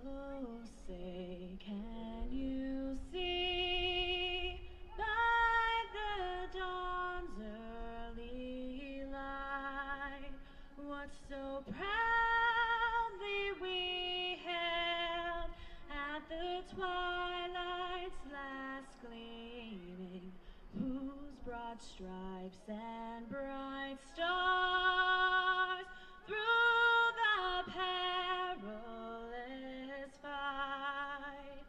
Oh, say, can you see by the dawn's early light what so proudly we hailed at the twilight's last gleaming, whose broad stripes and bright stars through the perilous fight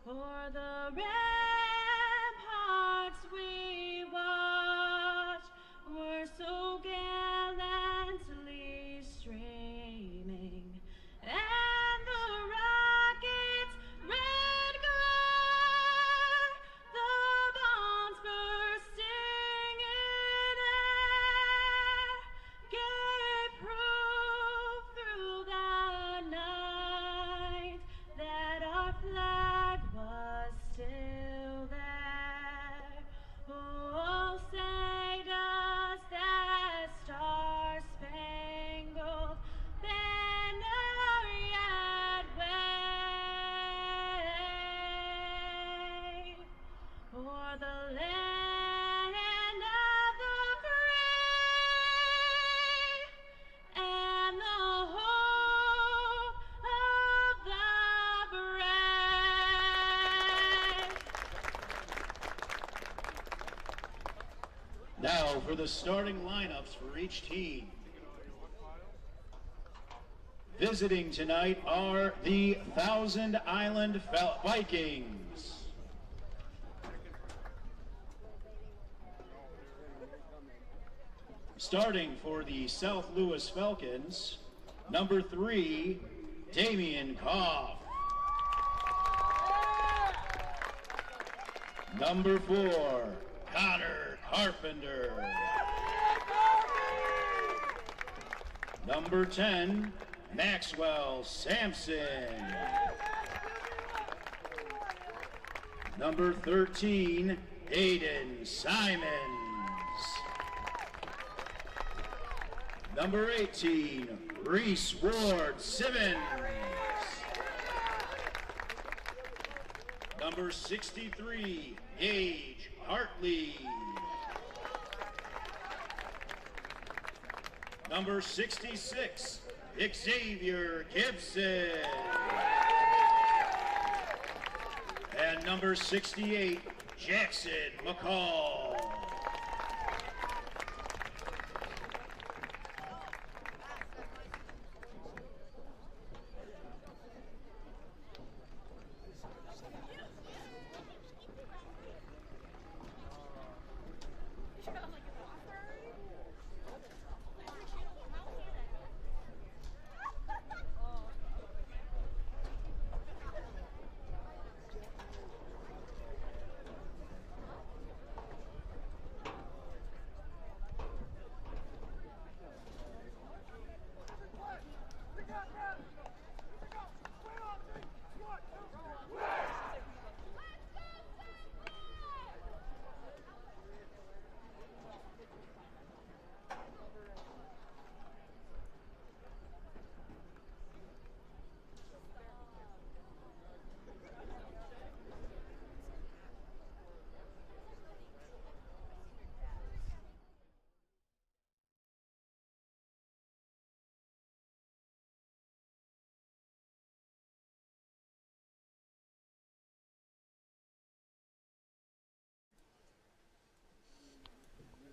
o'er the ramparts we watched were so gallantly streaming, and the rocket's red glare, the bombs bursting in air, gave proof through the night that our flag was still there. Oh, say does that star-spangled banner yet wave o'er the land of the free and the hope of the brave? Now for the starting lineups for each team. Visiting tonight are the Thousand Island Vikings. Starting for the South Louis Falcons, number 3, Damian Koff. Number 4, Connor Carpenter. Number 10, Maxwell Sampson. Number 13, Aiden Simons. Number 18, Reese Ward Simmons. Number 63, Gage Hartley. Number 66, Xavier Gibson. And number 68, Jackson McCall.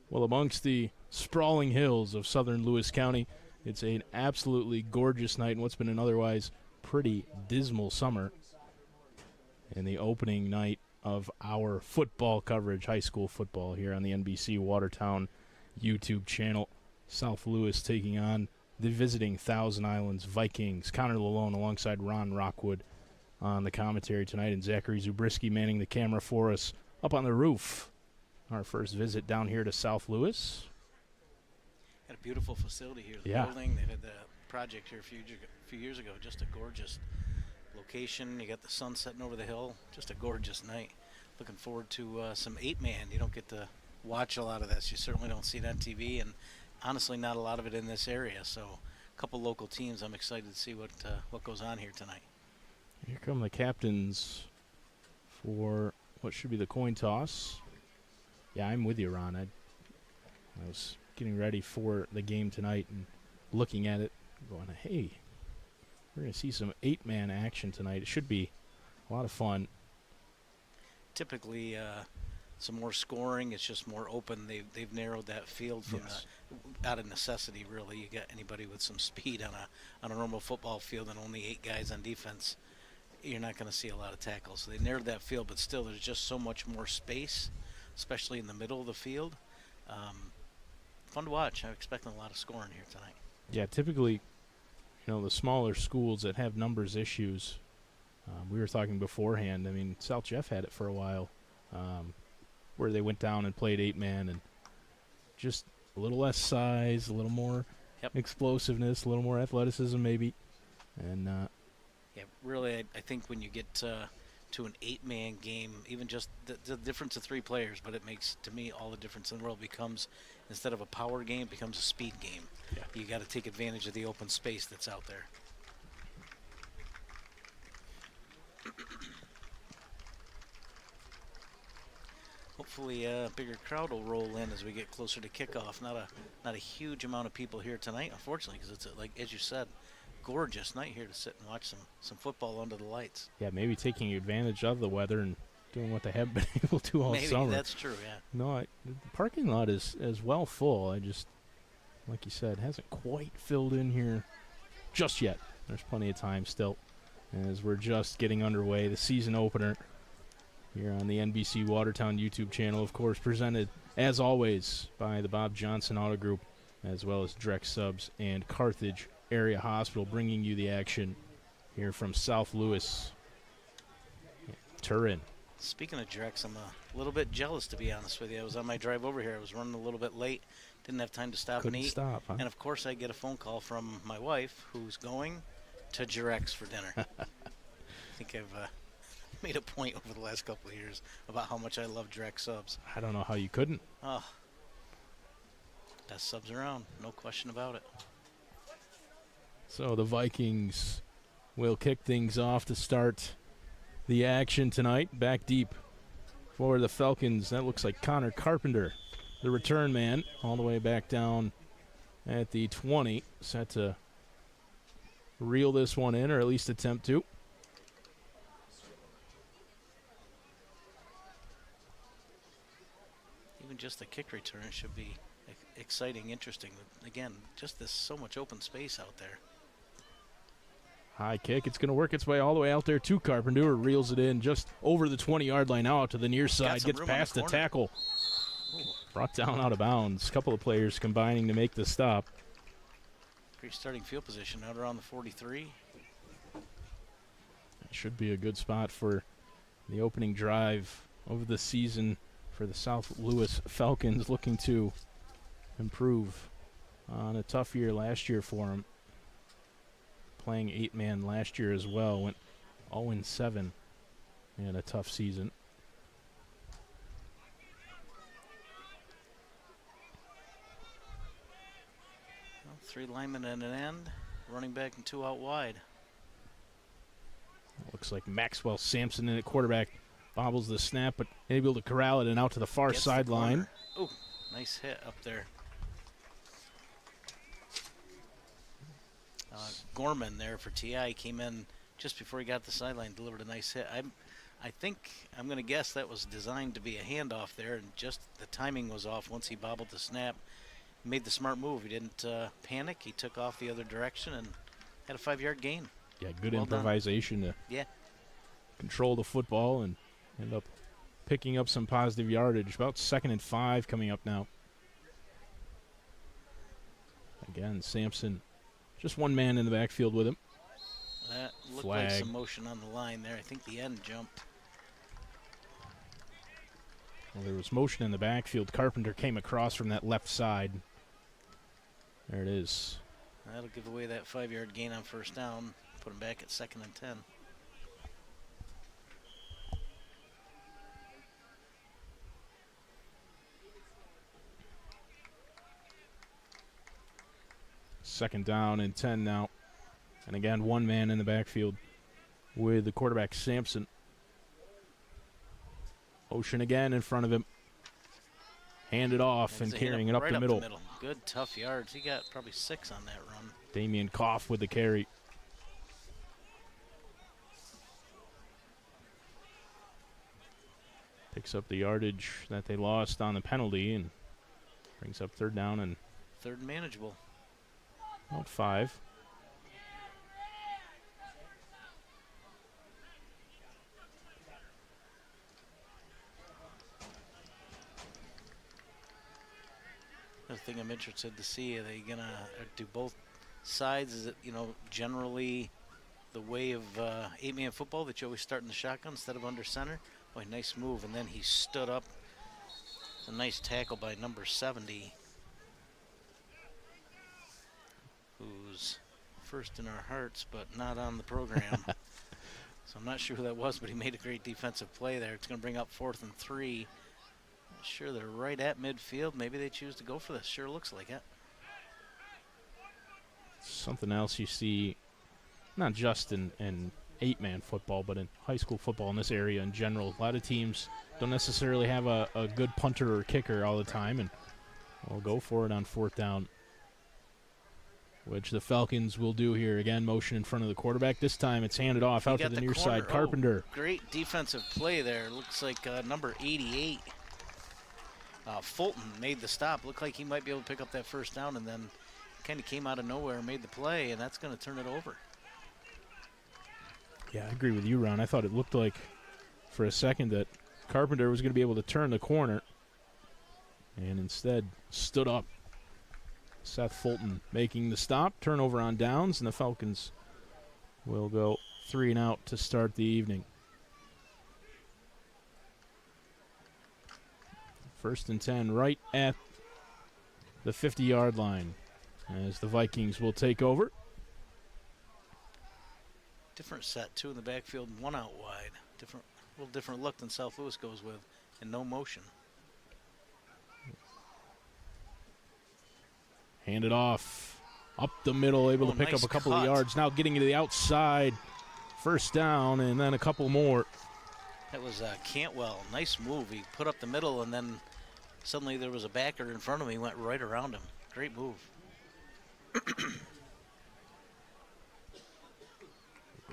Well, amongst the sprawling hills of southern Lewis County, it's an absolutely gorgeous night in what's been an otherwise pretty dismal summer. And the opening night of our football coverage, high school football, here on the NBC Watertown YouTube channel. South Lewis taking on the visiting Thousand Islands Vikings. Connor Lalone alongside Ron Rockwood on the commentary tonight, and Zachary Zabriskie manning the camera for us up on the roof. Our first visit down here to South Louis. Got a beautiful facility here. The Yeah. building, they had the project here a few years ago. Just a gorgeous location. You got the sun setting over the hill. Just a gorgeous night. Looking forward to some 8-man. You don't get to watch a lot of this. You certainly don't see it on TV, and honestly, not a lot of it in this area. So, a couple local teams. I'm excited to see what goes on here tonight. Here come the captains for what should be the coin toss. Yeah, I'm with you, Ron. I was getting ready for the game tonight and looking at it, going, hey, we're going to see some 8-man action tonight. It should be a lot of fun. Typically, some more scoring. It's just more open. They've narrowed that field from out of necessity. Really, you got anybody with some speed on a normal football field and only 8 guys on defense, you're not going to see a lot of tackles. So they narrowed that field, but still, there's just so much more space, especially in the middle of the field. Fun to watch. I'm expecting a lot of scoring here tonight. Yeah, typically, the smaller schools that have numbers issues. We were talking beforehand. I mean, South Jeff had it for a while, where they went down and played 8-man, and just a little less size, a little more explosiveness, a little more athleticism, maybe. And yeah, really, I think when you get to an 8-man game, even just the difference of 3 players, but it makes, to me, all the difference in the world. Becomes, instead of a power game, it becomes a speed game. Yeah. You got to take advantage of the open space that's out there. Hopefully a bigger crowd will roll in as we get closer to kickoff. Not a huge amount of people here tonight, unfortunately, because it's, like as you said, gorgeous night here to sit and watch some football under the lights. yeah, maybe taking advantage of the weather and doing what they have been able to all Maybe summer. that's true, yeah. No, the parking lot is well full. I just, like you said, hasn't quite filled in here just yet. There's plenty of time still, as we're just getting underway. The season opener here on the NBC Watertown YouTube channel, of course, presented, as always, by the Bob Johnson Auto Group, as well as Drex Subs and Carthage Area Hospital, bringing you the action here from South Louis. Turin. Speaking of Drex, I'm a little bit jealous, to be honest with you. I was on my drive over here. I was running a little bit late. Didn't have time to stop Couldn't and eat. stop, huh? And, of course, I get a phone call from my wife, who's going to Drex for dinner. I think I've made a point over the last couple of years about how much I love Drex Subs. I don't know how you couldn't. Oh, best subs around, no question about it. So the Vikings will kick things off to start the action tonight. Back deep for the Falcons. That looks like Connor Carpenter, the return man, all the way back down at the 20. Set to reel this one in, or at least attempt to. Even just the kick return should be exciting, interesting. Again, just this so much open space out there. High kick. It's going to work its way all the way out there to Carpenter, who reels it in just over the 20-yard line, out to the near side. Gets past the tackle. Ooh. Brought down out of bounds. A couple of players combining to make the stop. Great starting field position out around the 43. It should be a good spot for the opening drive of the season for the South Louis Falcons, looking to improve on a tough year last year for them. Playing 8-man last year as well, went 0-7 in a tough season. Well, 3 linemen and an end, running back and 2 out wide. Looks like Maxwell Sampson in at quarterback bobbles the snap, but able to corral it and out to the far sideline. Oh, nice hit up there. Gorman there for TI came in just before he got the sideline, delivered a nice hit. I think I'm going to guess that was designed to be a handoff there, and just the timing was off once he bobbled the snap. He made the smart move. He didn't panic. He took off the other direction and had a 5-yard gain. Yeah, good Well improvisation done. to control the football and end up picking up some positive yardage. About 2nd and 5 coming up now. Again, Sampson, just one man in the backfield with him. That looked Flag. like some motion on the line there. I think the end jumped. Well, there was motion in the backfield. Carpenter came across from that left side. There it is. That'll give away that 5-yard gain on first down. Put him back at 2nd and 10. Second down and 10 now. And again, one man in the backfield. with the quarterback Sampson. Ocean again in front of him. Hand it off and carrying it up the middle. Good, tough yards. He got probably 6 on that run. Damian Koff with the carry. Picks up the yardage that they lost on the penalty and brings up third down and third and manageable. About 5. Another thing I'm interested to see, are they going to do both sides? Is it, generally the way of 8-man football that you always start in the shotgun instead of under center? Boy, nice move, and then he stood up. A nice tackle by number 70, who's first in our hearts, but not on the program. So I'm not sure who that was, but he made a great defensive play there. It's going to bring up 4th and 3. Not sure they're right at midfield. Maybe they choose to go for this. Sure looks like it. Something else you see, not just in 8-man football, but in high school football in this area in general. A lot of teams don't necessarily have a good punter or kicker all the time, and we'll go for it on 4th down, which the Falcons will do here. Again, motion in front of the quarterback. This time it's handed off out to the near side. Carpenter. Great defensive play there. Looks like number 88, Fulton, made the stop. Looked like he might be able to pick up that first down, and then kind of came out of nowhere and made the play, and that's going to turn it over. Yeah, I agree with you, Ron. I thought it looked like for a second that Carpenter was going to be able to turn the corner, and instead stood up. Seth Fulton making the stop. Turnover on downs, and the Falcons will go 3 and out to start the evening. 1st and 10 right at the 50-yard line as the Vikings will take over. Different set, 2 in the backfield, 1 out wide. A little different look than South Louis goes with, and no motion. Hand it off. Up the middle, able to pick up a couple of yards. Now getting to the outside. First down, and then a couple more. That was Cantwell. Nice move. He put up the middle, and then suddenly there was a backer in front of him. He went right around him. Great move.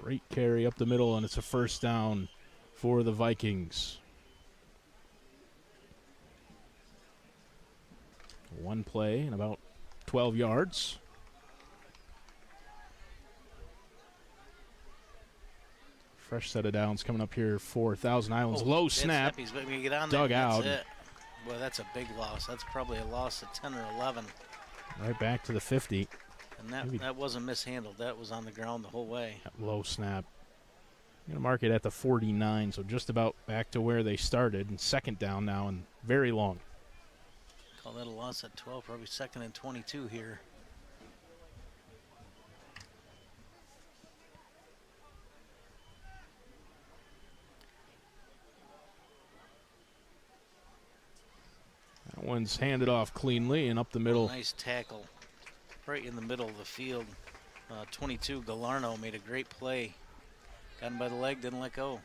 Great carry up the middle, and it's a first down for the Vikings. One play and about 12 yards. Fresh set of downs coming up here for Thousand Islands. Low snap. He's going to get on dug there. out. That's it. Well, that's a big loss. That's probably a loss of 10 or 11. Right back to the 50. And that wasn't mishandled. That was on the ground the whole way. That low snap. I'm going to mark it at the 49, so just about back to where they started. And 2nd down now and very long. Call that a loss at 12, probably 2nd and 22 here. That one's handed off cleanly and up the middle. Nice tackle right in the middle of the field. 22, Galarno made a great play. Got him by the leg, didn't let go.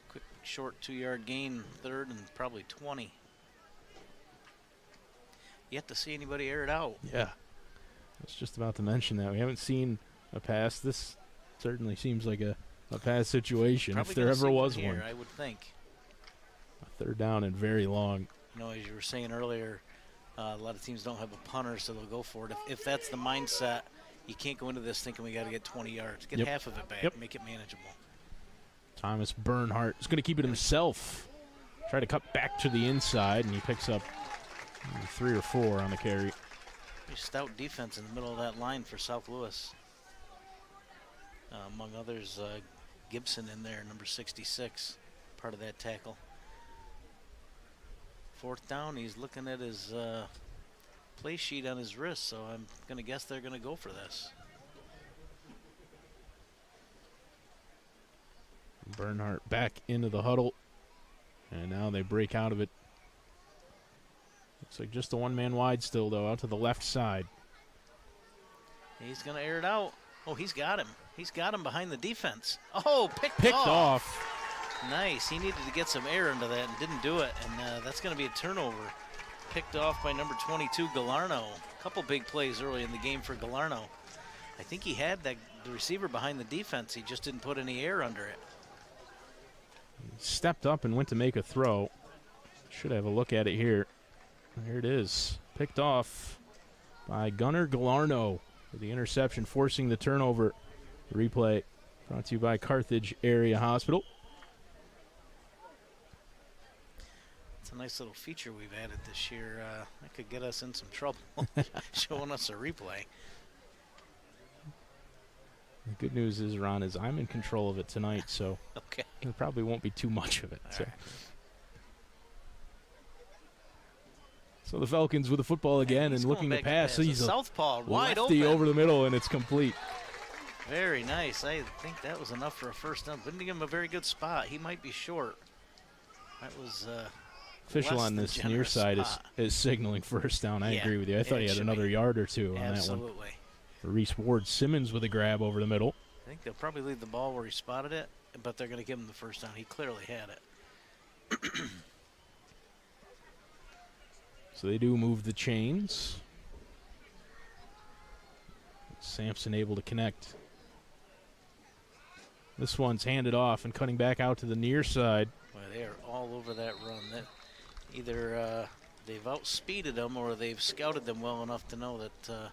Quick, short 2-yard gain, 3rd and probably 20. Yet to see anybody air it out. Yeah. I was just about to mention that. We haven't seen a pass. This certainly seems like a pass situation, Probably if there ever was here, one. I would think. A 3rd down and very long. As you were saying earlier, a lot of teams don't have a punter, so they'll go for it. If that's the mindset, you can't go into this thinking we got to get 20 yards. Get half of it back, make it manageable. Thomas Bernhardt is going to keep it himself. Try to cut back to the inside, and he picks up 3 or 4 on the carry. Pretty stout defense in the middle of that line for South Louis. Among others, Gibson in there, number 66, part of that tackle. 4th down, he's looking at his play sheet on his wrist, so I'm going to guess they're going to go for this. Bernhardt back into the huddle, and now they break out of it. Looks like just a 1-man wide still, though, out to the left side. He's going to air it out. Oh, he's got him. He's got him behind the defense. Oh, Picked off. Nice. He needed to get some air into that and didn't do it. And that's going to be a turnover. Picked off by number 22, Galarno. A couple big plays early in the game for Galarno. I think he had the receiver behind the defense. He just didn't put any air under it. He stepped up and went to make a throw. Should have a look at it here. Here it is. Picked off by Gunnar Galarno for the interception, forcing the turnover. Replay brought to you by Carthage Area Hospital. It's a nice little feature we've added this year. That could get us in some trouble, showing us a replay. The good news is, Ron, is I'm in control of it tonight, so Okay. there probably won't be too much of it. So the Falcons with the football again and looking to pass. He's a southpaw, wide lefty open. over the middle, and it's complete. Very nice. I think that was enough for a first down. Didn't give him a very good spot. He might be short. That was official on this near side is signaling first down. I agree with you. I thought he had another yard or two on that one. Absolutely. Reese Ward Simmons with a grab over the middle. I think they'll probably leave the ball where he spotted it, but they're going to give him the first down. He clearly had it. So they do move the chains. Sampson able to connect. This one's handed off and cutting back out to the near side. Boy, they are all over that run. Either they've outspeeded them or they've scouted them well enough to know that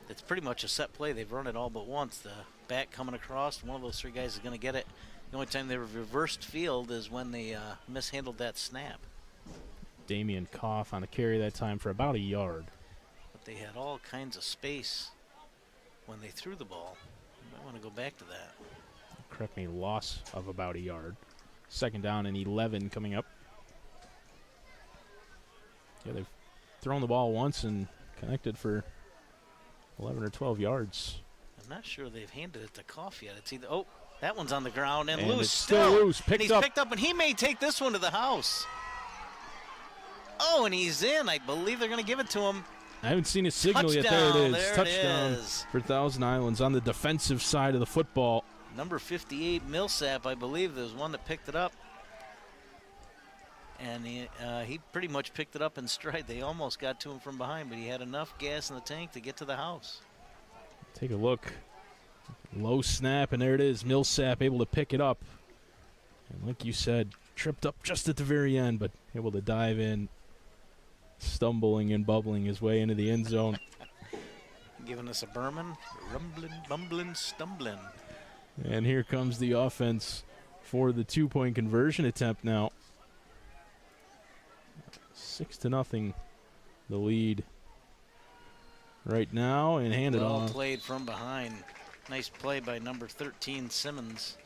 it's pretty much a set play. They've run it all but once. The back coming across, one of those three guys is going to get it. The only time they reversed field is when they mishandled that snap. Damian Koff on a carry that time for about a yard. But they had all kinds of space when they threw the ball. You might want to go back to that. Correct me, loss of about a yard. Second down and 11 coming up. Yeah, they've thrown the ball once and connected for 11 or 12 yards. I'm not sure they've handed it to Koff yet. It's either, that one's on the ground and loose. It's still loose. Picked up, and he may take this one to the house. Oh, and he's in. I believe they're going to give it to him. I haven't seen a signal yet. There it is. Touchdown for Thousand Islands on the defensive side of the football. Number 58, Millsap, I believe, there's one that picked it up. And he pretty much picked it up in stride. They almost got to him from behind, but he had enough gas in the tank to get to the house. Take a look. Low snap, and there it is. Millsap able to pick it up. And like you said, tripped up just at the very end, but able to dive in, stumbling and bubbling his way into the end zone. Giving us a Berman, rumbling, bumbling, stumbling. And here comes the offense for the two-point conversion attempt now. 6-0, the lead right now, and handed well on. Played from behind. Nice play by number 13, Simons.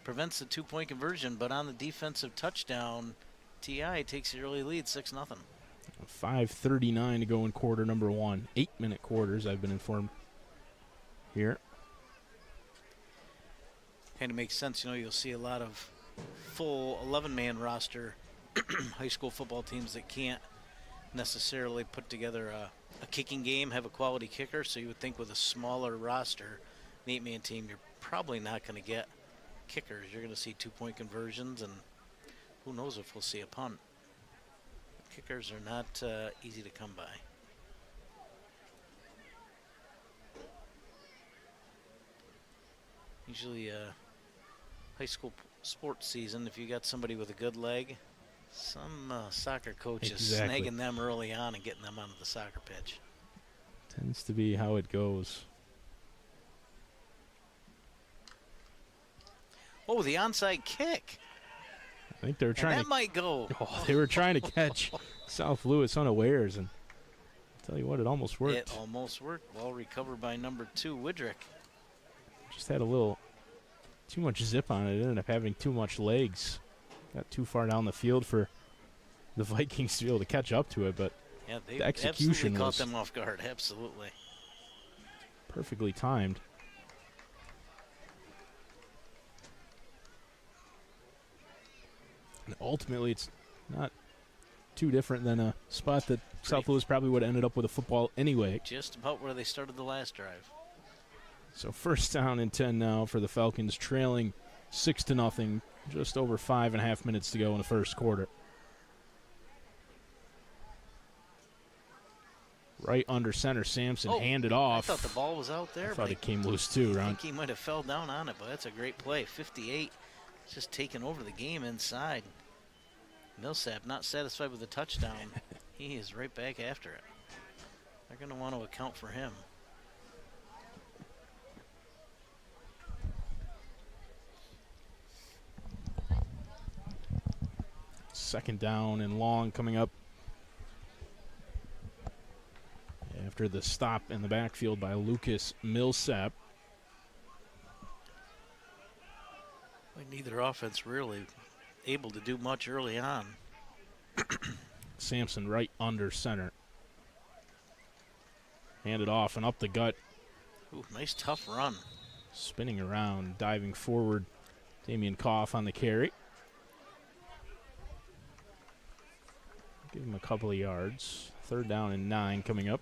Prevents the two-point conversion, but on the defensive touchdown, TI takes the early lead, 6-0. 5:39 to go in quarter number one. 8-minute quarters, I've been informed here. Kind of makes sense. You know, you'll see a lot of full 11-man roster high school football teams that can't necessarily put together a kicking game, have a quality kicker. So you would think with a smaller roster, an 8-man team, you're probably not going to get kickers. You're going to see two-point conversions, and who knows if we'll see a punt. Kickers are not easy to come by. Usually high school sports season, if you got somebody with a good leg, some soccer coach is snagging them early on and getting them onto the soccer pitch. Tends to be how it goes. Oh, the onside kick. I think they were trying that might go. Oh, they were trying to catch South Lewis unawares, and I'll tell you what, it almost worked. It almost worked. Well recovered by number 2, Widrick. Just had a little too much zip on it. It ended up having too much legs. Got too far down the field for the Vikings to be able to catch up to it, but yeah, they the execution absolutely caught was them off guard. Absolutely. perfectly timed. And ultimately, it's not too different than a spot that South Louis probably would have ended up with a football anyway. Just about where they started the last drive. So first down and 10 now for the Falcons, trailing 6-0, just over 5.5 minutes to go in the first quarter. Right under center, Sampson handed off. I thought the ball was out there. I thought it came loose too, Ron. I think he might have fell down on it, but that's a great play. 58, just taking over the game inside. Millsap not satisfied with the touchdown. He is right back after it. They're going to want to account for him. Second down and long coming up after the stop in the backfield by Lucas Millsap. Neither offense really able to do much early on. Sampson right under center. Handed off and up the gut. Ooh, nice tough run. Spinning around, diving forward. Damian Koff on the carry. Give him a couple of yards. Third down and 9 coming up.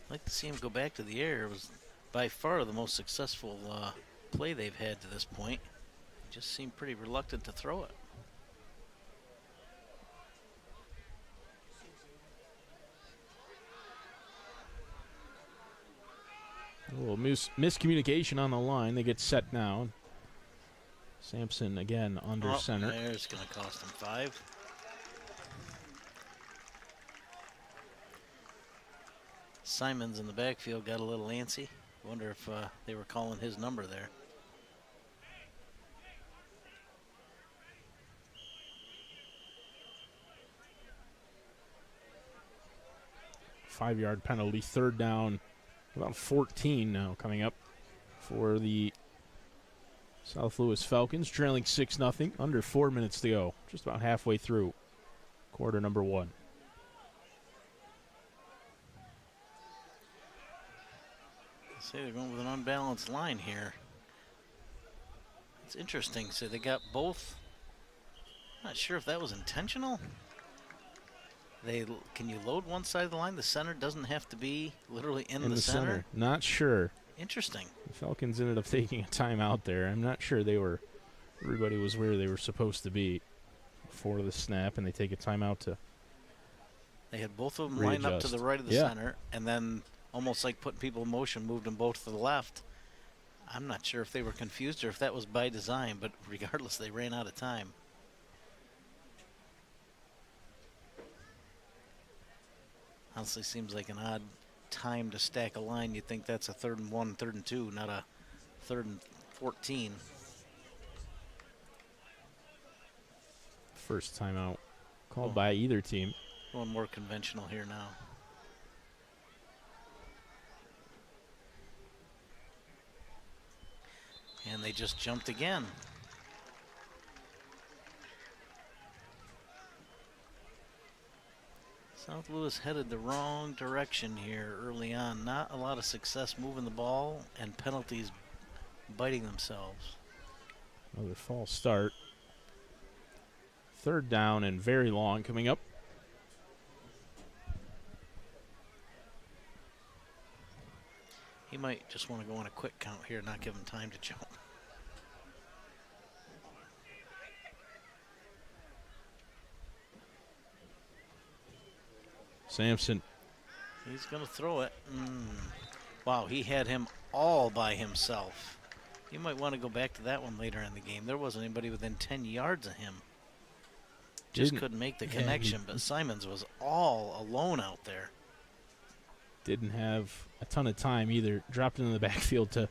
I'd like to see him go back to the air. It was by far the most successful play they've had to this point. Just seemed pretty reluctant to throw it. A little miscommunication on the line. They get set now. Sampson again under center. There's going to cost him 5. Simons in the backfield got a little antsy. Wonder if they were calling his number there. Five-yard penalty. Third down. About 14 now coming up for the South Louis Falcons, trailing 6-0, under 4 minutes to go. Just about halfway through quarter number 1. Say they're going with an unbalanced line here. It's interesting. So they got both. Not sure if that was intentional. Can you load one side of the line? The center doesn't have to be literally in the center. Not sure. Interesting. The Falcons ended up taking a timeout there. I'm not sure everybody was where they were supposed to be before the snap, and they take a timeout to They had both of them lined up to the right of the center, and then almost like putting people in motion, moved them both to the left. I'm not sure if they were confused or if that was by design, but regardless, they ran out of time. Honestly, seems like an odd time to stack a line. You'd think that's a 3rd and 1, 3rd and 2, not a 3rd and 14. First timeout called by either team. Going more conventional here now. And they just jumped again. South Louis headed the wrong direction here early on. Not a lot of success moving the ball, and penalties biting themselves. Another false start. Third down and very long coming up. He might just want to go on a quick count here, not give him time to jump. Sampson. He's going to throw it. Wow, he had him all by himself. You might want to go back to that one later in the game. There wasn't anybody within 10 yards of him. Just couldn't make the connection, but Simons was all alone out there. Didn't have a ton of time either. Dropped into the backfield to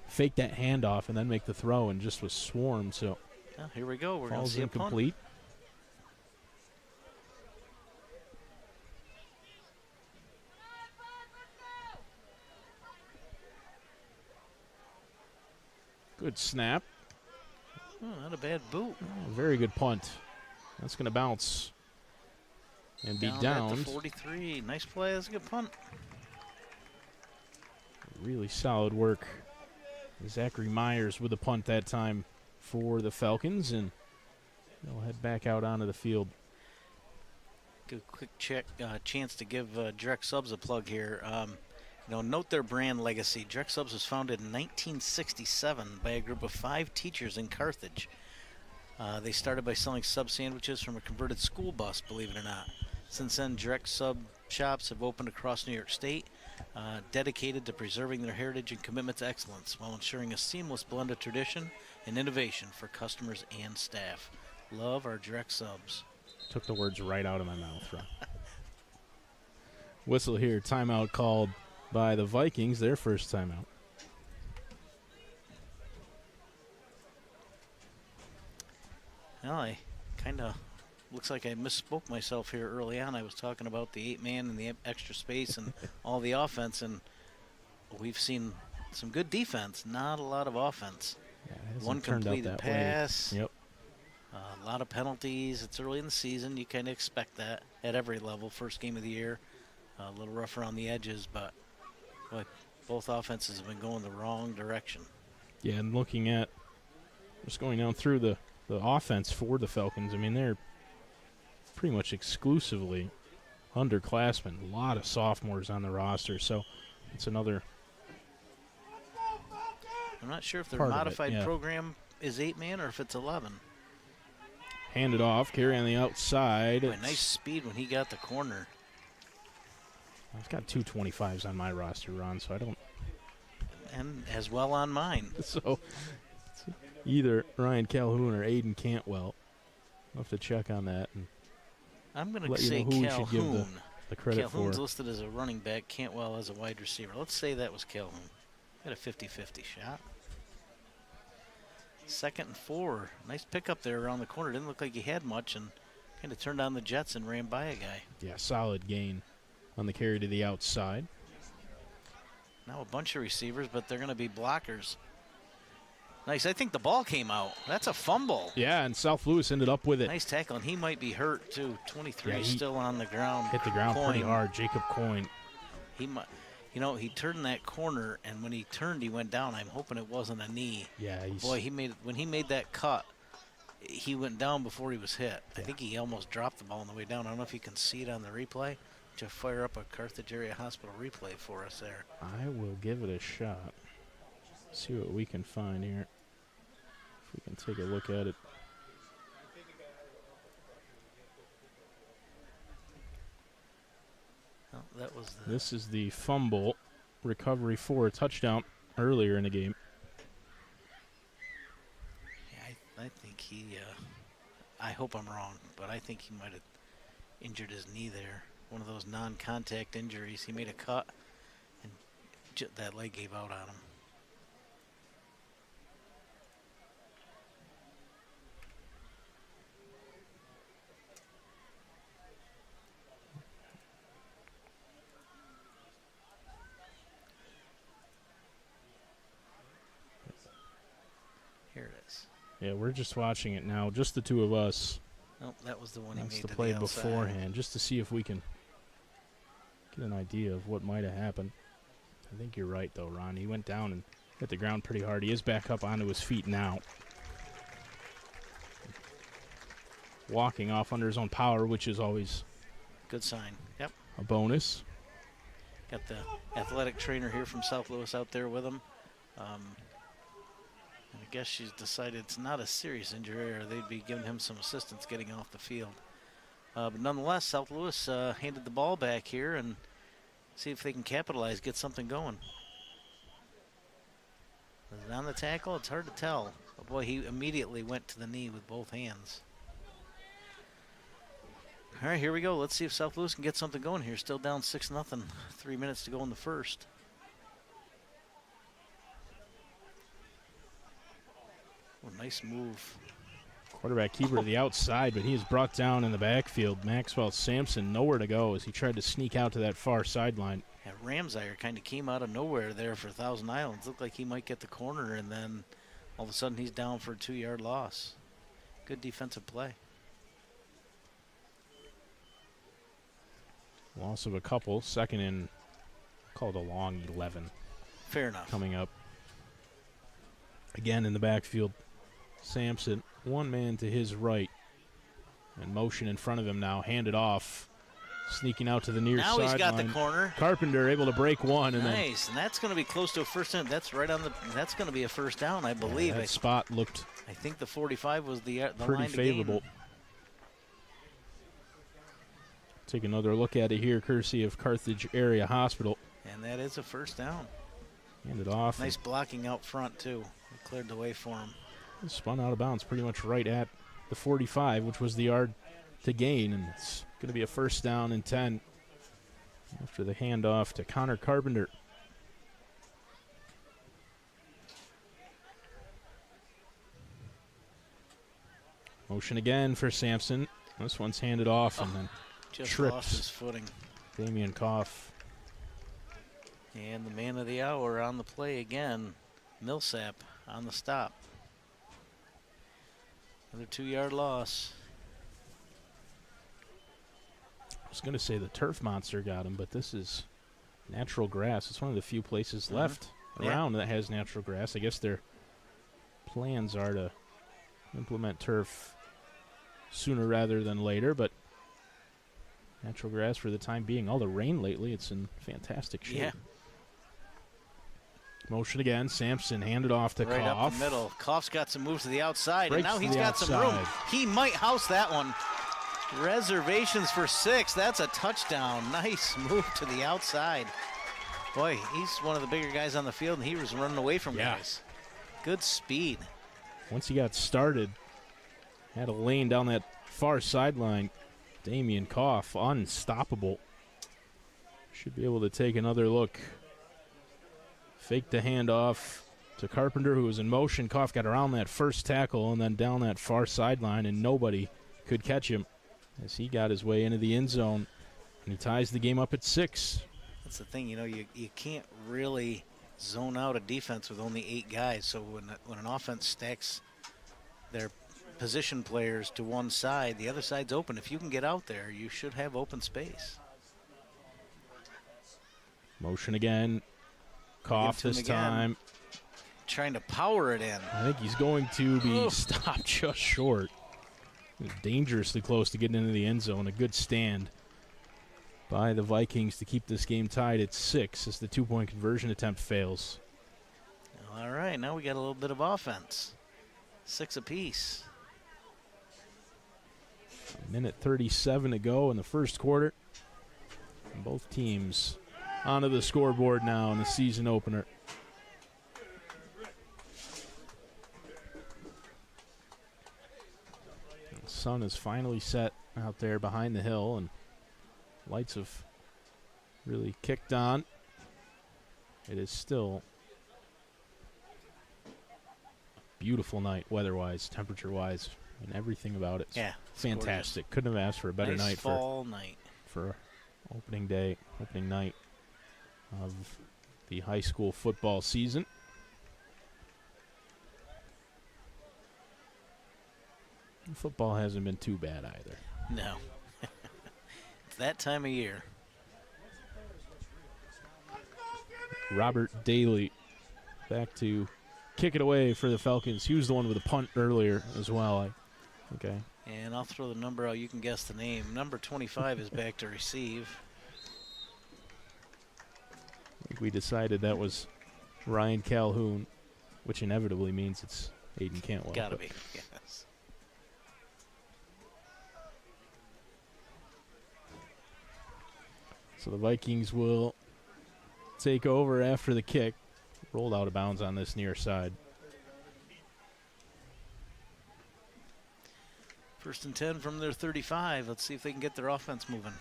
fake that handoff and then make the throw, and just was swarmed. So here we go. We're going to see a punt. Incomplete. Good snap. Oh, not a bad boot. Oh, very good punt. That's going to bounce and be down. At the 43. Nice play. That's a good punt. Really solid work. Zachary Myers with the punt that time for the Falcons, and they'll head back out onto the field. Good quick chance to give Direct Subs a plug here. Note their brand legacy. Direct Subs was founded in 1967 by a group of 5 teachers in Carthage. They started by selling sub sandwiches from a converted school bus, believe it or not. Since then, Direct Sub shops have opened across New York State, dedicated to preserving their heritage and commitment to excellence while ensuring a seamless blend of tradition and innovation for customers and staff. Love our Direct Subs. Took the words right out of my mouth, Ron. Whistle here, timeout called by the Vikings, their first timeout. Well, I kind of looks like I misspoke myself here early on. I was talking about the 8-man and the extra space and all the offense, and we've seen some good defense, not a lot of offense. Yeah, one completed pass. Yep. A lot of penalties. It's early in the season. You kind of expect that at every level. First game of the year, a little rough around the edges, but boy, both offenses have been going the wrong direction. Yeah, and looking at just going down through the offense for the Falcons, I mean, they're pretty much exclusively underclassmen. A lot of sophomores on the roster, so it's another. I'm not sure if their modified program is 8-man or if it's 11. Handed off, carry on the outside. Boy, nice speed when he got the corner. I've got 2 25s on my roster, Ron, so I don't. And as well on mine. So either Ryan Calhoun or Aiden Cantwell. I'll have to check on that. And I'm going to say who Calhoun. We should give the credit Calhoun's for. listed as a running back, Cantwell as a wide receiver. Let's say that was Calhoun. Got a 50-50 shot. 2nd and 4. Nice pickup there around the corner. Didn't look like he had much and kind of turned on the jets and ran by a guy. Yeah, solid gain on the carry to the outside. Now a bunch of receivers, but they're going to be blockers. Nice. I think the ball came out. That's a fumble. Yeah, and South Louis ended up with it. Nice tackle, and he might be hurt, too. 23 still on the ground. Hit the ground pretty hard. Jacob Coyne. He might. He turned that corner, and when he turned, he went down. I'm hoping it wasn't a knee. Yeah, boy, when he made that cut, he went down before he was hit. Yeah. I think he almost dropped the ball on the way down. I don't know if you can see it on the replay. Just fire up a Carthage Area Hospital replay for us there. I will give it a shot. See what we can find here. If we can take a look at it. That was this is the fumble recovery for a touchdown earlier in the game. Yeah, I think he, I hope I'm wrong, but I think he might have injured his knee there. One of those non-contact injuries. He made a cut, and that leg gave out on him. Here it is. Yeah, we're just watching it now, just the two of us. Nope, that was the one he made to the play outside. beforehand, just to see if we can get an idea of what might have happened. I think you're right, though, Ron. He went down and hit the ground pretty hard. He is back up onto his feet now. Walking off under his own power, which is always good sign. Yep. A bonus. Got the athletic trainer here from South Louis out there with him. And I guess she's decided it's not a serious injury, or they'd be giving him some assistance getting off the field. But nonetheless, South Louis handed the ball back here and see if they can capitalize, get something going. Is it on the tackle? It's hard to tell. But boy, he immediately went to the knee with both hands. All right, here we go. Let's see if South Louis can get something going here. Still down 6-0. 3 minutes to go in the first. Oh, nice move. Quarterback keeper to the outside, but he is brought down in the backfield. Maxwell Sampson nowhere to go as he tried to sneak out to that far sideline. Yeah, Ramsire kind of came out of nowhere there for Thousand Islands. Looked like he might get the corner, and then all of a sudden he's down for a 2-yard loss. Good defensive play. Loss of a couple. Second and called a long 11. Fair enough. coming up. Again in the backfield, Sampson, one man to his right. And motion in front of him now, handed off. Sneaking out to the near sideline. Now he's got the corner. Carpenter able to break one. And nice, and that's going to be close to a first down. That's right on the. That's going to be a first down, I believe. That spot looked. I think the 45 was the pretty line favorable. To gain. Take another look at it here, courtesy of Carthage Area Hospital. And that is a first down. Handed off. Nice blocking out front too. They cleared the way for him. Spun out of bounds, pretty much right at the 45, which was the yard to gain, and it's going to be a first down and 10 after the handoff to Connor Carpenter. Motion again for Sampson. This one's handed off and then just trips. Lost his footing. Damian Koff. And the man of the hour on the play again, Millsap on the stop. Another 2-yard loss. I was going to say the turf monster got him, but this is natural grass. It's one of the few places left around that has natural grass. I guess their plans are to implement turf sooner rather than later, but natural grass for the time being. All the rain lately, it's in fantastic shape. Yeah. Motion again. Sampson handed off to right Koff. Up the middle. Koff's got some moves to the outside, Breaks and now he's the got some room. outside. He might house that one. Reservations for 6. That's a touchdown. Nice move to the outside. Boy, he's one of the bigger guys on the field, and he was running away from guys. Good speed. Once he got started, had a lane down that far sideline. Damian Koff, unstoppable. Should be able to take another look. Fake the handoff to Carpenter, who was in motion. Koff got around that first tackle and then down that far sideline, and nobody could catch him as he got his way into the end zone. And he ties the game up at 6. That's the thing, you know, you can't really zone out a defense with only 8 guys. So when an offense stacks their position players to one side, the other side's open. If you can get out there, you should have open space. Motion again. Koff this time. Trying to power it in. I think he's going to be stopped just short. He was dangerously close to getting into the end zone. A good stand by the Vikings to keep this game tied at 6 as the 2-point conversion attempt fails. All right, now we got a little bit of offense. 6 apiece. A minute 37 to go in the first quarter. And both teams onto the scoreboard now in the season opener. The sun is finally set out there behind the hill, and lights have really kicked on. It is still a beautiful night weather-wise, temperature-wise, and everything about it. Yeah, fantastic. Couldn't have asked for a better nice night fall night for opening day, opening night of the high school football season. Football hasn't been too bad either. No. It's that time of year. Robert Daly back to kick it away for the Falcons. He was the one with the punt earlier as well. Okay. And I'll throw the number out. You can guess the name. Number 25 is back to receive. I think we decided that was Ryan Calhoun, which inevitably means it's Aiden Cantwell. Gotta be, yes. So the Vikings will take over after the kick. Rolled out of bounds on this near side. 1st and 10 from their 35. Let's see if they can get their offense moving.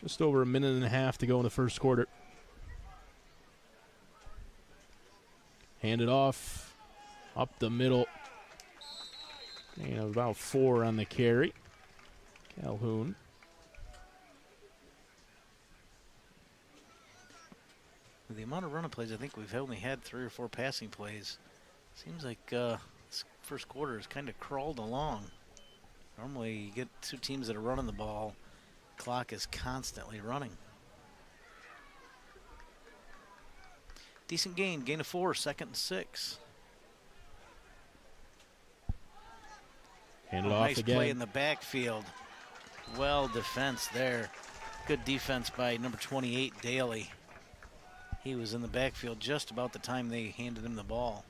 Just over a minute and a half to go in the first quarter. Handed off, up the middle. And about 4 on the carry. Calhoun. With the amount of running plays, I think we've only had 3 or 4 passing plays. Seems like this first quarter has kind of crawled along. Normally you get 2 teams that are running the ball. Clock is constantly running. Decent gain of 4, 2nd and 6. Hand it off nice again. play in the backfield. Well defense there. Good defense by number 28, Daly. He was in the backfield just about the time they handed him the ball.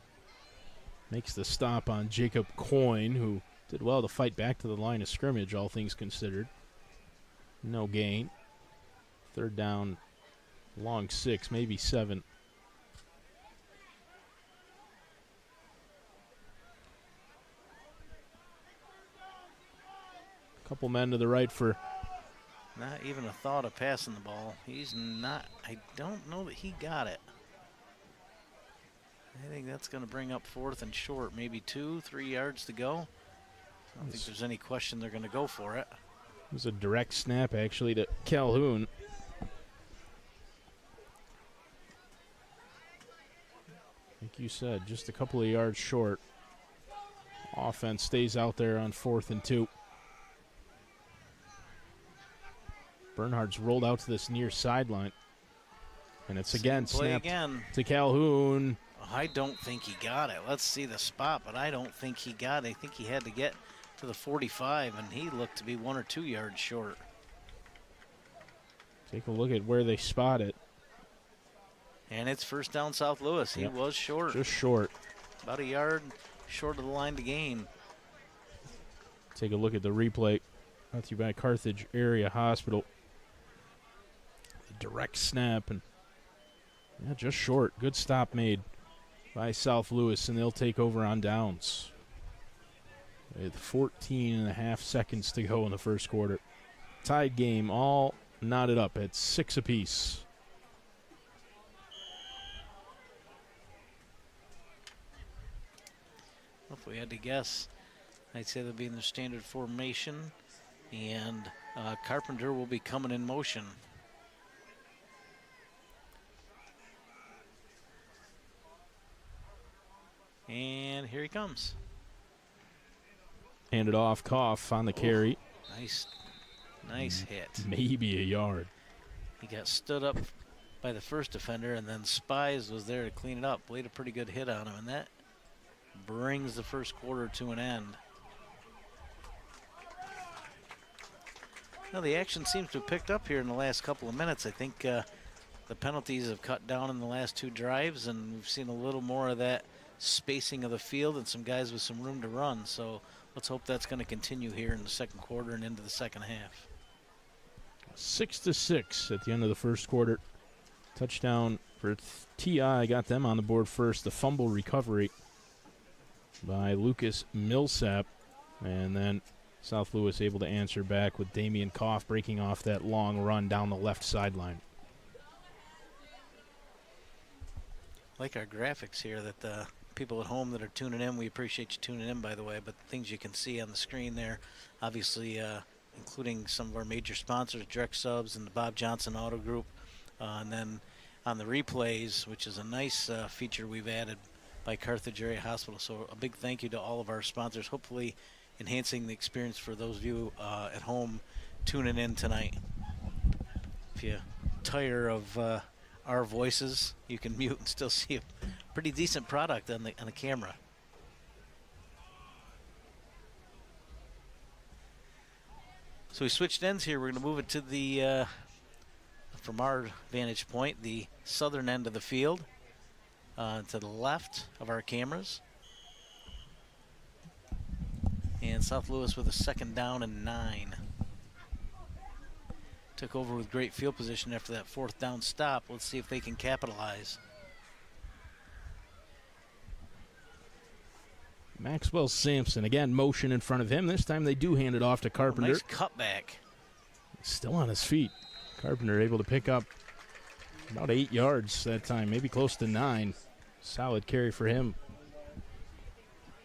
Makes the stop on Jacob Coyne, who did well to fight back to the line of scrimmage, all things considered. No gain. 3rd down, long 6, maybe 7. Couple men to the right for... Not even a thought of passing the ball. He's not, I don't know that he got it. I think that's going to bring up 4th and short, maybe 2, 3 yards to go. I don't think there's any question they're going to go for it. It was a direct snap, actually, to Calhoun. Like you said, just a couple of yards short. Offense stays out there on 4th and 2. Bernhard's rolled out to this near sideline. And it's again snapped to Calhoun. I don't think he got it. Let's see the spot, but I don't think he got it. I think he had to get to the 45, and he looked to be 1 or 2 yards short. Take a look at where they spot it. And it's 1st down South Louis. He was short. Just short. About a yard short of the line to gain. Take a look at the replay. Brought to you by Carthage Area Hospital. The direct snap, and just short. Good stop made by South Louis, and they'll take over on downs. With 14 and a half seconds to go in the first quarter. Tied game, all knotted up at 6 apiece. If we had to guess, I'd say they'll be in their standard formation, and Carpenter will be coming in motion. And here he comes. Handed off, Koff on the carry. Nice hit. Maybe a yard. He got stood up by the first defender, and then Spies was there to clean it up. Laid a pretty good hit on him, and that brings the first quarter to an end. Now the action seems to have picked up here in the last couple of minutes. I think the penalties have cut down in the last 2 drives, and we've seen a little more of that spacing of the field and some guys with some room to run. So let's hope that's going to continue here in the second quarter and into the second half. 6-6 at the end of the first quarter. Touchdown for TI, got them on the board first. The fumble recovery by Lucas Millsap, and then South Louis able to answer back with Damian Koff breaking off that long run down the left sideline. Like our graphics here that the people at home that are tuning in, we appreciate you tuning in, by the way, but the things you can see on the screen there, obviously including some of our major sponsors, Direct Subs and the Bob Johnson Auto Group, and then on the replays, which is a nice feature we've added by Carthage Area Hospital. So a big thank you to all of our sponsors, hopefully enhancing the experience for those of you at home tuning in tonight. If you tire of our voices, you can mute and still see a pretty decent product on the camera. So we switched ends here. We're going to move it to the, from our vantage point, the southern end of the field, to the left of our cameras. And South Louis with a 2nd down and 9. Took over with great field position after that 4th down stop. Let's see if they can capitalize. Maxwell Sampson, again, motion in front of him. This time they do hand it off to Carpenter. Nice cutback. Still on his feet. Carpenter able to pick up about 8 yards that time, maybe close to 9. Solid carry for him.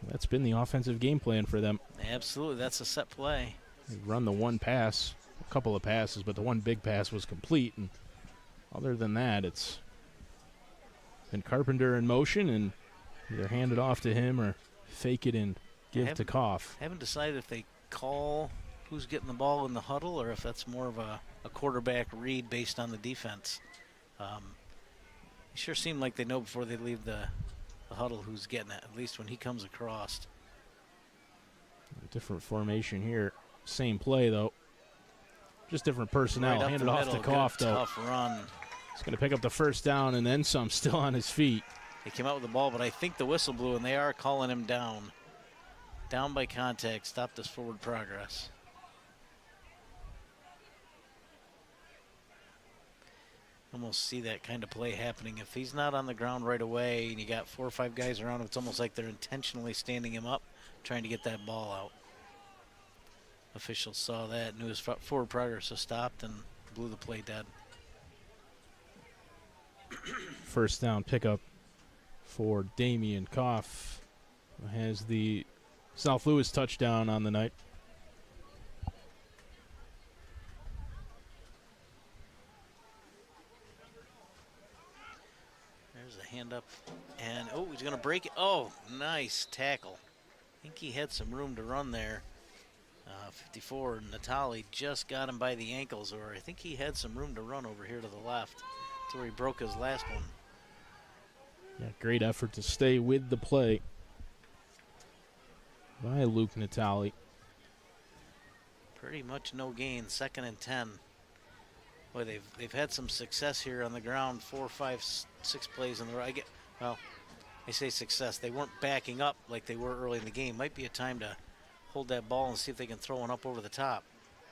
That's been the offensive game plan for them. Absolutely, that's a set play. They run the one pass, a couple of passes, but the one big pass was complete. And other than that, it's been Carpenter in motion and either hand it off to him or fake it and give to Koff. Haven't decided if they call who's getting the ball in the huddle or if that's more of a quarterback read based on the defense. Sure seem like they know before they leave the huddle who's getting it, at least when he comes across. Different formation here. Same play, though. Just different personnel. Right Handed off to middle, Koff, good, though. Tough run. He's going to pick up the first down and then some, still on his feet. They came out with the ball, but I think the whistle blew, and they are calling him down. Down by contact, stopped his forward progress. Almost see that kind of play happening. If he's not on the ground right away and you got 4 or 5 guys around him, it's almost like they're intentionally standing him up, trying to get that ball out. Officials saw that, knew his forward progress was stopped, and blew the play dead. First down pickup for Damian Koff, who has the South Louis touchdown on the night. There's a hand up, and oh, he's going to break it. Oh, nice tackle. I think he had some room to run there. 54, Natali just got him by the ankles, or I think he had some room to run over here to the left. That's where he broke his last one. Yeah, great effort to stay with the play by Luke Natali. Pretty much no gain, 2nd and 10. Boy, they've had some success here on the ground, 4, 5, 6 plays in the row. I say success. They weren't backing up like they were early in the game. Might be a time to hold that ball and see if they can throw one up over the top.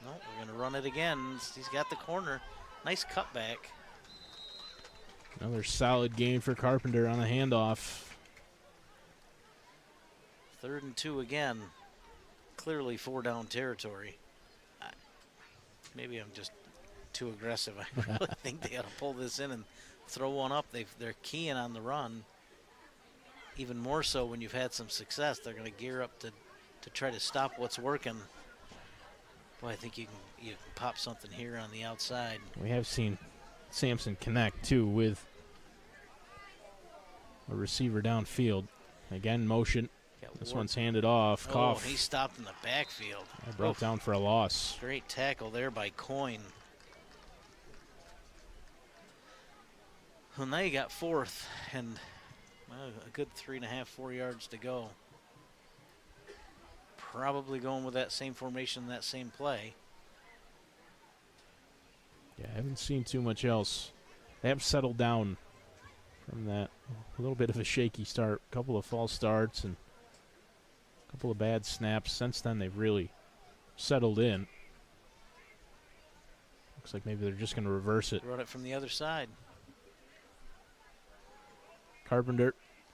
No, we're going to run it again. He's got the corner. Nice cutback. Another solid game for Carpenter on a handoff. 3rd and 2 again. Clearly 4-down territory. Maybe I'm just too aggressive. I really think they ought to pull this in and throw one up. They're keying on the run. Even more so when you've had some success. They're going to gear up to try to stop what's working. Boy, I think you can pop something here on the outside. We have seen Sampson connect, too, with a receiver downfield. Again, motion. This one's handed off. Koff. Oh, he stopped in the backfield. Brought down for a loss. Great tackle there by Coyne. Well, now you got 4th and a good 3.5, 4 yards to go. Probably going with that same formation, that same play. Yeah, I haven't seen too much else. They have settled down from that. A little bit of a shaky start, a couple of false starts, and a couple of bad snaps. Since then, they've really settled in. Looks like maybe they're just going to reverse it. Run it from the other side. Carpenter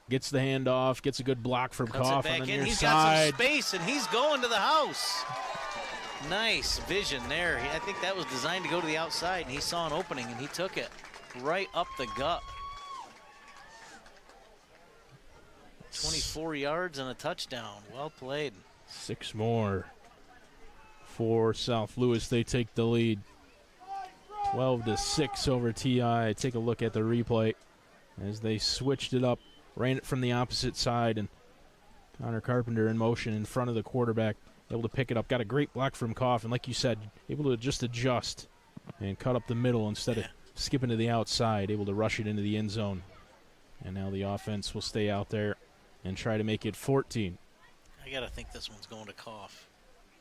gets the handoff, gets a good block from Koff on the near He's side. got some space, and he's going to the house. Nice vision there. I think that was designed to go to the outside, and he saw an opening, and he took it right up the gut. 24 yards and a touchdown. Well played. 6 more for South Louis. They take the lead. 12-6 over TI. Take a look at the replay as they switched it up, ran it from the opposite side, and Connor Carpenter in motion in front of the quarterback, able to pick it up. Got a great block from Koff, and like you said, able to just adjust and cut up the middle instead of skipping to the outside, able to rush it into the end zone. And now the offense will stay out there and try to make it 14. I got to think this one's going to Koff.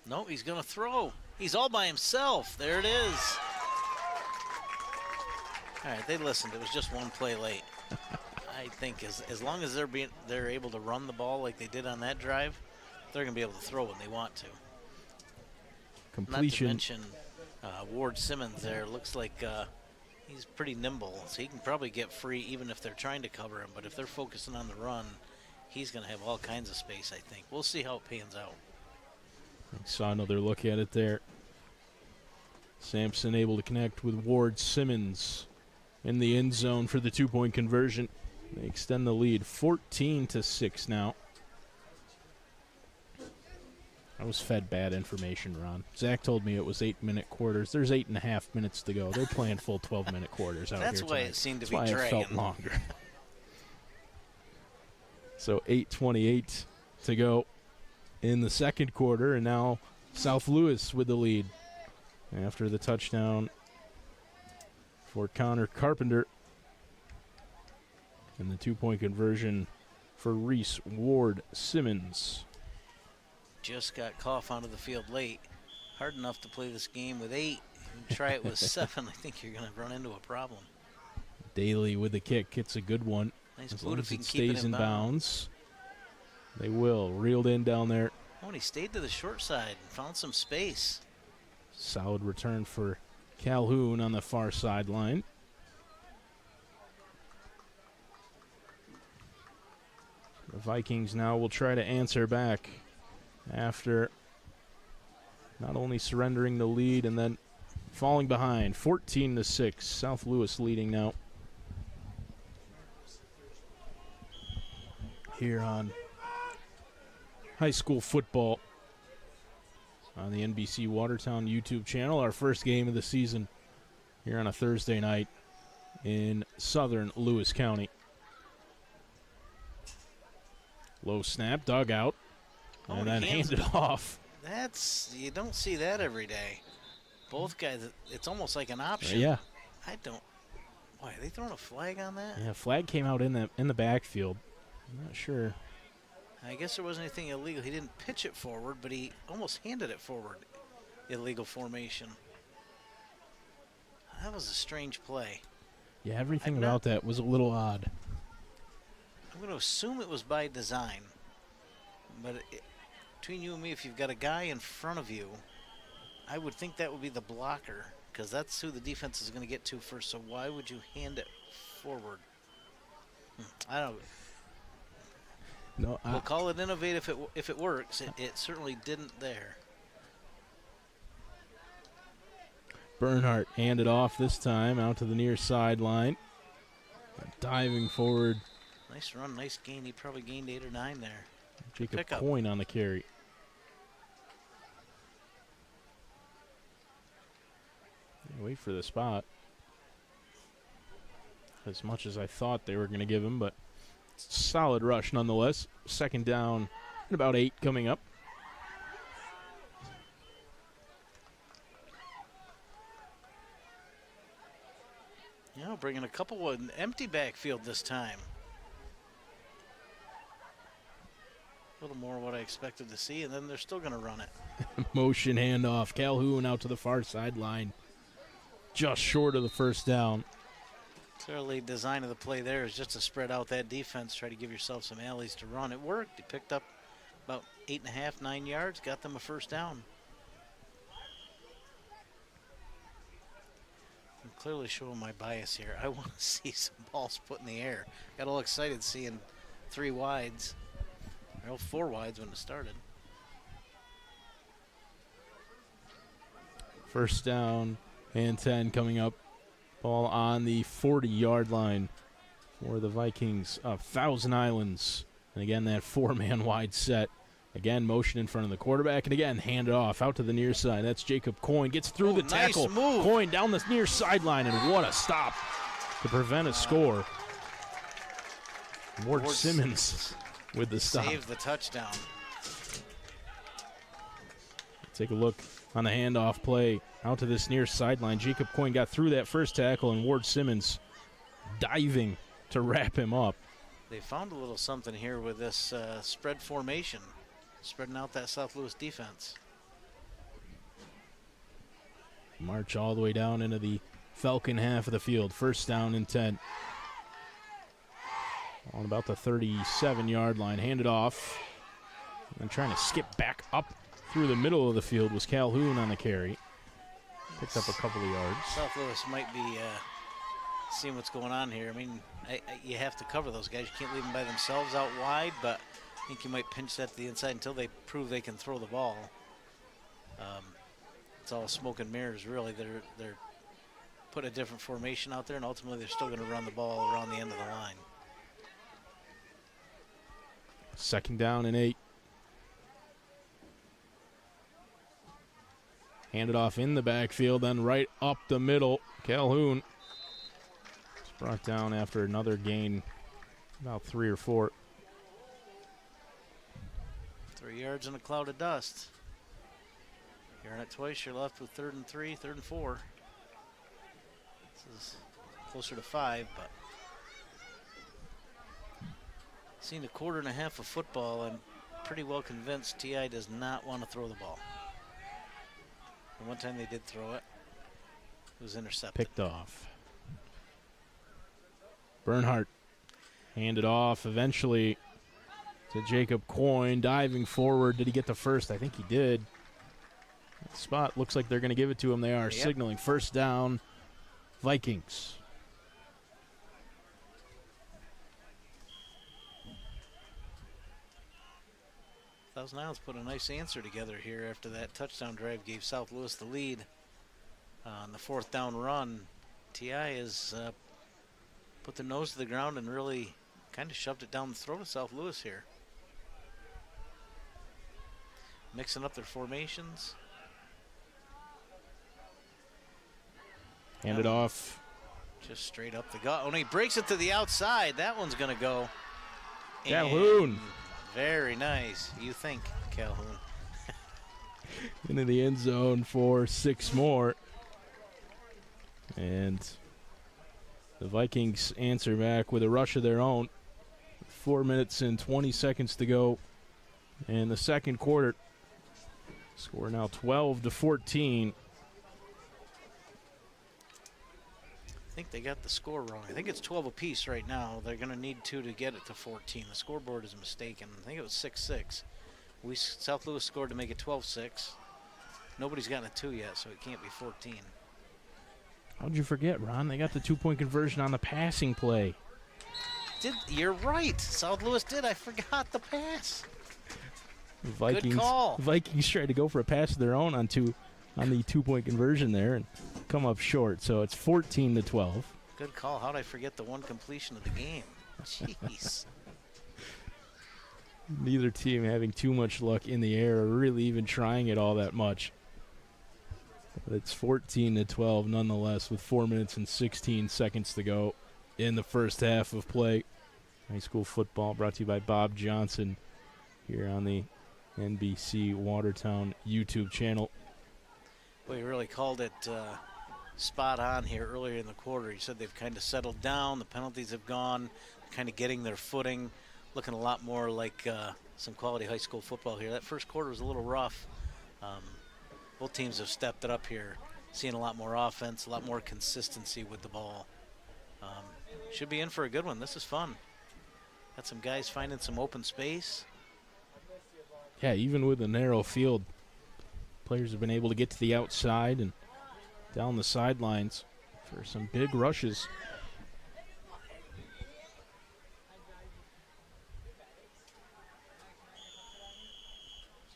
No, he's going to throw. He's all by himself. There it is. All right, they listened. It was just one play late. I think as long as they're able to run the ball like they did on that drive, they're going to be able to throw when they want to. Completion. Not to mention Ward Simmons there. Looks like he's pretty nimble, so he can probably get free even if they're trying to cover him. But if they're focusing on the run, he's going to have all kinds of space, I think. We'll see how it pans out. Saw another look at it there. Sampson able to connect with Ward Simmons in the end zone for the 2-point conversion. They extend the lead 14-6 now. I was fed bad information, Ron. Zach told me it was 8-minute quarters. There's 8.5 minutes to go. They're playing full 12-minute quarters out That's here why tonight. it seemed to That's be why dragging. it felt longer. So 8:28 to go in the second quarter, and now South Louis with the lead after the touchdown for Connor Carpenter. And the 2-point conversion for Reese Ward Simmons. Just got Koff onto the field late. Hard enough to play this game with 8. You try it with 7, I think you're going to run into a problem. Daly with the kick. It's a good one. Nice As long boot as if he it can keep it stays in in bounds. bounds. They will. Reeled in down there. Oh, and he stayed to the short side and found some space. Solid return for Calhoun on the far sideline. The Vikings now will try to answer back after not only surrendering the lead and then falling behind. 14-6. South Louis leading now. Here on high school football on the NBC Watertown YouTube channel. Our first game of the season here on a Thursday night in southern Lewis County. Low snap, dug out, and then handed off. You don't see that every day. Both guys, it's almost like an option. Yeah. Why, are they throwing a flag on that? Yeah, flag came out in the backfield. I'm not sure. I guess there wasn't anything illegal. He didn't pitch it forward, but he almost handed it forward. Illegal formation. That was a strange play. Yeah, everything about that was a little odd. I'm going to assume it was by design. But between you and me, if you've got a guy in front of you, I would think that would be the blocker, because that's who the defense is going to get to first. So why would you hand it forward? I don't know. No, we'll call it innovative if it works. It certainly didn't there. Bernhardt handed off this time out to the near sideline. Diving forward. Nice run, nice gain. He probably gained 8 or 9 there. Jacob Coyne on the carry. Wait for the spot. As much as I thought they were going to give him, but solid rush nonetheless. Second down and about 8 coming up. Yeah, bringing a couple with an empty backfield this time. A little more what I expected to see, and then they're still going to run it. Motion handoff. Calhoun out to the far sideline. Just short of the first down. Clearly, design of the play there is just to spread out that defense, try to give yourself some alleys to run. It worked. He picked up about 8.5, 9 yards, got them a first down. I'm clearly showing my bias here. I want to see some balls put in the air. Got all excited seeing 3 wides. Well, 4 wides when it started. First down and 10 coming up. Ball on the 40-yard line for the Vikings of Thousand Islands. And again, that 4-man wide set. Again, motion in front of the quarterback. And again, hand it off out to the near side. That's Jacob Coyne. Gets through the tackle. Nice move. Coyne down the near sideline. And what a stop to prevent a score. Ward Simmons with the stop. Saves the touchdown. Take a look on the handoff play out to this near sideline. Jacob Coyne got through that first tackle, and Ward Simmons diving to wrap him up. They found a little something here with this spread formation, spreading out that South Louis defense. March all the way down into the Falcon half of the field. First down and 10. On about the 37-yard line. Handed off. And trying to skip back up through the middle of the field was Calhoun on the carry. Picked up a couple of yards. South Louis might be seeing what's going on here. I mean, you have to cover those guys. You can't leave them by themselves out wide, but I think you might pinch that to the inside until they prove they can throw the ball. It's all smoke and mirrors, really. They're put a different formation out there, and ultimately they're still going to run the ball around the end of the line. Second down and 8. Handed off in the backfield, then right up the middle. Calhoun is brought down after another gain, about 3 or 4. 3 yards in a cloud of dust. You're in it twice, you're left with 3rd and 3, 3rd and 4. This is closer to 5, but Seen a quarter and a half of football. I'm pretty well convinced TI does not want to throw the ball. And one time they did throw it. It was intercepted. Picked off. Bernhardt handed off eventually to Jacob Coyne, diving forward. Did he get the first? I think he did. That spot looks like they're going to give it to him. They are signaling first down, Vikings. Thousand Islands put a nice answer together here after that touchdown drive gave South Louis the lead on the fourth down run. TI has put their nose to the ground and really kind of shoved it down the throat of South Louis here. Mixing up their formations. Hand it off. Just straight up the gut. Oh, and he breaks it to the outside. That one's going to go. Calhoun. Very nice. You think, Calhoun. Into the end zone for 6 more. And the Vikings answer back with a rush of their own. 4 minutes and 20 seconds to go in the second quarter. Score now 12-14. I think they got the score wrong. I think it's 12 apiece right now. They're going to need 2 to get it to 14. The scoreboard is mistaken. I think it was 6-6. South Louis scored to make it 12-6. Nobody's gotten a 2 yet, so it can't be 14. How'd you forget, Ron? They got the 2-point conversion on the passing play. You're right. South Louis did. I forgot the pass. Vikings, Good call. Vikings tried to go for a pass of their own on the 2-point conversion there and come up short. So it's 14-12. Good call. How'd I forget the one completion of the game? Jeez. Neither team having too much luck in the air or really even trying it all that much. But it's 14-12 nonetheless with 4 minutes and 16 seconds to go in the first half of play. High school football brought to you by Bob Johnson here on the NBC Watertown YouTube channel. Well, you really called it spot on here earlier in the quarter. You said they've kind of settled down. The penalties have gone, kind of getting their footing, looking a lot more like some quality high school football here. That first quarter was a little rough. Both teams have stepped it up here, seeing a lot more offense, a lot more consistency with the ball. Should be in for a good one. This is fun. Got some guys finding some open space. Yeah, even with a narrow field, players have been able to get to the outside and down the sidelines for some big rushes.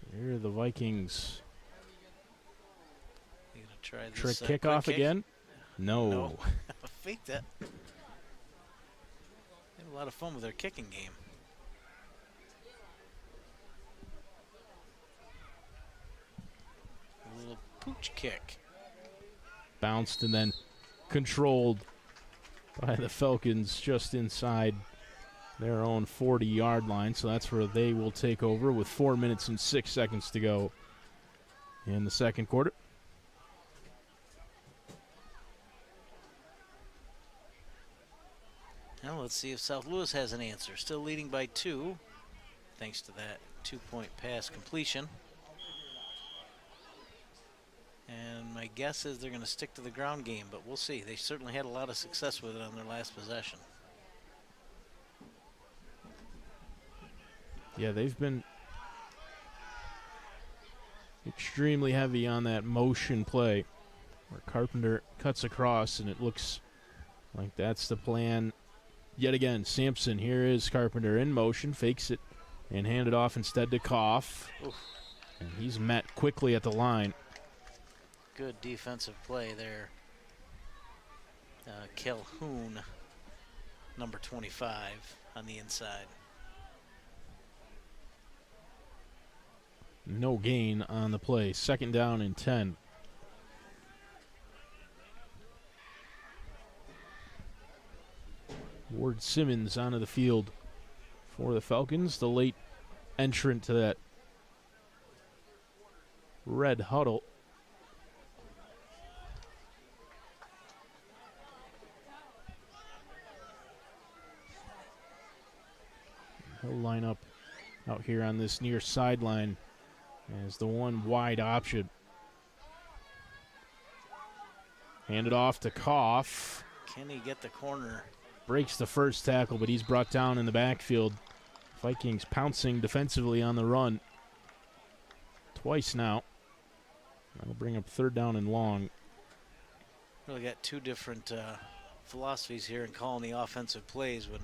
So here are the Vikings. You gonna try Trick this kickoff quick kick? again? No. Faked it. They had a lot of fun with their kicking game. A little pooch kick. Bounced and then controlled by the Falcons just inside their own 40-yard line. So that's where they will take over with 4 minutes and 6 seconds to go in the second quarter. Now let's see if South Louis has an answer. Still leading by 2, thanks to that 2-point pass completion. And my guess is they're going to stick to the ground game, but we'll see. They certainly had a lot of success with it on their last possession. Yeah, they've been extremely heavy on that motion play where Carpenter cuts across, and it looks like that's the plan. Yet again, Sampson, here is Carpenter in motion, fakes it, and hand it off instead to Koff. Oof. And he's met quickly at the line. Good defensive play there. Calhoun, number 25, on the inside. No gain on the play. Second down and 10. Ward Simmons onto the field for the Falcons, the late entrant to that red huddle. He'll line up out here on this near sideline as the one wide option. Hand it off to Koff. Can he get the corner? Breaks the first tackle, but he's brought down in the backfield. Vikings pouncing defensively on the run. Twice now. That'll bring up 3rd down and long. Really got two different philosophies here in calling the offensive plays. When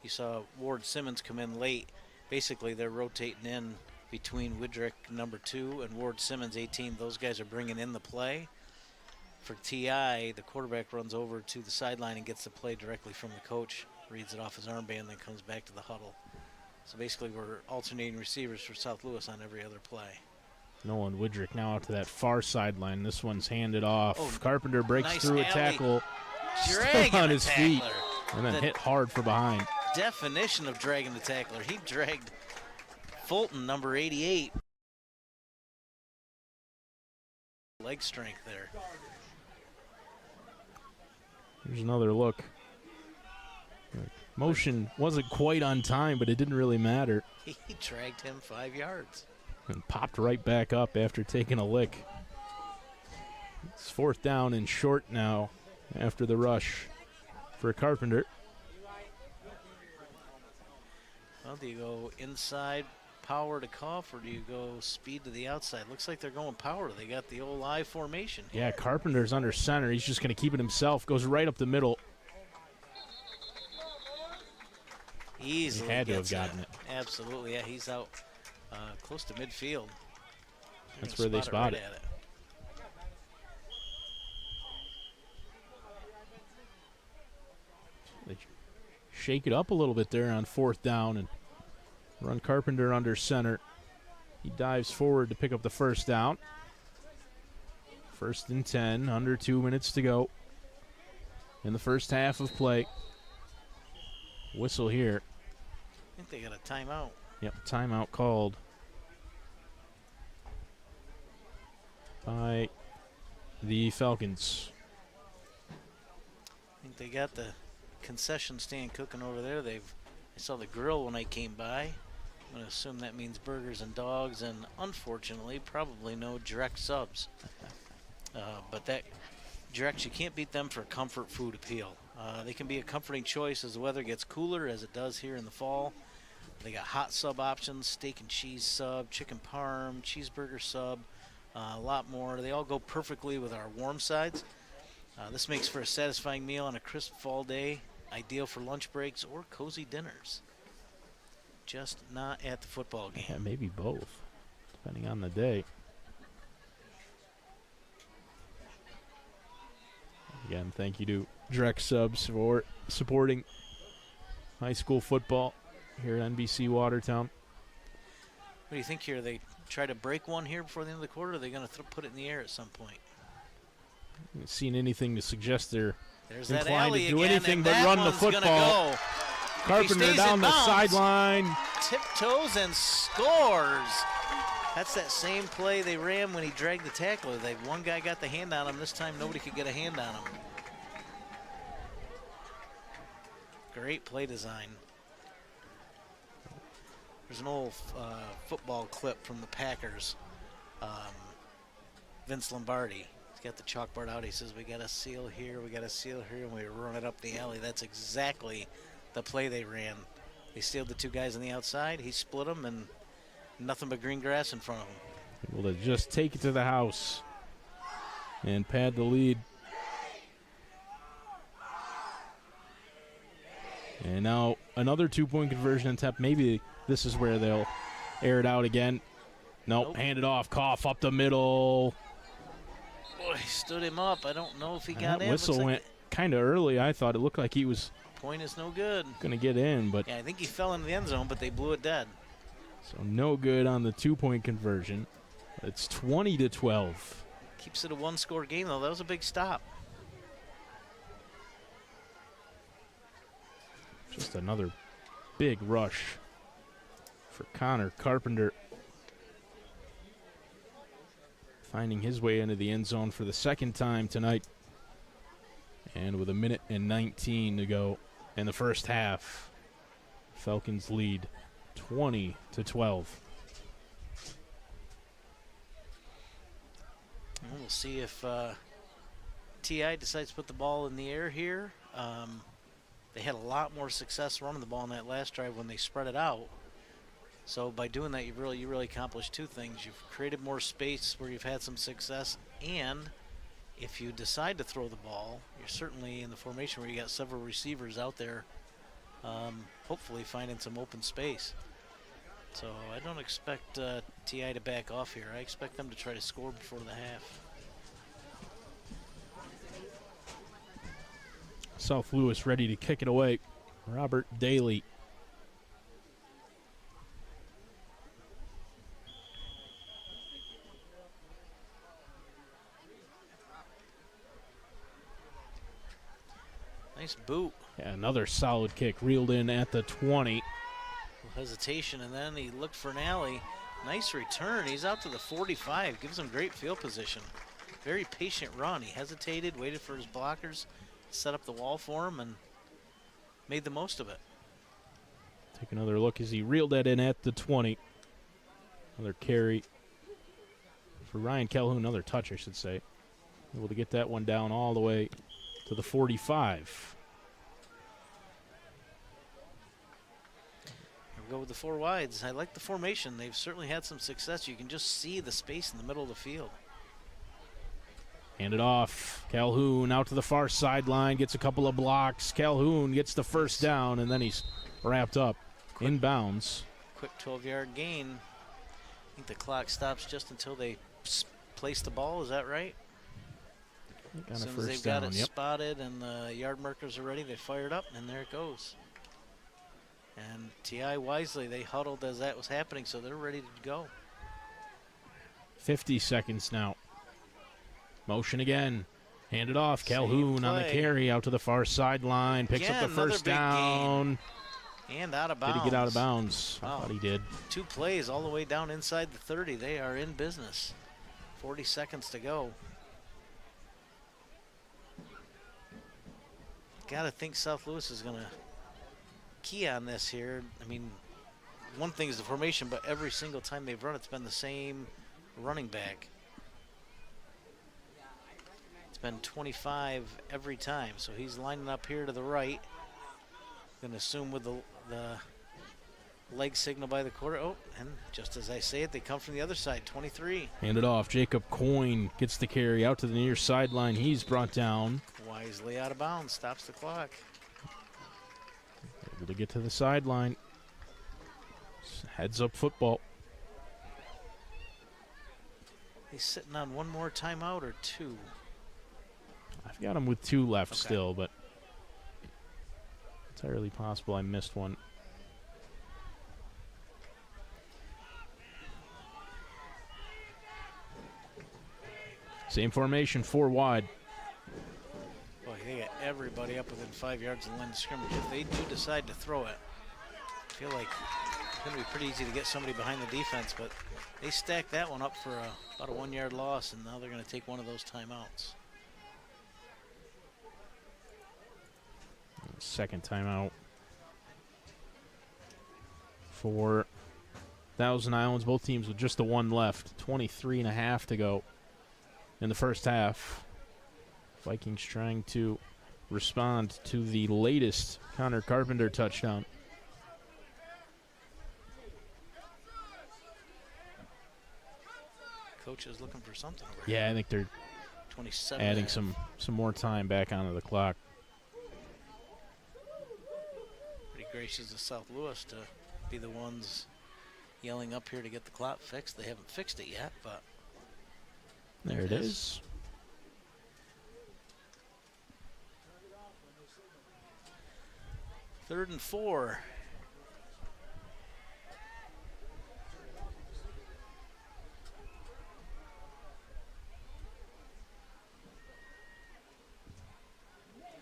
you saw Ward Simmons come in late, basically they're rotating in between Widrick, number 2, and Ward Simmons, 18. Those guys are bringing in the play. For TI, the quarterback runs over to the sideline and gets the play directly from the coach, reads it off his armband, then comes back to the huddle. So basically we're alternating receivers for South Louis on every other play. Nolan Widrick now out to that far sideline. This one's handed off. Oh, Carpenter breaks nice through a alley. tackle. Dragging Still on a his tackler. feet. And then The hit hard for behind. definition of dragging the tackler. He dragged Fulton, number 88. Leg strength there. Here's another look. Motion wasn't quite on time, but it didn't really matter. He dragged him 5 yards. And popped right back up after taking a lick. It's 4th down and short now after the rush for Carpenter. Well, do you go inside power to Koff, or do you go speed to the outside? Looks like they're going power. They got the old I formation. Yeah, Carpenter's under center. He's just going to keep it himself. Goes right up the middle. Easily He had to have gets gotten that. it. Absolutely, yeah. He's out close to midfield. That's They're where gonna they spot right it. at They shake it up a little bit there on 4th down and run Carpenter under center. He dives forward to pick up the 1st down. 1st and 10, under 2 minutes to go in the first half of play. Whistle here. I think they got a timeout. Yep, timeout called by the Falcons. I think they got the concession stand cooking over there. I saw the grill when I came by. I'm going to assume that means burgers and dogs, and unfortunately, probably no direct subs. But that direct, you can't beat them for comfort food appeal. They can be a comforting choice as the weather gets cooler, as it does here in the fall. They got hot sub options, steak and cheese sub, chicken parm, cheeseburger sub, a lot more. They all go perfectly with our warm sides. This makes for a satisfying meal on a crisp fall day, ideal for lunch breaks or cozy dinners. Just not at the football game. Yeah, maybe both, depending on the day. Again, thank you to Direct Subs for supporting high school football here at NBC Watertown. What do you think here? They try to break one here before the end of the quarter, or are they going to put it in the air at some point? I haven't seen anything to suggest they're There's that inclined alley to do again, anything and but that run the one's gonna football. Go. Carpenter stays down in the bounds. sideline. Tiptoes and scores. That's that same play they ran when he dragged the tackler. One guy got the hand on him. This time nobody could get a hand on him. Great play design. There's an old football clip from the Packers. Vince Lombardi. He's got the chalkboard out. He says, we got a seal here, we got a seal here, and we run it up the alley. That's exactly the play they ran. They sealed the two guys on the outside. He split them, and nothing but green grass in front of him. Able to just take it to the house and pad the lead. And now another 2-point conversion attempt. Maybe this is where they'll air it out again. Nope. Hand it off. Koff up the middle. Boy, stood him up. I don't know if he And got that in. whistle Looks like went kind of early. I thought it looked like he was the point is no good. going to get in, but Yeah, I think he fell into the end zone, but they blew it dead. so no good on the 2-point conversion. It's 20-12. Keeps it a one-score game, though. That was a big stop. Just another big rush for Connor Carpenter. Finding his way into the end zone for the second time tonight. And with 1:19 to go in the first half, Falcons lead 20-12. We'll see if TI decides to put the ball in the air here. They had a lot more success running the ball in that last drive when they spread it out. So by doing that, you really accomplished two things. You've created more space where you've had some success, and if you decide to throw the ball, you're certainly in the formation where you got several receivers out there, hopefully finding some open space. So I don't expect TI to back off here. I expect them to try to score before the half. South Lewis ready to kick it away. Robert Daly. Nice boot. Yeah, another solid kick, reeled in at the 20. Hesitation, and then he looked for an alley. Nice return. He's out to the 45. Gives him great field position. Very patient run. He hesitated, waited for his blockers, set up the wall for him, and made the most of it. Take another look as he reeled that in at the 20. Another carry for Ryan Calhoun. Another touch, I should say. Able to get that one down all the way to the 45. Go with the four wides. I like the formation. They've certainly had some success. You can just see the space in the middle of the field. Hand it off. Calhoun out to the far sideline, gets a couple of blocks. Calhoun gets the first down, and then he's wrapped up inbounds. Quick 12-yard gain. I think the clock stops just until they place the ball. Is that right? As soon as they've got it spotted and the yard markers are ready, they fire it up, and there it goes. And TI wisely, they huddled as that was happening, so they're ready to go. 50 seconds now. Motion again. Hand it off. Calhoun on the carry out to the far sideline. Picks up the first down. And out of bounds. Did he get out of bounds? I thought he did. 2 plays all the way down inside the 30. They are in business. 40 seconds to go. Got to think South Louis is going to key on this here. I mean, one thing is the formation, but every single time they've run, it's been the same running back. It's been 25 every time, so he's lining up here to the right. Going to assume with the leg signal by the quarter. Oh, and just as I say it, they come from the other side, 23. Hand it off. Jacob Coyne gets the carry out to the near sideline. He's brought down. Wisely out of bounds, stops the clock. Able to get to the sideline. Heads up football. He's sitting on one more timeout or 2. I've got him with 2 left still, but entirely possible I missed one. Same formation, 4 wide. Boy, they got everybody up within 5 yards of the line of scrimmage. If they do decide to throw it, I feel like it's going to be pretty easy to get somebody behind the defense, but they stacked that one up for about a 1-yard loss, and now they're going to take one of those timeouts. Second timeout for Thousand Islands. Both teams with just the 1 left. 23.5 to go in the first half. Vikings trying to respond to the latest Connor Carpenter touchdown. Coach is looking for something over Yeah, I think they're 27 adding some more time back onto the clock. Pretty gracious of South Louis to be the ones yelling up here to get the clock fixed. They haven't fixed it yet, but there it is. Third and 4.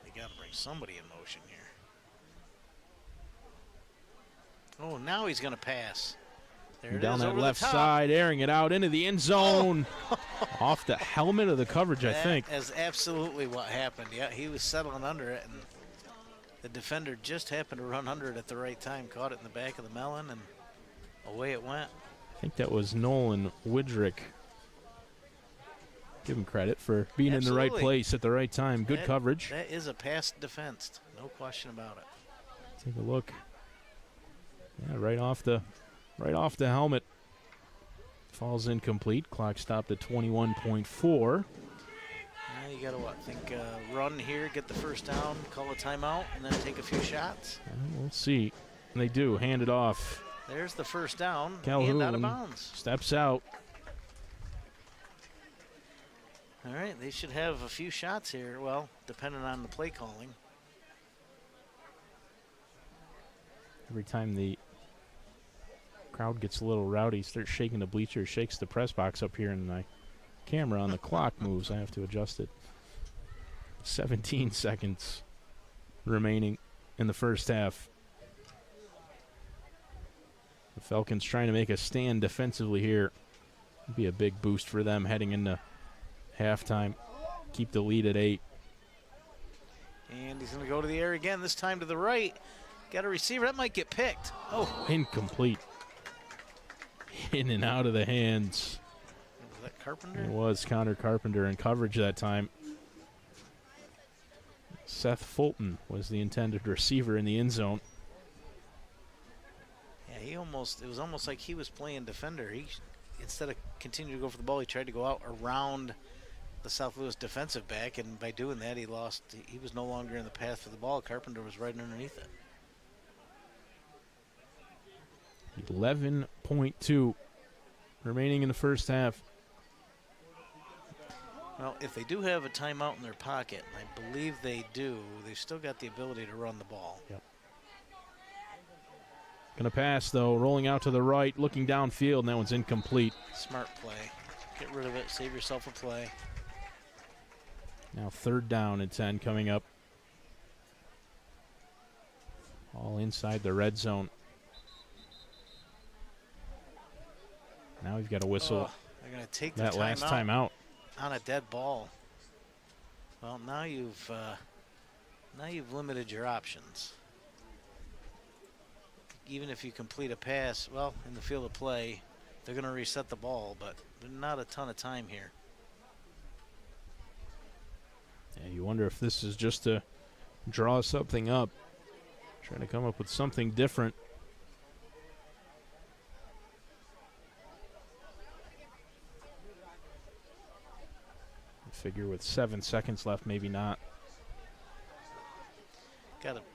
They got to bring somebody in motion here. Oh, now he's going to pass. There it Down is, that over left the top. side, airing it out into the end zone. Off the helmet of the coverage, I think. That is absolutely what happened. Yeah, he was settling under it, and The defender just happened to run under it at the right time, caught it in the back of the melon, and away it went. I think that was Nolan Widrick. Give him credit for being in the right place at the right time. Good coverage. That is a pass defense, no question about it. Take a look. Yeah, right off the helmet. Falls incomplete. Clock stopped at 21.4. Now you gotta run here, get the first down, call a timeout, and then take a few shots. We'll see. And they do hand it off. There's the first down. Calhoun and out of bounds. Steps out. All right, they should have a few shots here. Well, depending on the play calling. Every time the crowd gets a little rowdy, starts shaking the bleachers, shakes the press box up here, and my camera on the clock moves. I have to adjust it. 17 seconds remaining in the first half. The Falcons trying to make a stand defensively here. It'd be a big boost for them heading into halftime. Keep the lead at 8. And he's going to go to the air again, this time to the right. Got a receiver. That might get picked. Oh. Incomplete. In and out of the hands. Was that Carpenter? It was Connor Carpenter in coverage that time. Seth Fulton was the intended receiver in the end zone. Yeah, it was almost like he was playing defender. Instead of continuing to go for the ball, he tried to go out around the South Louis defensive back, and by doing that, he was no longer in the path for the ball. Carpenter was right underneath it. 11.2 remaining in the first half. Well, if they do have a timeout in their pocket, and I believe they do, they've still got the ability to run the ball. Yep. Going to pass, though, rolling out to the right, looking downfield, and that one's incomplete. Smart play. Get rid of it, save yourself a play. Now 3rd down and 10 coming up. All inside the red zone. Now we've got a whistle. They're going to take that last timeout on a dead ball. Well, now you've limited your options. Even if you complete a pass, well, in the field of play, they're going to reset the ball, but there's not a ton of time here. Yeah, you wonder if this is just to draw something up, trying to come up with something different. Figure with 7 seconds left, maybe not.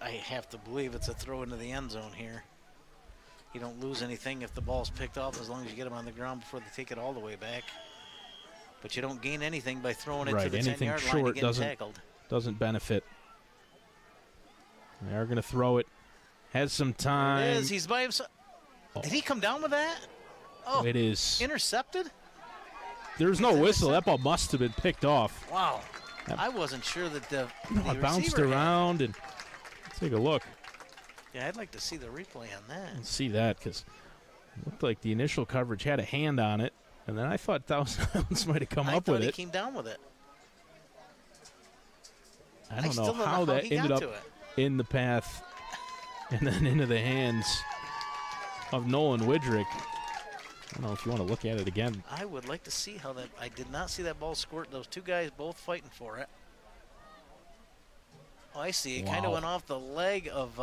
I have to believe it's a throw into the end zone here. You don't lose anything if the ball's picked off as long as you get them on the ground before they take it all the way back. But you don't gain anything by throwing it to the 10-yard line and getting tackled. Doesn't benefit. They are going to throw it. Has some time. It is. He's by himself. Oh. Did he come down with that? Oh, it is. Intercepted? There's no whistle. That ball must have been picked off. Wow. I wasn't sure that the it bounced around. And let's take a look. Yeah, I'd like to see the replay on that. Let's see that, because it looked like the initial coverage had a hand on it, and then I thought Downs might have come up with it. I thought he came down with it. I don't know how that ended up in the path and then into the hands of Nolan Widrick. I don't know if you want to look at it again. I would like to see how that. I did not see that ball squirt. Those two guys both fighting for it. Oh, I see. It kind of went off the leg of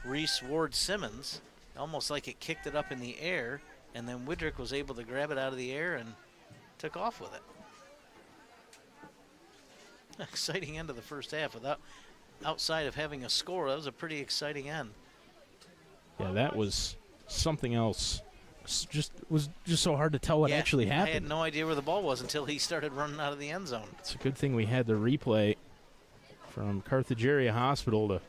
Reese Ward Simmons, almost like it kicked it up in the air, and then Widrick was able to grab it out of the air and took off with it. Exciting end of the first half. Outside of having a score, that was a pretty exciting end. Yeah, that was something else. Was just so hard to tell what actually happened. I had no idea where the ball was until he started running out of the end zone. It's a good thing we had the replay from Carthage Area Hospital to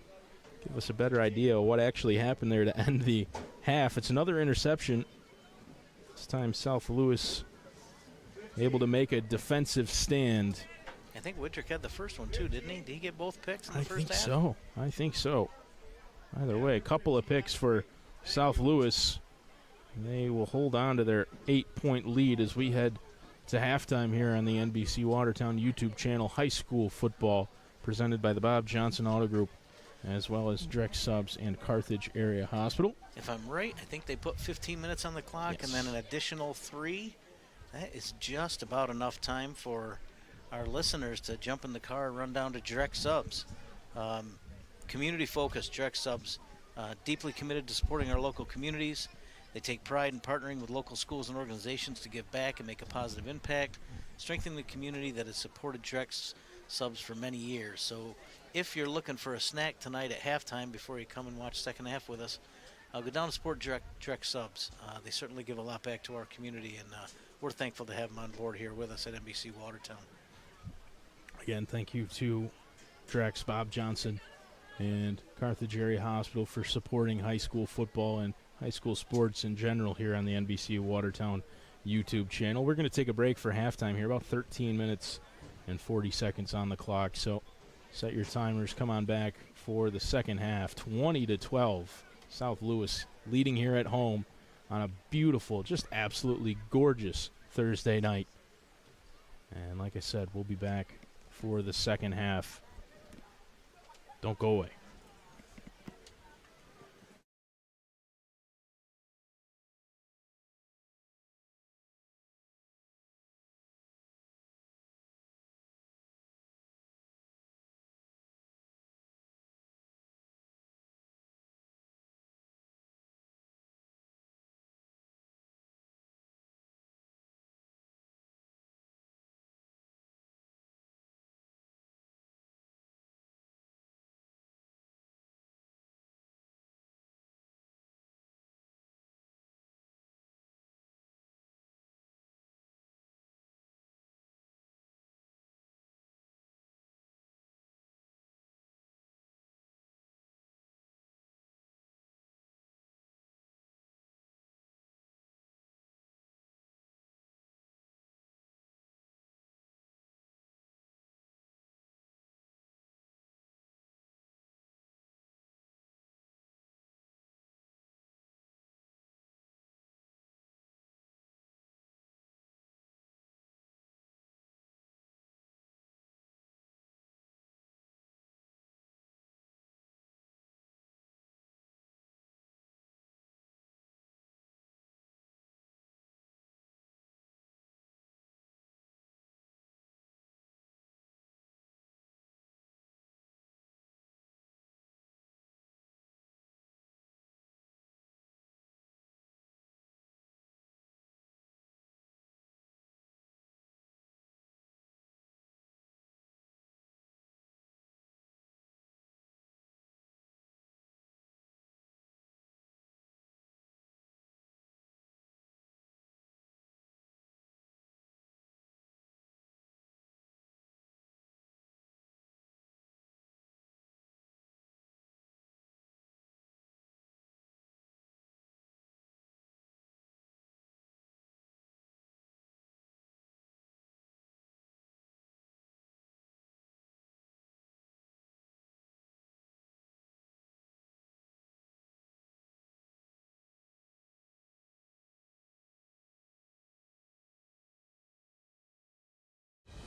give us a better idea of what actually happened there to end the half. It's another interception. This time South Louis able to make a defensive stand. I think Widrick had the first one too, didn't he? Did he get both picks in the first half? I think so. Either way, a couple of picks for South Louis. They will hold on to their 8-point lead as we head to halftime here on the NBC Watertown YouTube channel. High school football presented by the Bob Johnson Auto Group, as well as Drex Subs and Carthage Area Hospital. If I'm right, I think they put 15 minutes on the clock, Yes. and then an additional 3. That is just about enough time for our listeners to jump in the car and run down to Drex Subs. Community-focused Drex Subs, deeply committed to supporting our local communities. They take pride in partnering with local schools and organizations to give back and make a positive impact, strengthening the community that has supported Drex Subs for many years. So if you're looking for a snack tonight at halftime before you come and watch second half with us, go down and support Drex Subs. They certainly give a lot back to our community, and we're thankful to have them on board here with us at NBC Watertown. Again, thank you to Drex, Bob Johnson, and Carthage Area Hospital for supporting high school football and high school sports in general here on the NBC Watertown YouTube channel. We're going to take a break for halftime here, about 13 minutes and 40 seconds on the clock. So set your timers. Come on back for the second half. 20-12. South Louis leading here at home on a beautiful, just absolutely gorgeous Thursday night. And like I said, we'll be back for the second half. Don't go away.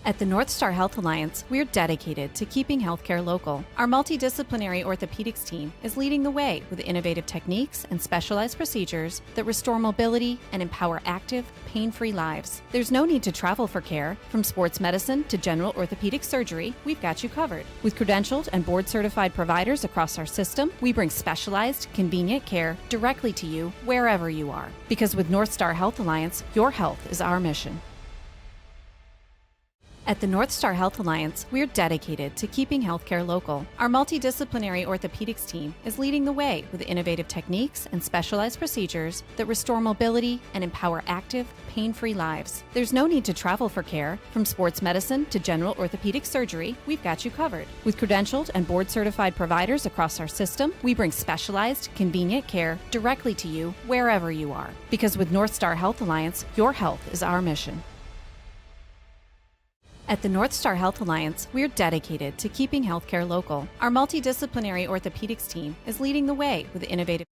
At the North Star Health Alliance, we're dedicated to keeping healthcare local. Our multidisciplinary orthopedics team is leading the way with innovative techniques and specialized procedures that restore mobility and empower active, pain-free lives. There's no need to travel for care. From sports medicine to general orthopedic surgery, we've got you covered. With credentialed and board-certified providers across our system, we bring specialized, convenient care directly to you wherever you are. Because with North Star Health Alliance, your health is our mission. At the North Star Health Alliance, we're dedicated to keeping healthcare local. Our multidisciplinary orthopedics team is leading the way with innovative techniques and specialized procedures that restore mobility and empower active, pain-free lives. There's no need to travel for care. From sports medicine to general orthopedic surgery, we've got you covered. With credentialed and board-certified providers across our system, we bring specialized, convenient care directly to you wherever you are. Because with North Star Health Alliance, your health is our mission. At the North Star Health Alliance, we're dedicated to keeping healthcare local. Our multidisciplinary orthopedics team is leading the way with innovative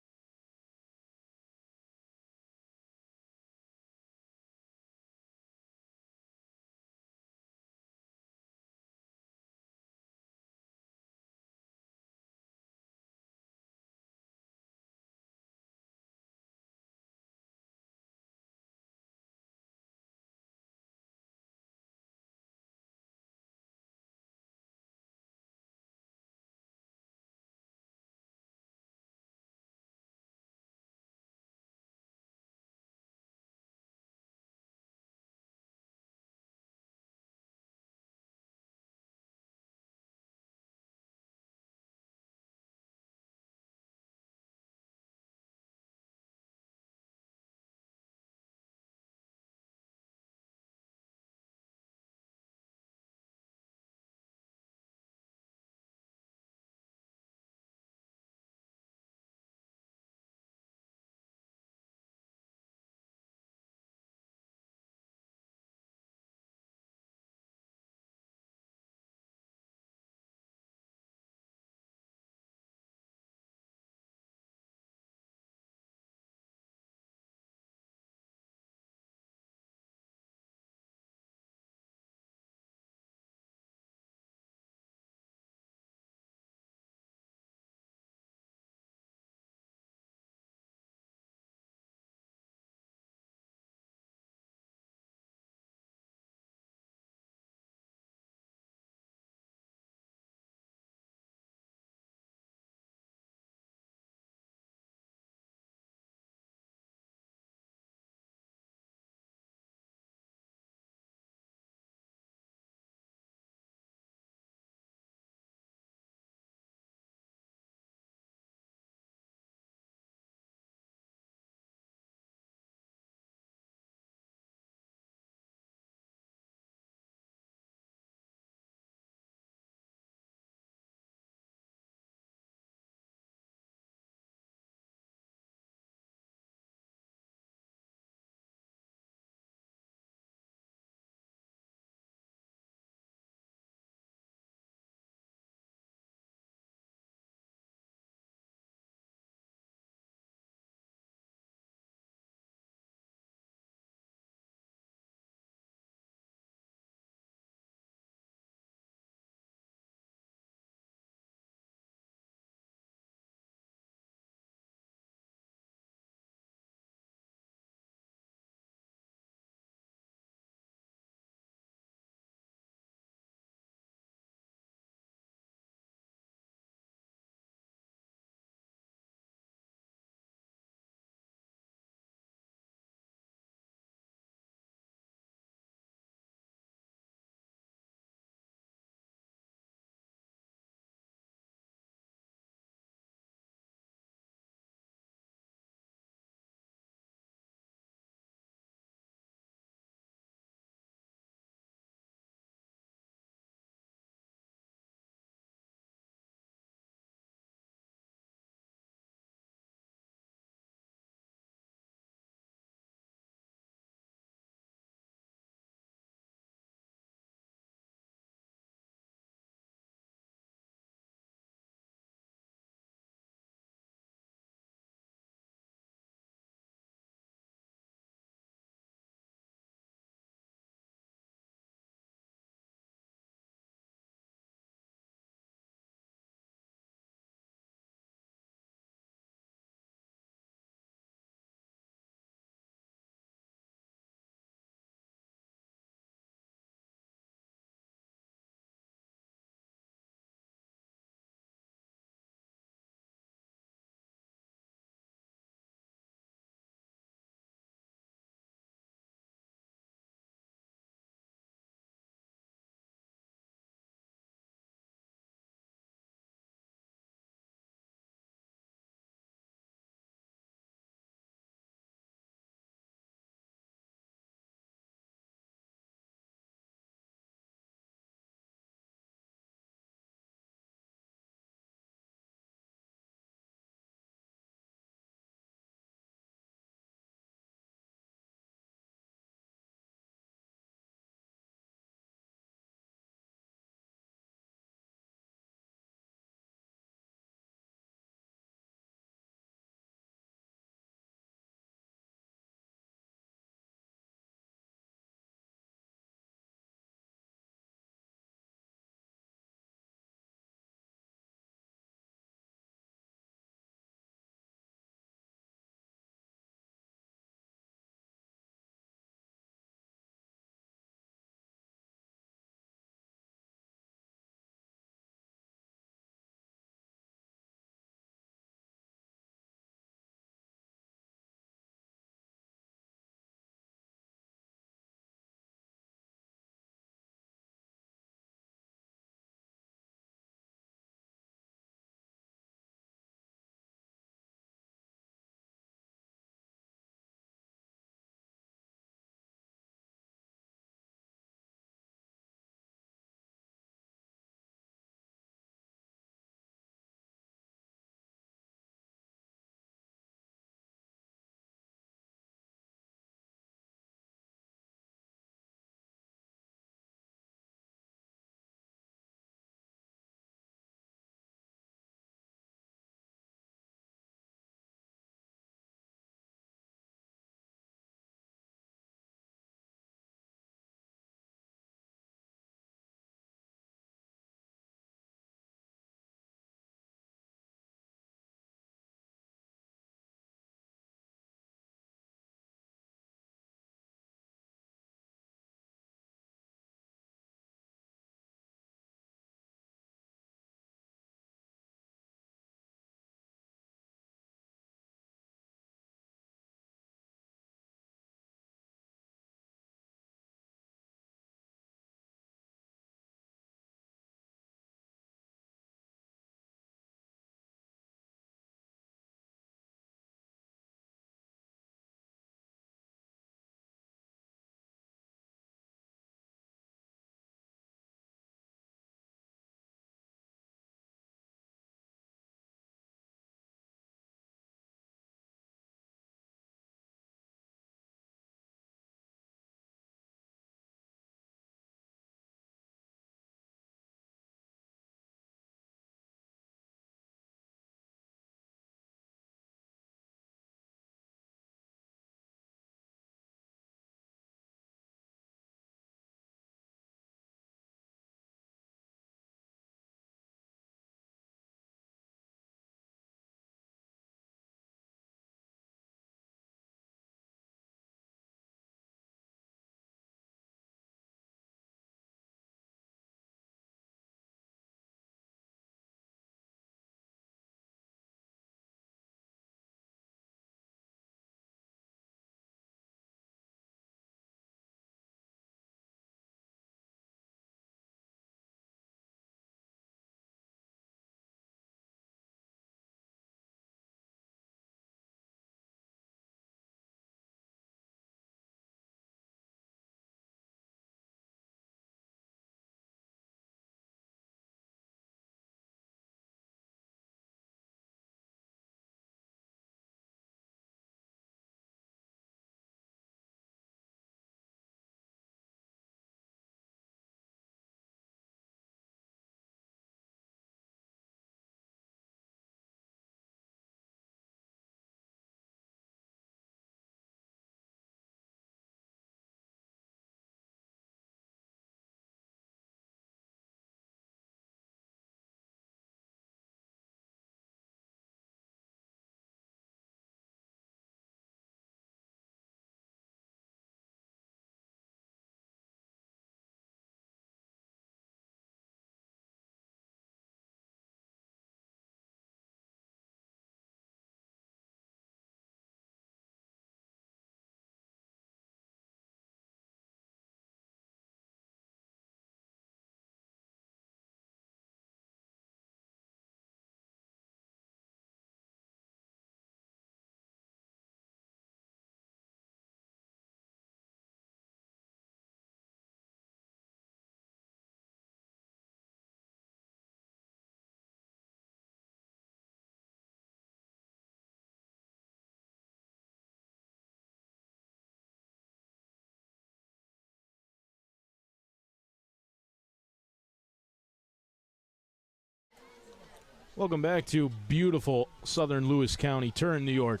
Welcome back to beautiful southern Lewis County, Turin, New York,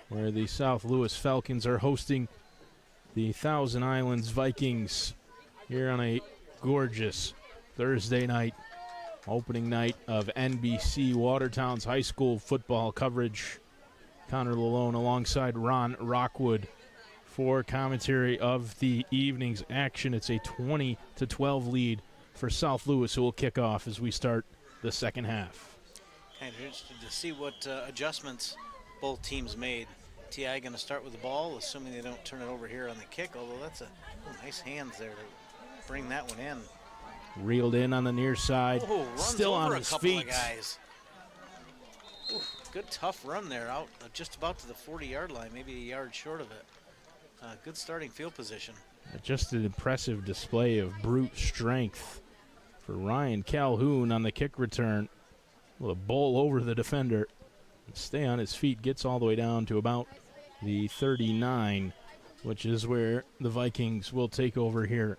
where the South Lewis Falcons are hosting the Thousand Islands Vikings here on a gorgeous Thursday night, opening night of NBC Watertown's high school football coverage. Connor Lalone alongside Ron Rockwood for commentary of the evening's action. It's a 20-12 lead for South Lewis, who will kick off as we start the second half. Kind of interested to see what adjustments both teams made. TI going to start with the ball, assuming they don't turn it over here on the kick, although that's a nice hands there to bring that one in. Reeled in on the near side, Runs still over on a his couple feet. Of guys. Ooh, good tough run there, out just about to the 40-yard line, maybe a yard short of it. Good starting field position. Just an impressive display of brute strength for Ryan Calhoun on the kick return. With a bowl over the defender. Stay on his feet, gets all the way down to about the 39, which is where the Vikings will take over here.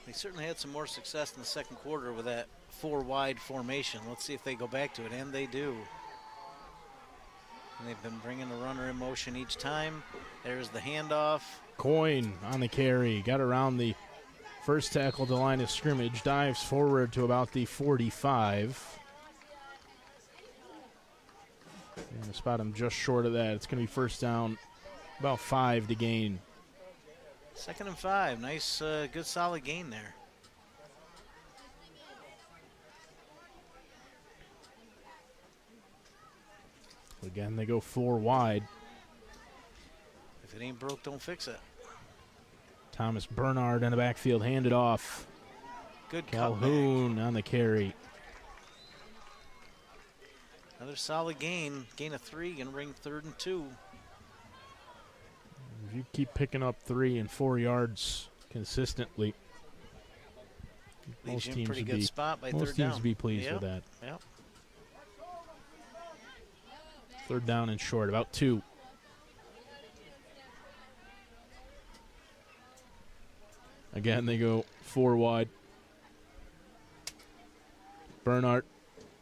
They certainly had some more success in the second quarter with that four-wide formation. Let's see if they go back to it, and they do. And they've been bringing the runner in motion each time. There's the handoff. Coyne on the carry, got around the first tackle to line of scrimmage, dives forward to about the 45. And spot him just short of that. It's going to be first down, about 5 to gain. 2nd and 5. Nice, good, solid gain there. Again, they go 4 wide. If it ain't broke, don't fix it. Thomas Bernard in the backfield, handed off. Good Calhoun on the carry. Another solid gain. Gain of 3, going to bring 3rd and 2. If you keep picking up 3 and 4 yards consistently, Leaves you in pretty good spot by 3rd down. Most teams be pleased with that. Yep. 3rd down and short, about 2. Again, they go 4 wide. Bernhardt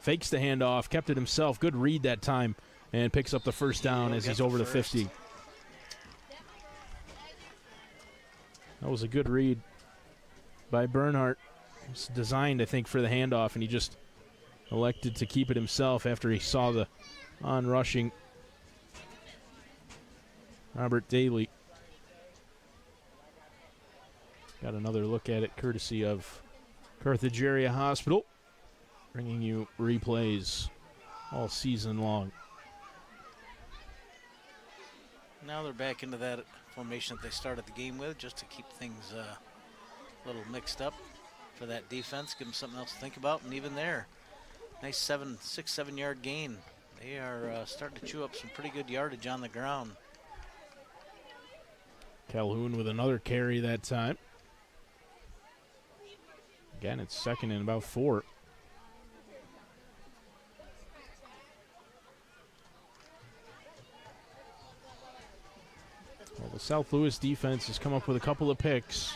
fakes the handoff, kept it himself. Good read that time, and picks up the first down as he's over the 50. That was a good read by Bernhardt. It's designed, I think, for the handoff, and he just elected to keep it himself after he saw the on-rushing Robert Daly. Got another look at it courtesy of Carthage Area Hospital, bringing you replays all season long. Now they're back into that formation that they started the game with, just to keep things a little mixed up for that defense, give them something else to think about. And even there, nice 6-7 yard gain. They are starting to chew up some pretty good yardage on the ground. Calhoun with another carry that time. Again, it's 2nd and about 4. Well, the South Lewis defense has come up with a couple of picks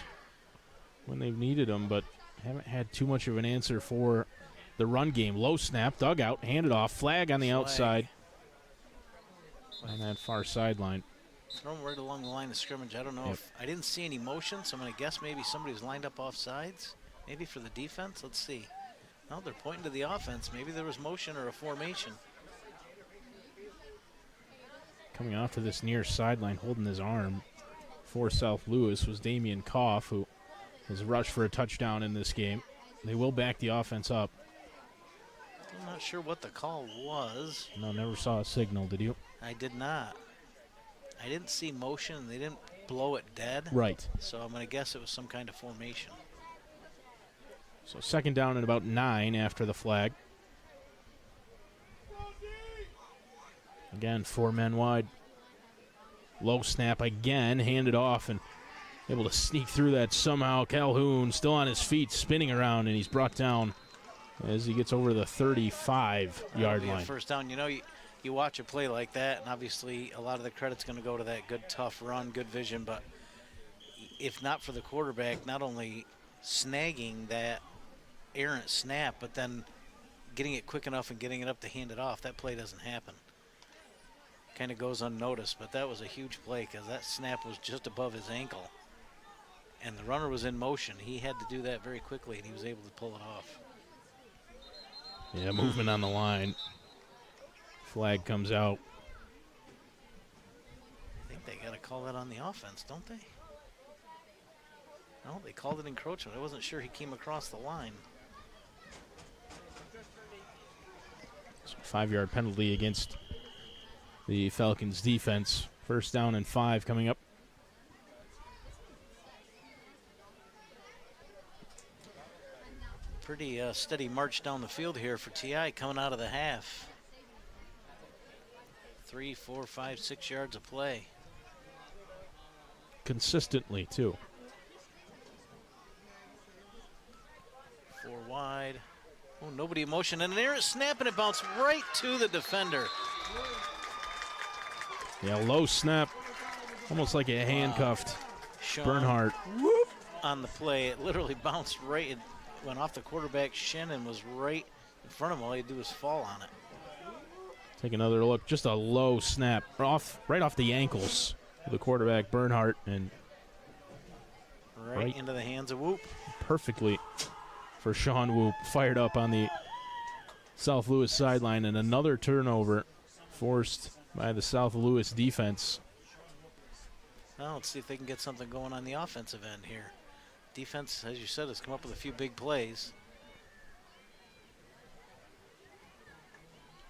when they've needed them, but haven't had too much of an answer for the run game. Low snap, dugout, handed off, flag on the outside on that far sideline. Thrown right along the line of scrimmage. I don't know if I didn't see any motion, so I'm going to guess maybe somebody was lined up off sides. Maybe for the defense. Let's see. No, they're pointing to the offense. Maybe there was motion or a formation. Coming off to this near sideline, holding his arm for South Lewis was Damian Koff, who has rushed for a touchdown in this game. They will back the offense up. I'm not sure what the call was. No, never saw a signal, did you? I did not. I didn't see motion. They didn't blow it dead. Right. So I'm going to guess it was some kind of formation. So 2nd down and about 9 after the flag. Again, 4 men wide. Low snap again, handed off and able to sneak through that somehow. Calhoun still on his feet, spinning around, and he's brought down as he gets over the 35-yard line. First down. You know, you watch a play like that, and obviously a lot of the credit's going to go to that good, tough run, good vision, but if not for the quarterback, not only snagging that errant snap, but then getting it quick enough and getting it up to hand it off, that play doesn't happen. Kind of goes unnoticed, but that was a huge play because that snap was just above his ankle. And the runner was in motion. He had to do that very quickly, and he was able to pull it off. Yeah, movement on the line. Flag comes out. I think they got to call that on the offense, don't they? No, they called it encroachment. I wasn't sure he came across the line. So 5-yard penalty against the Falcons defense. 1st down and 5 coming up. Pretty steady march down the field here for TI coming out of the half. 3, 4, 5, 6 yards of play. Consistently, too. 4 wide. Oh, nobody in motion. And an errant snap, and it bounced right to the defender. Yeah, low snap. Almost like a handcuffed Sean Bernhardt. on the play. It literally bounced right. It went off the quarterback's shin and was right in front of him. All he had to do was fall on it. Take another look. Just a low snap. Right off the ankles of the quarterback, Bernhardt. And Right into the hands of Whoop. perfectly for Sean Whoop. Fired up on the South Louis sideline. And another turnover forced by the South Louis defense. Well, let's see if they can get something going on the offensive end here. Defense, as you said, has come up with a few big plays.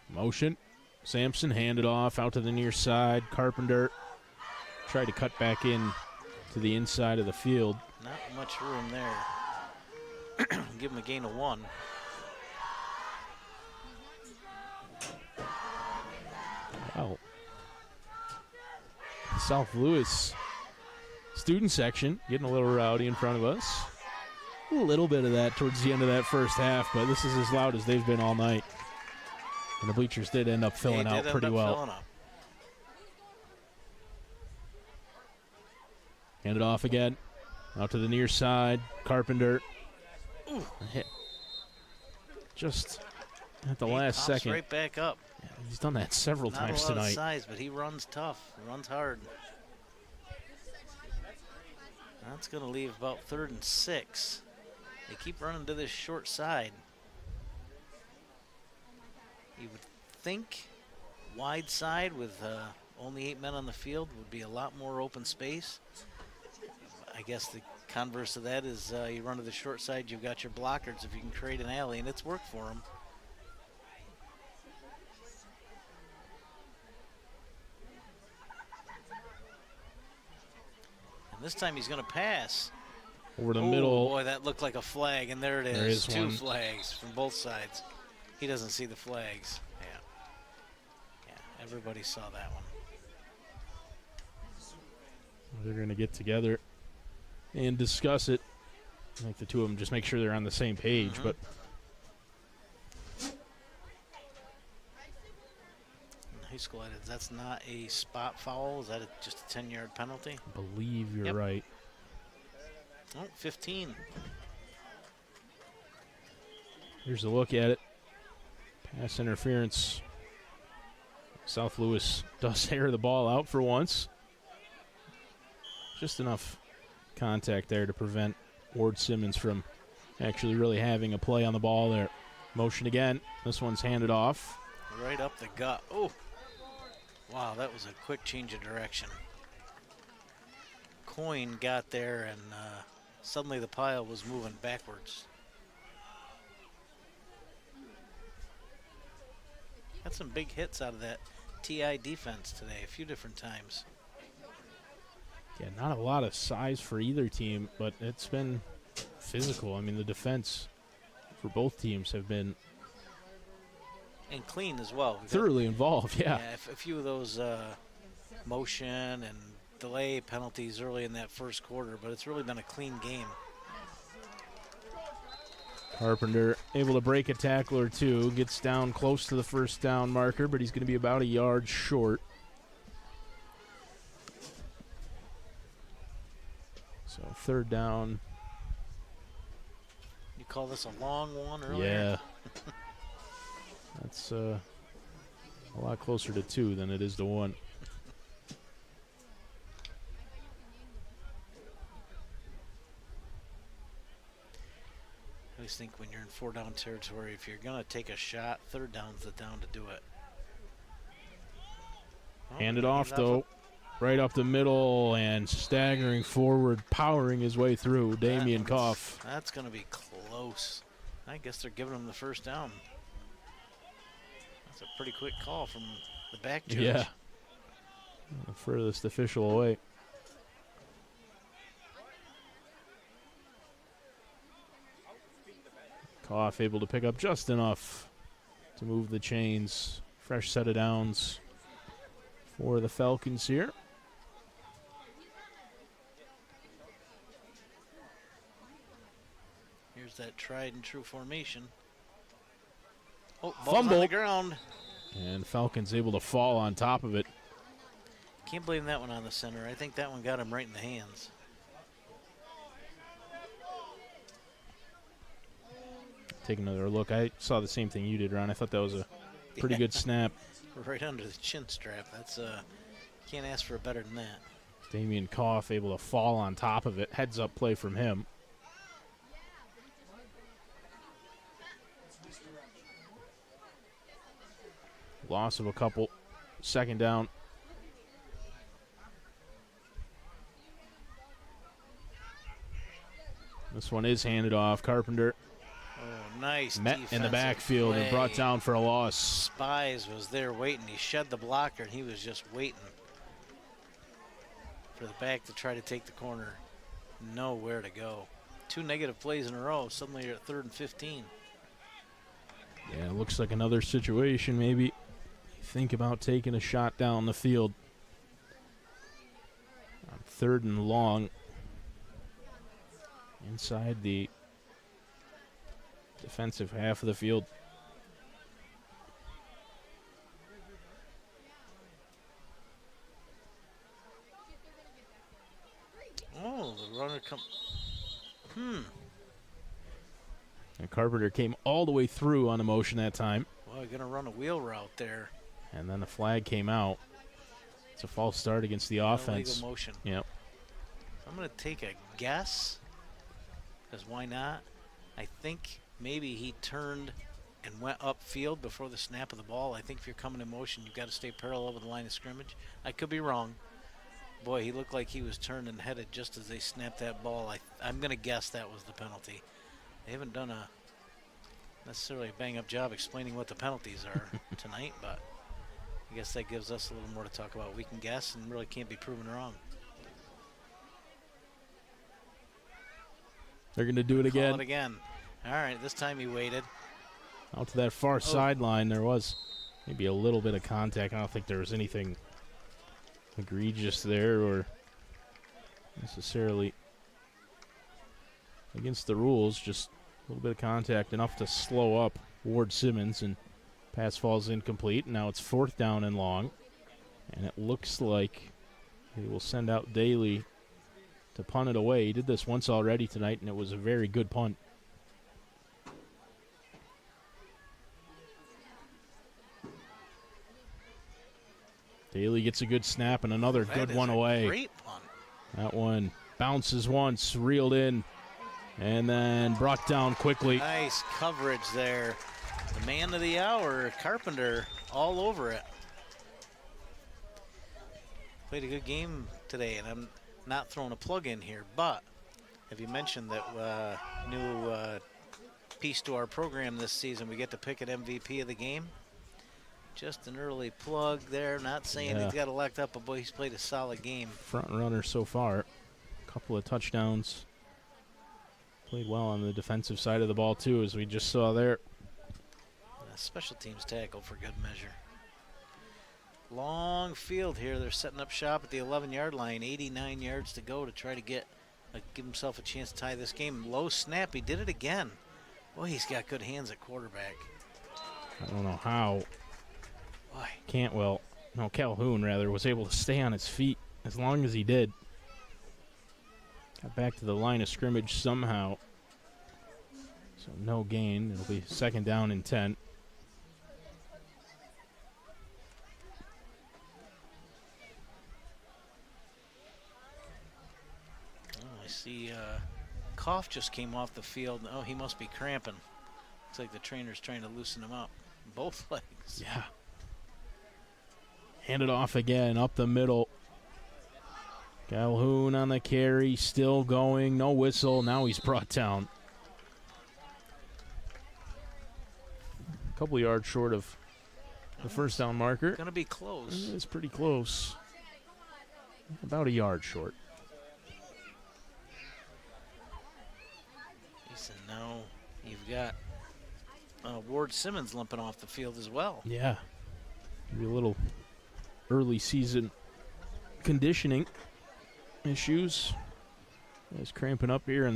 Motion. Sampson handed off out to the near side. Carpenter tried to cut back in to the inside of the field. Not much room there. Give him a gain of 1. Wow. South Louis student section getting a little rowdy in front of us. A little bit of that towards the end of that first half, but this is as loud as they've been all night. And the bleachers did end up filling out pretty well. Hand it off again. Out to the near side. Carpenter. Ooh. Hit. Just at the He last pops second. right back up. Yeah, he's done that several Not times a lot tonight. of size, but he runs tough. He runs hard. That's going to leave about 3rd and 6. They keep running to this short side. You would think wide side with only 8 men on the field would be a lot more open space. I guess the converse of that is you run to the short side, you've got your blockers if you can create an alley, and it's worked for them. And this time he's going to pass. Over the Oh, middle. boy, that looked like a flag, and there it is. There is 2 one. flags from both sides. He doesn't see the flags. Yeah, everybody saw that one. They're going to get together and discuss it. I think the two of them just make sure they're on the same page. But In high school, that's not a spot foul. Is that just a 10-yard penalty? I believe you're Yep. right. Oh, 15. Here's a look at it. Pass interference. South Louis does air the ball out for once. Just enough contact there to prevent Ward Simmons from actually really having a play on the ball there. Motion again. This one's handed off. Right up the gut. Oh, wow, that was a quick change of direction. Coyne got there, and suddenly the pile was moving backwards. Got some big hits out of that TI defense today, a few different times. Yeah, not a lot of size for either team, but it's been physical. I mean, the defense for both teams have been And clean as well. We've got- thoroughly involved, yeah. a few of those motion and delay penalties early in that first quarter, but it's really been a clean game. Carpenter able to break a tackle or two, gets down close to the first down marker, but he's going to be about a yard short. So 3rd down. You call this a long one earlier? Yeah. That's a lot closer to 2 than it is to 1. I always think when you're in 4-down territory, if you're going to take a shot, 3rd down's the down to do it. Oh, Hand it off, though. Right up the middle and staggering forward, powering his way through. Damian Koff. That's going to be close. I guess they're giving him the 1st down. That's a pretty quick call from the back judge. Yeah. The furthest official away. Koff able to pick up just enough to move the chains. Fresh set of downs for the Falcons here. Here's that tried and true formation. Oh, ball's Fumble. on the ground. And Falcons able to fall on top of it. Can't blame that one on the center. I think that one got him right in the hands. Take another look. I saw the same thing you did, Ron. I thought that was a pretty good snap. Right under the chin strap. That's can't ask for better than that. Damian Koff able to fall on top of it. Heads up play from him. Loss of a couple. 2nd down. This one is handed off. Carpenter Oh, nice. met in the defensive backfield and play. brought down for a loss. Spies was there waiting. He shed the blocker, and he was just waiting for the back to try to take the corner. Nowhere to go. 2 negative plays in a row. Suddenly you're at 3rd and 15. Yeah, it looks like another situation maybe. Think about taking a shot down the field. On 3rd and long. Inside the defensive half of the field. Oh, the runner come. And Carpenter came all the way through on the motion that time. Well, you're going to run a wheel route there. And then the flag came out. It's a false start against the offense. Illegal motion. Yep. I'm going to take a guess, because why not? I think maybe he turned and went upfield before the snap of the ball. I think if you're coming in motion, you've got to stay parallel with the line of scrimmage. I could be wrong. Boy, he looked like he was turned and headed just as they snapped that ball. I'm going to guess that was the penalty. They haven't done a necessarily a bang-up job explaining what the penalties are tonight, but I guess that gives us a little more to talk about. We can guess and really can't be proven wrong. They're going to do it again. Call it again. All right, this time he waited. Out to that far sideline, there was maybe a little bit of contact. I don't think there was anything egregious there or necessarily against the rules. Just a little bit of contact, enough to slow up Ward Simmons, and pass falls incomplete. Now it's 4th down and long, and it looks like he will send out Daly to punt it away. He did this once already tonight, and it was a very good punt. Daly gets a good snap and another good one away. Great punt. That one bounces once, reeled in, and then brought down quickly. Nice coverage there. The man of the hour, Carpenter, all over it. Played a good game today, and I'm not throwing a plug in here, but have you mentioned that new piece to our program this season? We get to pick an MVP of the game. Just an early plug there. Not saying he's got it locked up, but boy, he's played a solid game. Front runner so far. A couple of touchdowns. Played well on the defensive side of the ball, too, as we just saw there. Special teams tackle for good measure. Long field here. They're setting up shop at the 11-yard line. 89 yards to go to try to give himself a chance to tie this game. Low snap. He did it again. Boy, he's got good hands at quarterback. I don't know how Boy. Calhoun, rather, was able to stay on his feet as long as he did. Got back to the line of scrimmage somehow. So no gain. It'll be 2nd down and 10. I see Koff just came off the field. Oh, he must be cramping. Looks like the trainer's trying to loosen him up. Both legs. Yeah. Hand it off again, up the middle. Calhoun on the carry, still going. No whistle. Now he's brought down. A couple yards short of the first down marker. Going to be close. It's pretty close. About a yard short. Listen, now you've got Ward Simmons limping off the field as well. Yeah. Maybe a little early season conditioning issues. He's cramping up here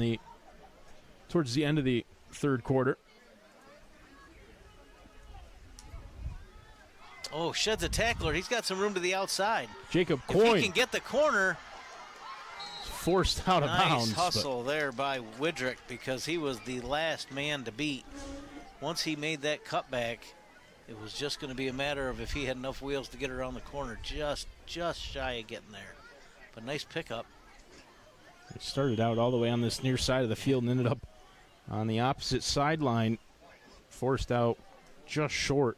towards the end of the 3rd quarter. Oh, sheds a tackler. He's got some room to the outside. Jacob If Coyne he can get the corner. forced out of bounds. Nice hustle there by Widrick because he was the last man to beat. Once he made that cutback, it was just going to be a matter of if he had enough wheels to get around the corner, just shy of getting there. But nice pickup. He started out all the way on this near side of the field and ended up on the opposite sideline. Forced out just short.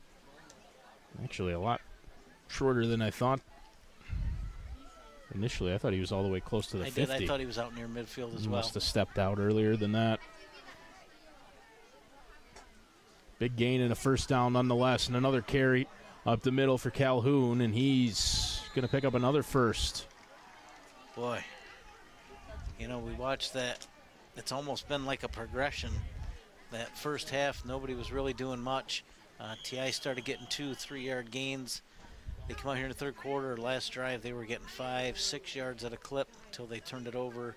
Actually, a lot shorter than I thought. Initially, I thought he was all the way close to the 50. I thought he was out near midfield as well. Must have stepped out earlier than that. Big gain and a 1st down nonetheless, and another carry up the middle for Calhoun, and he's going to pick up another 1st. Boy, we watched that. It's almost been like a progression. That first half, nobody was really doing much. TI started getting 2-3 yard gains. They come out here in the 3rd quarter. Last drive, they were getting 5-6 yards at a clip until they turned it over.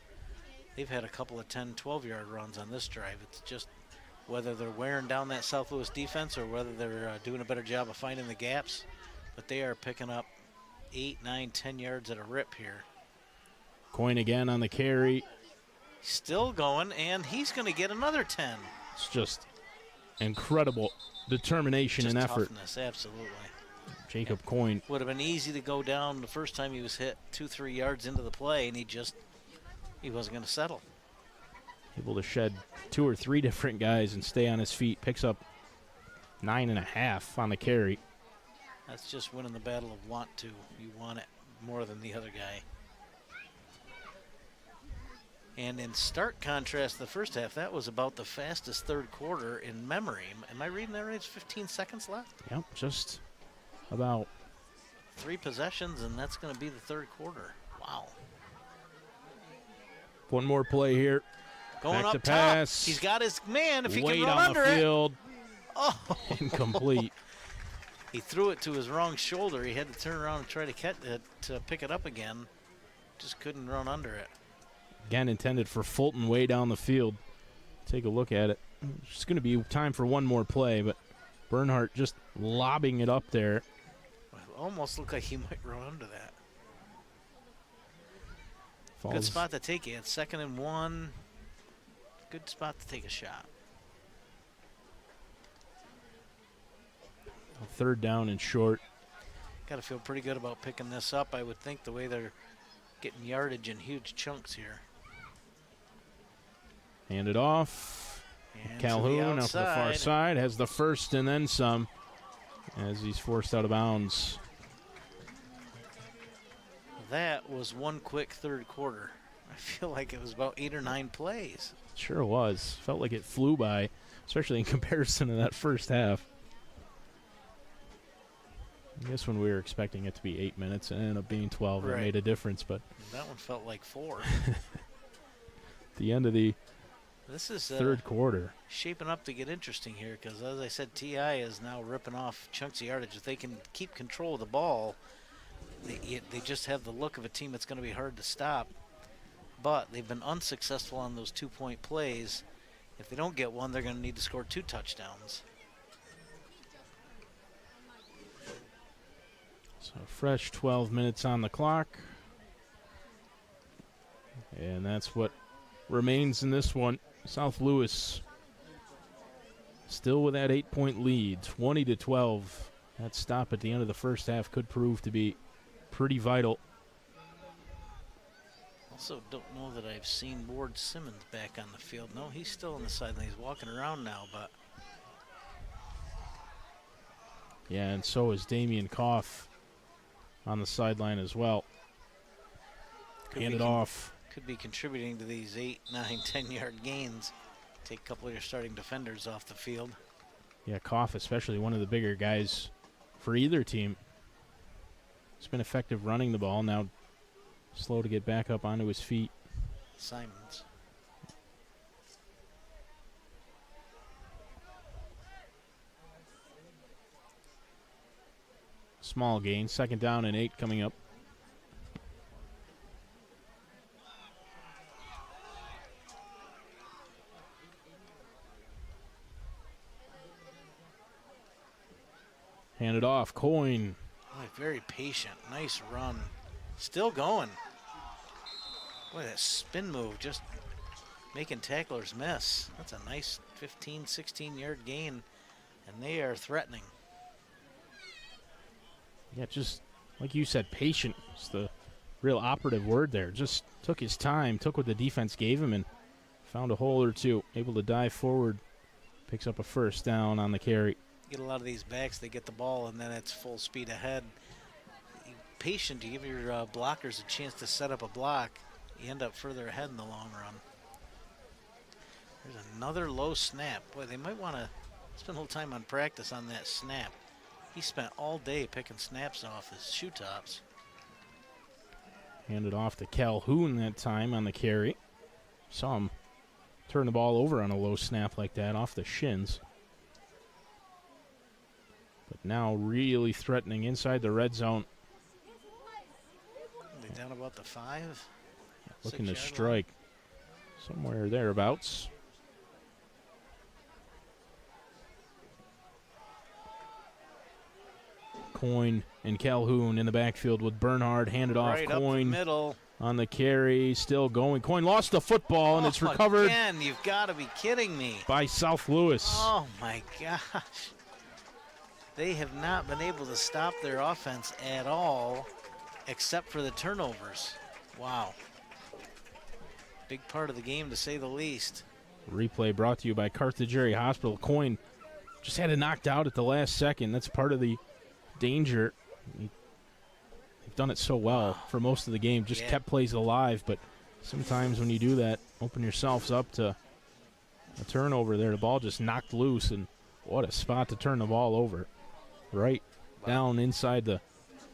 They've had a couple of 10-12 yard runs on this drive. It's just whether they're wearing down that South Louis defense or whether they're doing a better job of finding the gaps. But they are picking up 8, 9, 10 yards at a rip here. Coyne again on the carry. Still going, and he's going to get another 10. It's just incredible determination Just and effort. Toughness, absolutely. Jacob Coyne. Would have been easy to go down the first time he was hit 2-3 yards into the play, and he wasn't going to settle. Able to shed 2 or 3 different guys and stay on his feet. Picks up 9.5 on the carry. That's just winning the battle of want to. You want it more than the other guy. And in stark contrast to the first half, that was about the fastest 3rd quarter in memory. Am I reading that right? It's 15 seconds left? Yep, just about. 3 possessions, and that's going to be the 3rd quarter. Wow. One more play here. Going Back up to top. pass. He's got his man. If he Wait can run on under the it. field. Oh. Incomplete. He threw it to his wrong shoulder. He had to turn around and try to catch it, to pick it up again. Just couldn't run under it. Again, intended for Fulton way down the field. Take a look at it. It's going to be time for one more play, but Bernhardt just lobbing it up there. It almost looked like he might run under that. Falls. Good spot to take it. It's 2nd and 1. Good spot to take a shot. 3rd down and short. Got to feel pretty good about picking this up, I would think, the way they're getting yardage in huge chunks here. Hand it off. And Calhoun out to the far side has the 1st and then some as he's forced out of bounds. That was one quick 3rd quarter. I feel like it was about 8 or 9 plays. Sure was. Felt like it flew by, especially in comparison to that first half. I guess when we were expecting it to be 8 minutes and it ended up being 12, Right. It made a difference. But That one felt like 4. the end of the This is 3rd quarter. shaping up to get interesting here because, as I said, TI is now ripping off chunks of yardage. If they can keep control of the ball, they just have the look of a team that's going to be hard to stop. But they've been unsuccessful on those 2-point plays. If they don't get one, they're going to need to score 2 touchdowns. So fresh 12 minutes on the clock. And that's what remains in this one. South Louis still with that 8-point lead, 20-12. That stop at the end of the first half could prove to be pretty vital. Also, don't know that I've seen Ward Simmons back on the field. No, he's still on the sideline. He's walking around now, but. Yeah, and so is Damian Koff on the sideline as well. Handed off. Could be contributing to these 8, 9, 10-yard gains. Take a couple of your starting defenders off the field. Yeah, Koff, especially one of the bigger guys for either team. He's been effective running the ball. Now slow to get back up onto his feet. Simons. Small gain. 2nd down and 8 coming up. Handed off. Coyne. Boy, very patient. Nice run. Still going. Boy, that spin move just making tacklers miss. That's a nice 15, 16-yard gain, and they are threatening. Yeah, just like you said, patient is the real operative word there. Just took his time, took what the defense gave him, and found a hole or two. Able to dive forward. Picks up a 1st down on the carry. Get a lot of these backs, they get the ball, and then it's full speed ahead. Patient to give your blockers a chance to set up a block. You end up further ahead in the long run. There's another low snap. Boy, they might want to spend a little time on practice on that snap. He spent all day picking snaps off his shoe tops. Handed off to Calhoun that time on the carry. Saw him turn the ball over on a low snap like that off the shins. But now really threatening inside the red zone. They down about the 5. Looking to 6-yard strike somewhere thereabouts. Coyne and Calhoun in the backfield with Bernhard. Handed off. Right up the Coyne middle. on the carry. Still going. Coyne lost the football, and it's recovered Again, you've got to be kidding me. by South Louis. Oh, my gosh. They have not been able to stop their offense at all, except for the turnovers. Wow. Big part of the game, to say the least. Replay brought to you by Carthage Area Hospital. Coyne just had it knocked out at the last second. That's part of the danger. They've done it so well for most of the game. Just kept plays alive, but sometimes when you do that, open yourselves up to a turnover there. The ball just knocked loose, and what a spot to turn the ball over. Right down inside the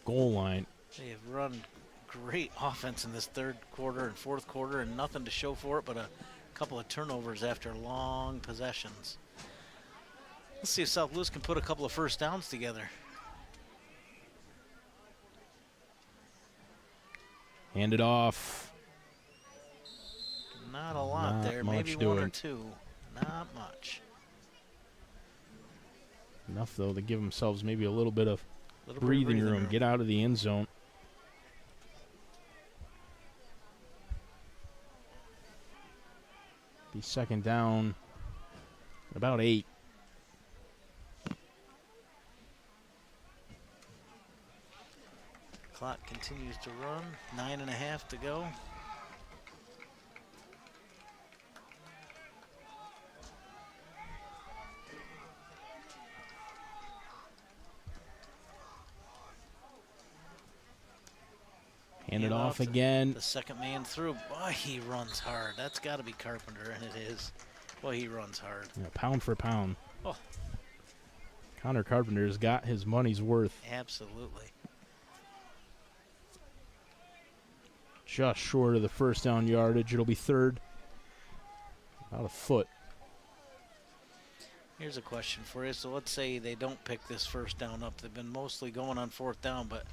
goal line. They have run great offense in this 3rd quarter and 4th quarter, and nothing to show for it but a couple of turnovers after long possessions. Let's see if South Louis can put a couple of 1st downs together. Handed off. Not a lot Not there, much maybe doing. 1 or 2. Not much. Enough, though, to give themselves maybe a little bit of breathing room. Get out of the end zone. Be 2nd down, about 8. Clock continues to run. 9.5 to go. Hand it off again. The 2nd man through. Boy, he runs hard. That's got to be Carpenter, and it is. Boy, he runs hard. Yeah, pound for pound. Oh. Connor Carpenter's got his money's worth. Absolutely. Just short of the 1st down yardage. It'll be 3rd. About a foot. Here's a question for you. So let's say they don't pick this 1st down up. They've been mostly going on 4th down, but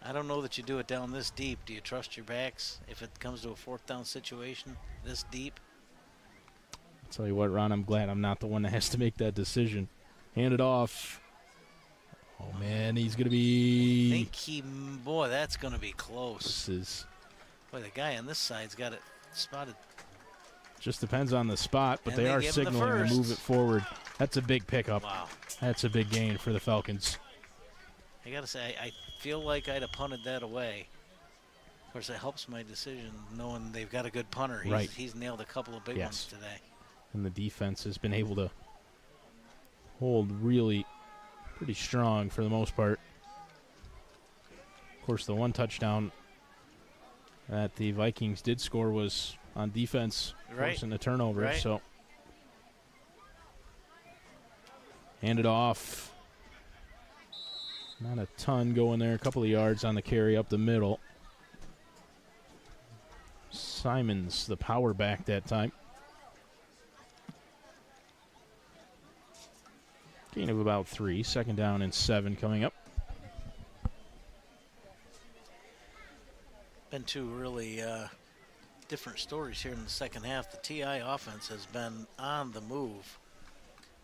I don't know that you do it down this deep. Do you trust your backs if it comes to a 4th down situation this deep? I'll tell you what, Ron, I'm glad I'm not the one that has to make that decision. Hand it off. Oh, man, he's going to be... Boy, that's going to be close. This is... Boy, the guy on this side's got it spotted. Just depends on the spot, but And they they are give him the signaling to first. move it forward. That's a big pickup. Wow. That's a big gain for the Falcons. I got to say, I feel like I'd have punted that away. Of course, it helps my decision knowing they've got a good punter. Right. He's nailed a couple of big ones today. And the defense has been able to hold really pretty strong for the most part. Of course, the one touchdown that the Vikings did score was on defense, forcing the turnover. Right. So, hand it off. Not a ton going there. A couple of yards on the carry up the middle. Simons, the power back that time. Gain of about 3. 2nd down and 7 coming up. Been two really different stories here in the second half. The TI offense has been on the move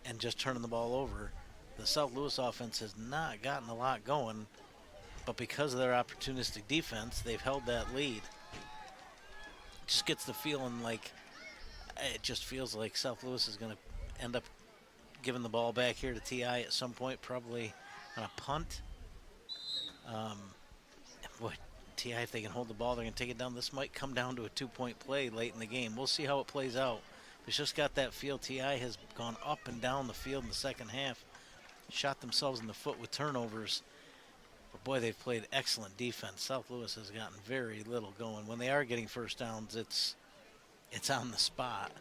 and just turning the ball over. The South Louis offense has not gotten a lot going, but because of their opportunistic defense, they've held that lead. Just gets the feeling like, it just feels like South Louis is going to end up giving the ball back here to TI at some point, probably on a punt. Boy, TI, if they can hold the ball, they're going to take it down. This might come down to a 2-point play late in the game. We'll see how it plays out. It's just got that feel. TI has gone up and down the field in the second half, shot themselves in the foot with turnovers. But boy, they've played excellent defense. South Louis has gotten very little going. When they are getting first downs, it's on the spot.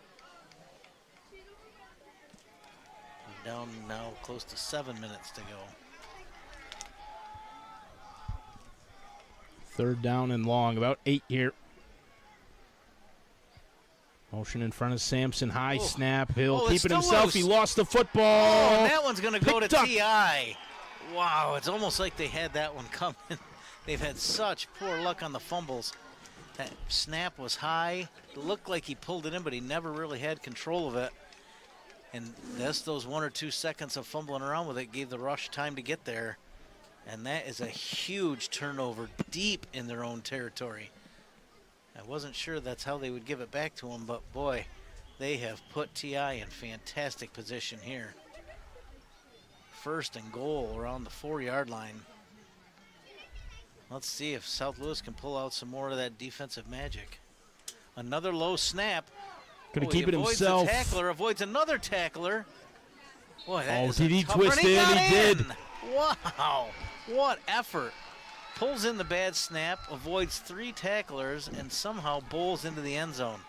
We're down now close to 7 minutes to go. 3rd down and long, about 8 here. Motion in front of Sampson, high snap. Hill it's keeping still himself. loose. He lost the football. Oh, and that one's going to go to Picked up. TI. Wow, it's almost like they had that one coming. They've had such poor luck on the fumbles. That snap was high. It looked like he pulled it in, but he never really had control of it. And those 1 or 2 seconds of fumbling around with it gave the rush time to get there. And that is a huge turnover deep in their own territory. I wasn't sure that's how they would give it back to him, but boy, they have put TI in fantastic position here. 1st and goal around the 4-yard line. Let's see if South Louis can pull out some more of that defensive magic. Another low snap. Going to keep it avoids himself. The tackler, avoids another tackler. Boy, that is did a he tough one. twist in? Got He did. in. Wow, what effort. Pulls in the bad snap, avoids 3 tacklers, and somehow bowls into the end zone.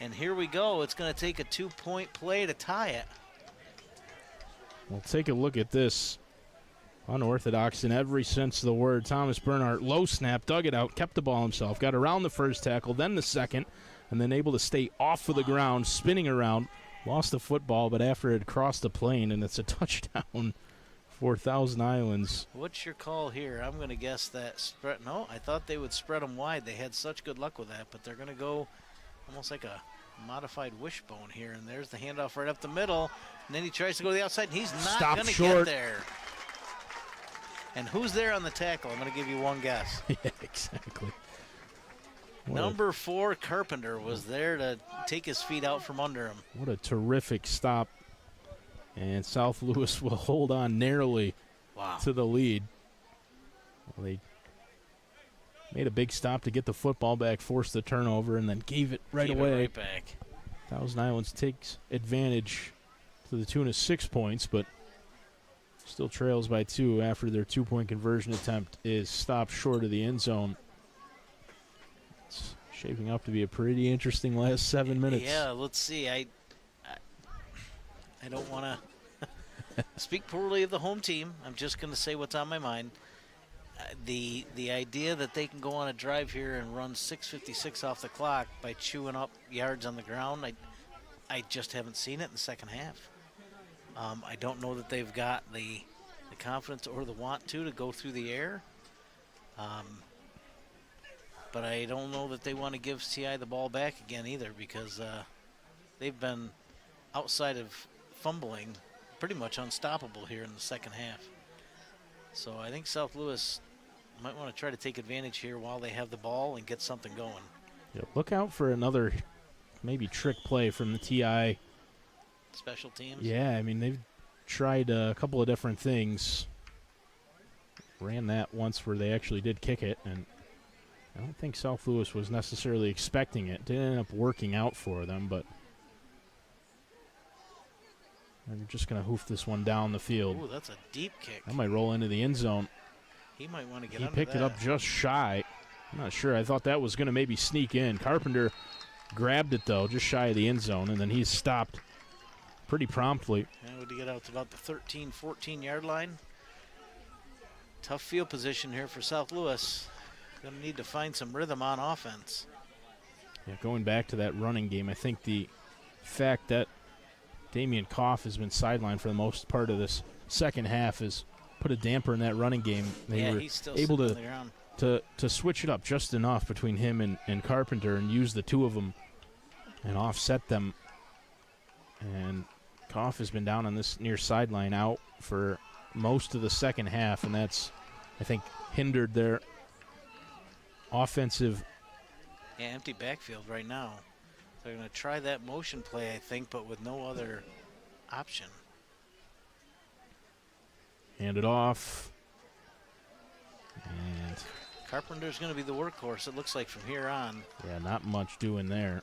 And here we go. It's going to take a 2-point play to tie it. Well, take a look at this. Unorthodox in every sense of the word. Thomas Bernhardt, low snap, dug it out, kept the ball himself, got around the first tackle, then the second, and then able to stay off of the ground, spinning around. Lost the football, but after it crossed the plane, and it's a touchdown for Thousand Islands. What's your call here? I'm going to guess that spread. No, I thought they would spread them wide. They had such good luck with that, but they're going to go almost like a modified wishbone here. And there's the handoff right up the middle. And then he tries to go to the outside, and he's not going to get there. And who's there on the tackle? I'm going to give you one guess. Yeah, exactly. Number 4, Carpenter, was there to take his feet out from under him. What a terrific stop. And South Louis will hold on narrowly to the lead. Well, they made a big stop to get the football back, forced the turnover, and then gave it right away. Right back. Thousand Islands takes advantage to the tune of 6 points, but still trails by 2 after their 2-point conversion attempt is stopped short of the end zone. It's shaping up to be a pretty interesting last 7 minutes. Yeah, let's see. I don't want to speak poorly of the home team. I'm just going to say what's on my mind. The idea that they can go on a drive here and run 6:56 off the clock by chewing up yards on the ground, I just haven't seen it in the second half. I don't know that they've got the confidence or the want to go through the air. But I don't know that they want to give TI the ball back again either, because they've been, outside of fumbling, pretty much unstoppable here in the second half. So I think South Louis might want to try to take advantage here while they have the ball and get something going. Yeah, look out for another maybe trick play from the TI. Special teams? Yeah, I mean, they've tried a couple of different things. Ran that once where they actually did kick it, and I don't think South Louis was necessarily expecting it. Didn't end up working out for them, but they're just going to hoof this one down the field. Ooh, that's a deep kick. That might roll into the end zone. He might want to get He under picked it up just shy. I'm not sure. I thought that was going to maybe sneak in. Carpenter grabbed it, though, just shy of the end zone, and then he's stopped pretty promptly. And would he get out to about the 13, 14-yard line? Tough field position here for South Louis. Going to need to find some rhythm on offense. Yeah, going back to that running game, I think the fact that Damian Koff has been sidelined for the most part of this second half has put a damper in that running game. They were he's still able sitting on the ground. to switch it up just enough between him and Carpenter and use the two of them and offset them. And Koff has been down on this near sideline out for most of the second half, and that's, I think, hindered their offensive. Yeah, empty backfield right now. They're going to try that motion play, I think, but with no other option. Hand it off. And Carpenter's going to be the workhorse, it looks like, from here on. yeah, not much doing there.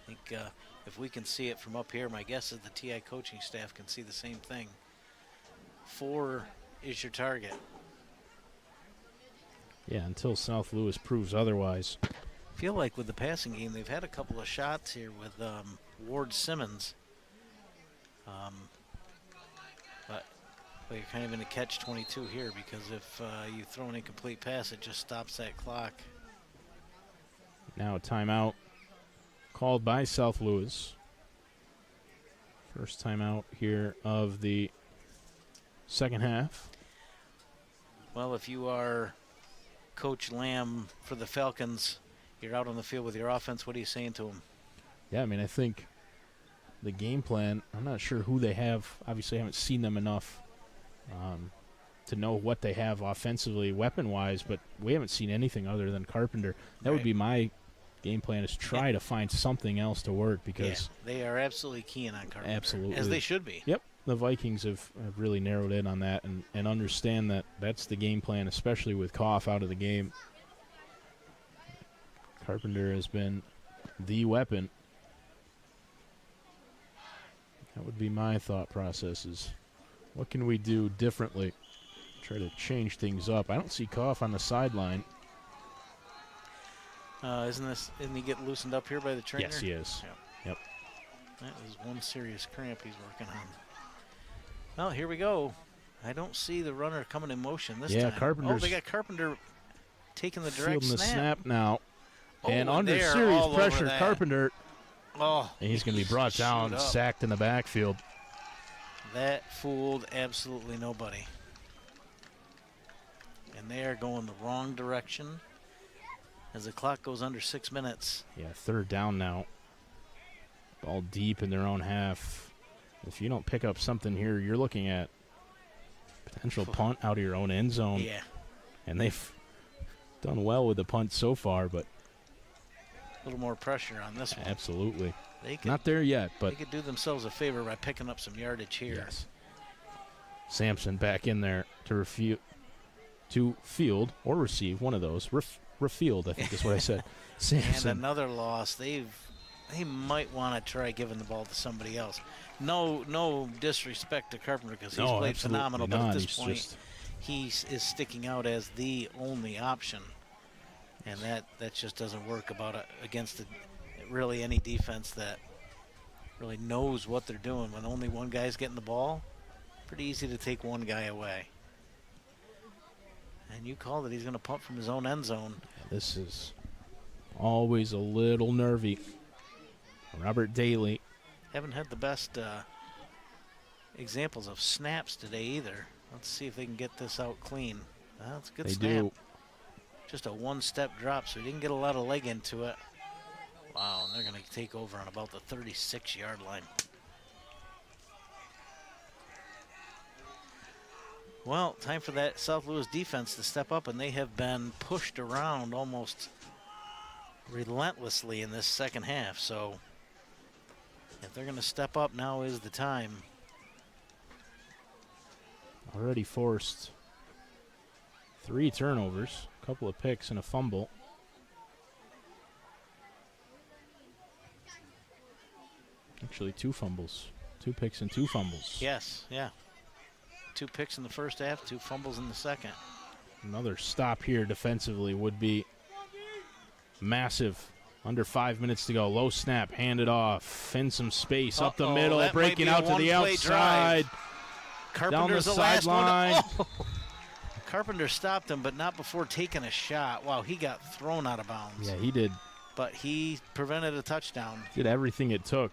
I think if we can see it from up here, my guess is the TI coaching staff can see the same thing. 4 is your target. Yeah, until South Louis proves otherwise. I feel like with the passing game, they've had a couple of shots here with Ward Simmons. But you're kind of in a catch-22 here, because if you throw an incomplete pass, it just stops that clock. Now a timeout called by South Louis. First timeout here of the second half. Well, if you are Coach Lamb for the Falcons, you're out on the field with your offense. What are you saying to them? Yeah, I mean, I think the game plan, I'm not sure who they have. Obviously, I haven't seen them enough to know what they have offensively, weapon-wise, but we haven't seen anything other than Carpenter. That would be my game plan, is try to find something else to work, because they are absolutely keen on Carpenter. Absolutely. As they should be. Yep. The Vikings have really narrowed in on that and understand that that's the game plan, especially with Koff out of the game. Carpenter has been the weapon. That would be my thought process, is what can we do differently? Try to change things up. I don't see Koff on the sideline. Isn't he get loosened up here by the trainer? Yes, he is. Yep. That is one serious cramp he's working on. Well, here we go. I don't see the runner coming in motion this time. Carpenter's. Oh, they got Carpenter taking the direct fielding snap. the snap now. And Oh, under they're serious all over pressure, that. Carpenter. Oh, And he's going to be brought down, shoot up. sacked in the backfield. That fooled absolutely nobody. And they are going the wrong direction as the clock goes under 6 minutes. Yeah, third down now. Ball deep in their own half. If you don't pick up something here, you're looking at potential punt out of your own end zone. Yeah. And they've done well with the punt so far, but A little more pressure on this one. absolutely. They could, Not there yet, they but could do themselves a favor by picking up some yardage here. yes. Sampson back in there to field or receive, one of those. Refield, I think is what I said. And Sampson. another loss. They might want to try giving the ball to somebody else. No disrespect to Carpenter, because he's played absolutely phenomenal, but not. at this He's point, just- he is sticking out as the only option, and that just doesn't work against really any defense that really knows what they're doing. When only one guy's getting the ball, pretty easy to take one guy away. And you called it. He's going to punt from his own end zone. This is always a little nervy. Robert Daly. Haven't had the best examples of snaps today either. Let's see if they can get this out clean. That's a good They snap. do. Just a one-step drop, so he didn't get a lot of leg into it. Wow, and they're going to take over on about the 36-yard line. Well, time for that South Louis defense to step up, and they have been pushed around almost relentlessly in this second half. So if they're going to step up, now is the time. Already forced 3 turnovers, a couple of picks, and a fumble. Actually, 2 fumbles. 2 picks and 2 fumbles. Yes, yeah. 2 picks in the first half, 2 fumbles in the second. Another stop here defensively would be massive. Under 5 minutes to go. Low snap, handed off. In some space, up the middle, breaking out to the outside. Carpenter's down the the last sideline. one. Oh. Carpenter stopped him, but not before taking a shot. Wow, he got thrown out of bounds. Yeah, he did. But he prevented a touchdown. Did everything it took.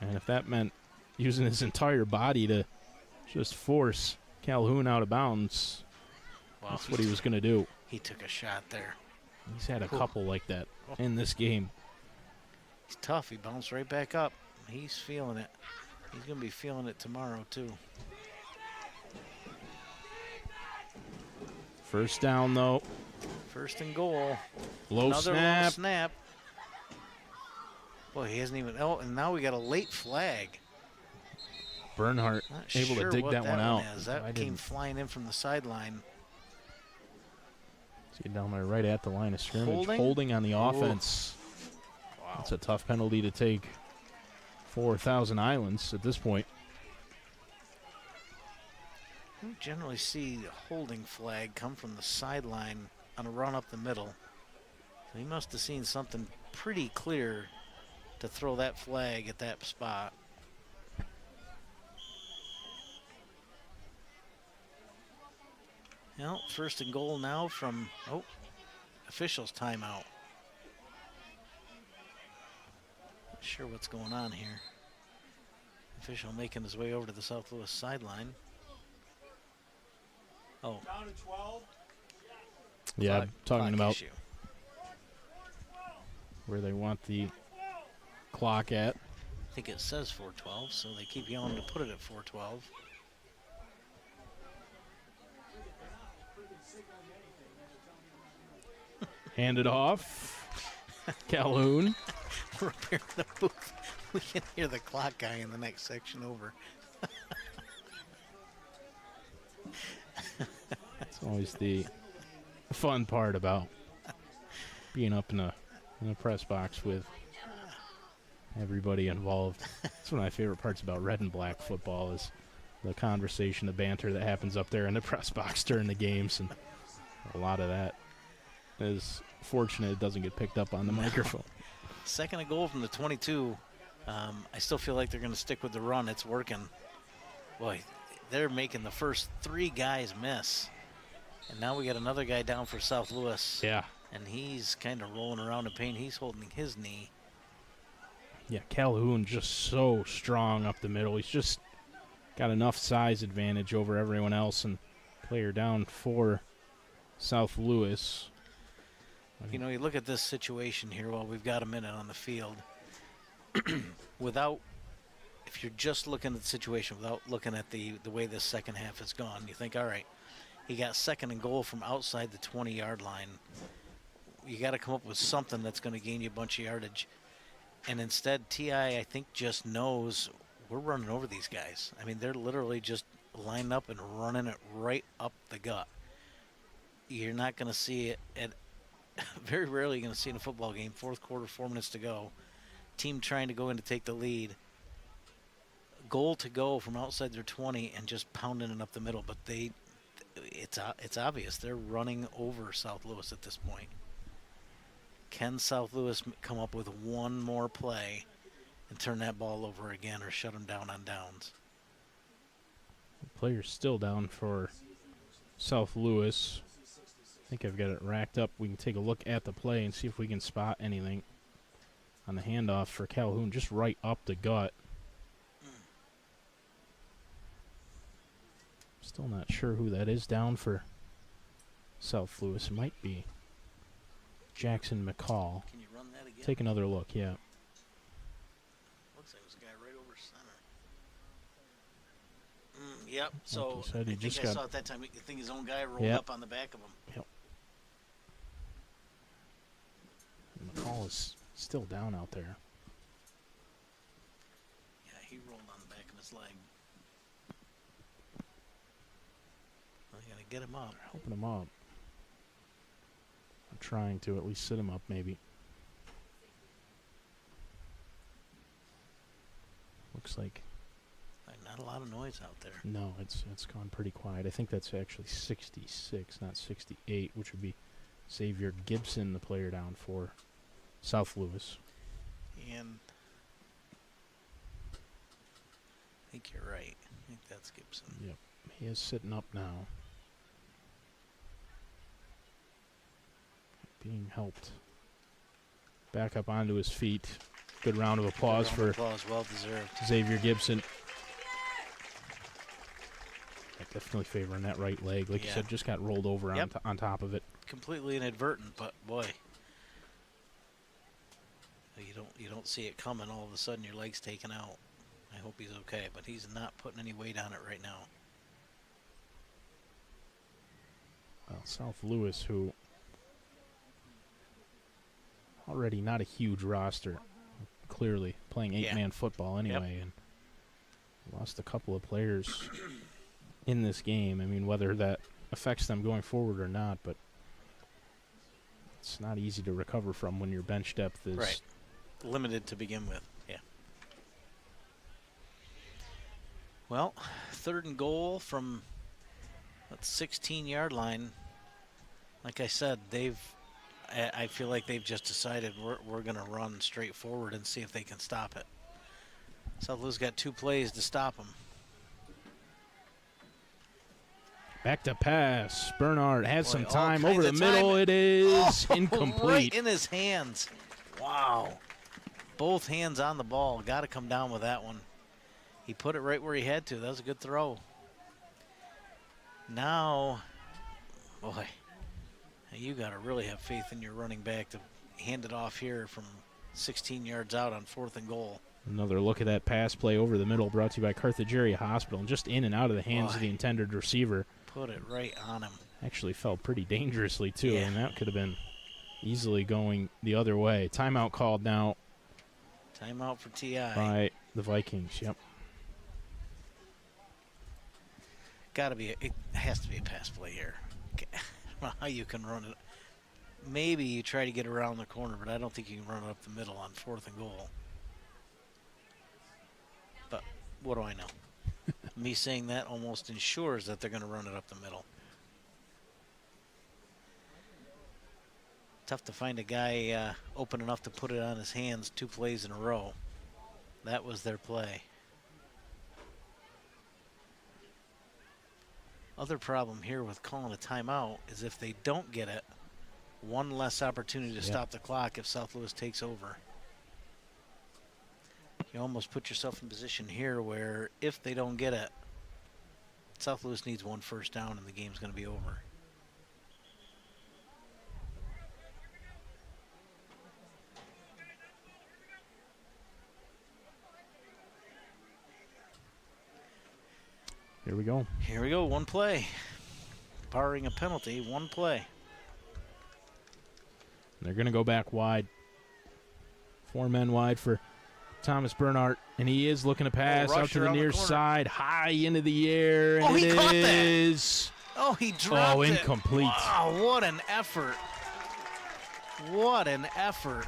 And if that meant using his entire body to just force Calhoun out of bounds, that's what he was going to do. He took a shot there. He's had a couple like that in this game. He's tough. He bounced right back up. He's feeling it. He's going to be feeling it tomorrow, too. First down, though. First and goal. Another low snap. Boy, he hasn't even. Oh, and now we got a late flag. Bernhardt able to dig that one out. That came flying in from the sideline. See it down there right at the line of scrimmage. Holding on the offense. Wow. That's a tough penalty to take for Thousand Islands at this point. You generally see the holding flag come from the sideline on a run up the middle. So he must have seen something pretty clear to throw that flag at that spot. Well, first and goal now from, officials timeout. Not sure what's going on here. Official making his way over to the South Louis sideline. Oh. Down to 12. Yeah, I'm talking about issue. Where they want the clock at. I think it says 4:12, so they keep yelling to put it at 4:12. Handed off. Calhoun. We're up here in the booth. We can hear the clock guy in the next section over. It's always the fun part about being up in a press box with everybody involved. That's one of my favorite parts about red and black football is the conversation, the banter that happens up there in the press box during the games, and a lot of that is fortunate it doesn't get picked up on the microphone. Second and goal from the 22. I still feel like they're going to stick with the run. It's working. Boy, they're making the first 3 guys miss. And now we got another guy down for South Louis. Yeah. And he's kind of rolling around in pain. He's holding his knee. Yeah, Calhoun just so strong up the middle. He's just got enough size advantage over everyone else. And player down for South Louis. You know, you look at this situation here while we've got a minute on the field. If you're just looking at the situation without looking at the way this second half has gone, you think, all right, he got second and goal from outside the 20-yard line. You got to come up with something that's going to gain you a bunch of yardage. And instead, T.I., I think, just knows we're running over these guys. I mean, they're literally just lining up and running it right up the gut. You're not going to see it very rarely going to see in a football game. Fourth quarter, 4 minutes to go. Team trying to go in to take the lead. Goal to go from outside their 20 and just pounding it up the middle. But it's obvious they're running over South Louis at this point. Can South Louis come up with one more play and turn that ball over again or shut them down on downs? The player's still down for South Louis. I think I've got it racked up. We can take a look at the play and see if we can spot anything on the handoff for Calhoun, just right up the gut. Still not sure who that is down for South Louis. It might be Jackson McCall. Can you run that again? Take another look, yeah. Looks like it was a guy right over center. Yep. So you said, I he think just I got- saw it that time. I think his own guy rolled Yep. up on the back of him. Yep. McCall is still down out there. Yeah, he rolled on the back of his leg. Well, you gotta get him up. Helping him up. I'm trying to at least sit him up, maybe. Looks like Not a lot of noise out there. no, it's gone pretty quiet. I think that's actually 66, not 68, which would be Xavier Gibson, the player down for South Louis. And I think you're right. I think that's Gibson. Yep, he is sitting up now, being helped back up onto his feet. Good round of applause for Applause, well deserved. Xavier Gibson. Definitely favoring that right leg. Like you Yeah. said, just got rolled over Yep. on top of it. Completely inadvertent, but boy, you don't see it coming. All of a sudden, your leg's taken out. I hope he's okay, but he's not putting any weight on it right now. Well, South Louis, who already not a huge roster, clearly playing eight-man football anyway, and lost a couple of players in this game. I mean, whether that affects them going forward or not, but it's not easy to recover from when your bench depth is Right. Limited to begin with. Yeah. Well, 3rd and goal from that 16-yard line. Like I said, I feel like they've just decided we're going to run straight forward and see if they can stop it. South Louis got 2 plays to stop them. back to pass. Bernard has some all time kinds over the of middle. time. It is Oh, incomplete. Right in his hands. Wow. Both hands on the ball. Got to come down with that one. He put it right where he had to. That was a good throw. Now, boy, you got to really have faith in your running back to hand it off here from 16 yards out on 4th and goal. Another look at that pass play over the middle, brought to you by Carthage Area Hospital, and just in and out of the hands of the intended receiver. Put it right on him. Actually fell pretty dangerously, too, Yeah. and that could have been easily going the other way. Timeout called now Timeout for TI. by the Vikings. Yep. It has to be a pass play here. I don't know how you can run it. Maybe you try to get around the corner, but I don't think you can run it up the middle on 4th and goal. But what do I know? Me saying that almost ensures that they're going to run it up the middle. Tough to find a guy open enough to put it on his hands 2 plays in a row. That was their play. Other problem here with calling a timeout is if they don't get it, one less opportunity to stop the clock if South Louis takes over. You almost put yourself in position here where if they don't get it, South Louis needs 1 first down and the game's going to be over. Here we go. Here we go, 1 play. Barring a penalty, 1 play. They're going to go back wide. 4 men wide for Thomas Bernhardt, and he is looking to pass out to the around the near corner. side, high into the air, and he it caught that. is Oh, he dropped it. incomplete. Wow, what an effort. What an effort.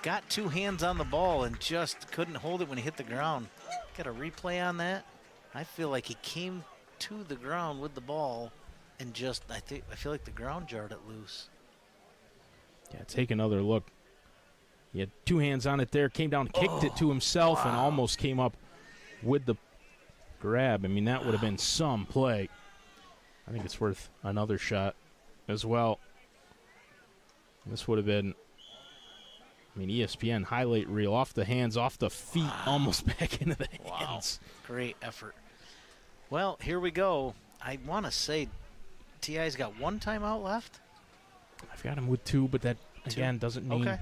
Got 2 hands on the ball and just couldn't hold it when he hit the ground. Got a replay on that. I feel like he came to the ground with the ball and just, I feel like the ground jarred it loose. Yeah, take another look. He had 2 hands on it there, came down, kicked it to himself, and almost came up with the grab. I mean, that would have been some play. I think it's worth another shot as well. This would have been, ESPN highlight reel, off the hands, off the feet, almost back into the hands. Great effort. Well, here we go. I want to say TI's got 1 timeout left. I've got him with 2, but that, again, doesn't mean... Okay.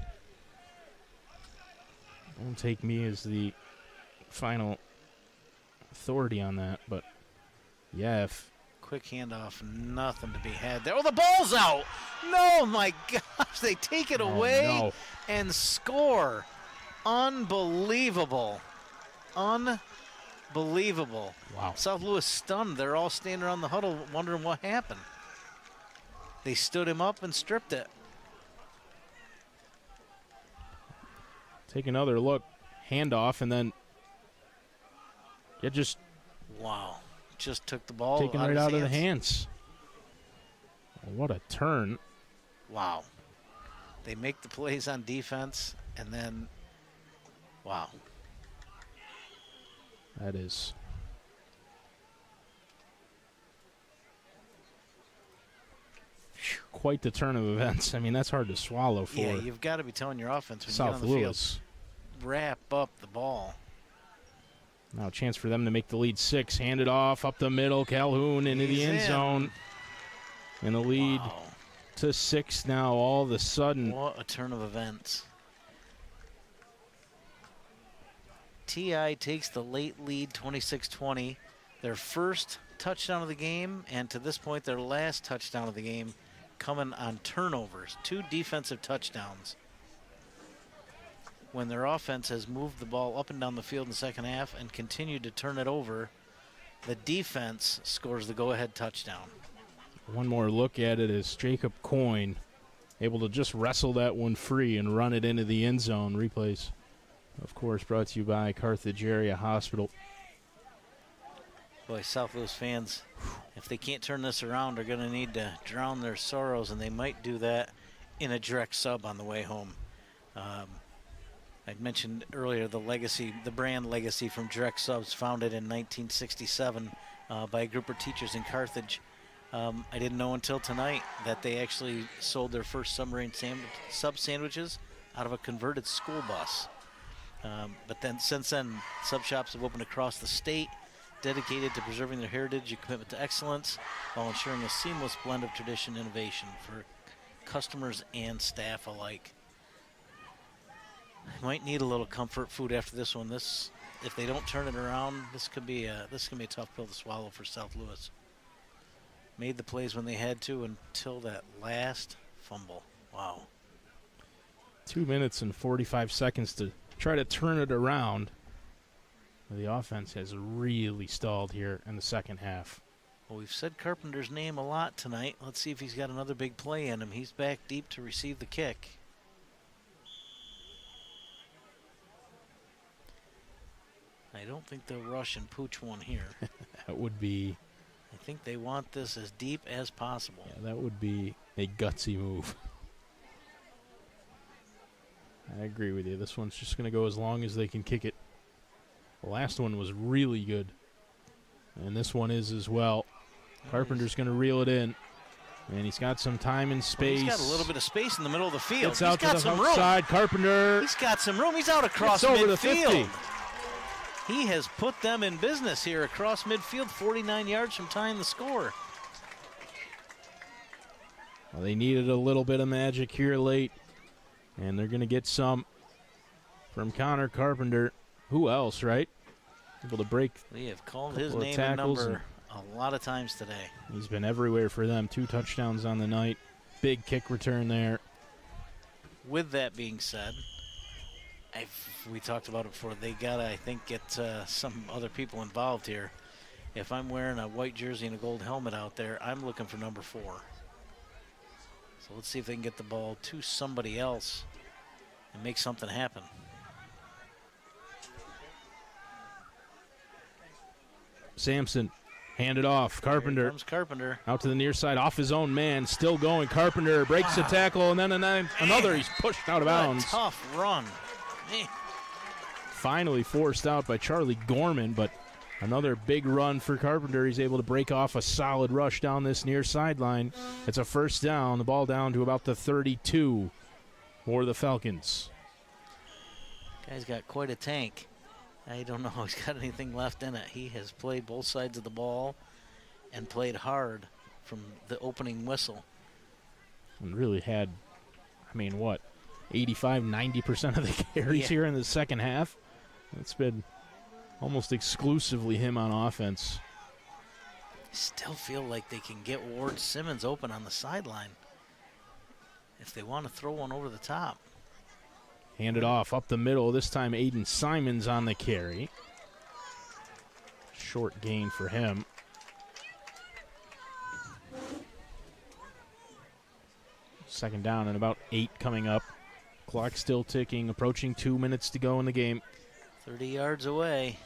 Won't take me as the final authority on that, but Yeah, Quick handoff, nothing to be had there. Oh, the ball's out! No, my gosh, they take it away no. and score. Unbelievable. Unbelievable. Wow. South Louis stunned. They're all standing around the huddle wondering what happened. They stood him up and stripped it. Take another look. Handoff, and then just Wow. Just took the ball taken out right of out his of the hands. hands. What a turn. Wow. They make the plays on defense, and then, wow. That is quite the turn of events. I mean, that's hard to swallow for Yeah, you've got to be telling your offense when South you get on the Louis. field, wrap up the ball. Now a chance for them to make the lead 6. Hand it off up the middle. Calhoun into He's the end in. zone. And the lead Wow. to 6 now all of a sudden. What a turn of events. TI takes the late lead 26-20. Their first touchdown of the game, and to this point, their last touchdown of the game coming on turnovers. 2 defensive touchdowns. When their offense has moved the ball up and down the field in the second half and continued to turn it over, the defense scores the go-ahead touchdown. One more look at it as Jacob Coyne able to just wrestle that one free and run it into the end zone. Replays, of course, brought to you by Carthage Area Hospital. Boy, South Louis fans, if they can't turn this around, they're going to need to drown their sorrows, and they might do that in a direct sub on the way home. I mentioned earlier the brand legacy from direct subs, founded in 1967 by a group of teachers in Carthage. I didn't know until tonight that they actually sold their first submarine sub sandwiches out of a converted school bus. But then since then, sub shops have opened across the state, dedicated to preserving their heritage and commitment to excellence while ensuring a seamless blend of tradition and innovation for customers and staff alike. Might need a little comfort food after this one. If they don't turn it around, this could be a tough pill to swallow for South Louis. Made the plays when they had to until that last fumble. Wow. 2 minutes and 45 seconds to try to turn it around. The offense has really stalled here in the second half. Well, we've said Carpenter's name a lot tonight. Let's see if he's got another big play in him. He's back deep to receive the kick. I don't think they'll rush and pooch one here. That would be... I think they want this as deep as possible. Yeah, that would be a gutsy move. I agree with you. This one's just going to go as long as they can kick it. The last one was really good. And this one is as well. Carpenter's going to reel it in. And he's got some time and space. Well, he's got a little bit of space in the middle of the field. It's out to the outside. Carpenter. He's got some room. He's out across It's over midfield. the 50. He has put them in business here across midfield, 49 yards from tying the score. Well, they needed a little bit of magic here late, and they're going to get some from Connor Carpenter. Who else, right? Able to break. We have called his couple of name and tackles number a lot of times today. He's been everywhere for them. 2 touchdowns on the night. Big kick return there. With that being said, we talked about it before. They got to, I think, get some other people involved here. If I'm wearing a white jersey and a gold helmet out there, I'm looking for number 4. So let's see if they can get the ball to somebody else and make something happen. Sampson, hand it off. Carpenter. Here comes Carpenter. Out to the near side, off his own man. Still going. Carpenter breaks the tackle, and then another. He's pushed out of bounds. What a tough run. Man. Finally forced out by Charlie Gorman, but another big run for Carpenter. He's able to break off a solid rush down this near sideline. It's a first down. The ball down to about the 32 for the Falcons. Guy's got quite a tank. I don't know if he's got anything left in it. He has played both sides of the ball and played hard from the opening whistle. And really had, 85-90% of the carries here in the second half. It's been almost exclusively him on offense. Still feel like they can get Ward Simmons open on the sideline if they want to throw one over the top. Hand it off up the middle. This time Aiden Simons on the carry. Short gain for him. Second down and about 8 coming up. Clock still ticking, approaching 2 minutes to go in the game. 30 yards away.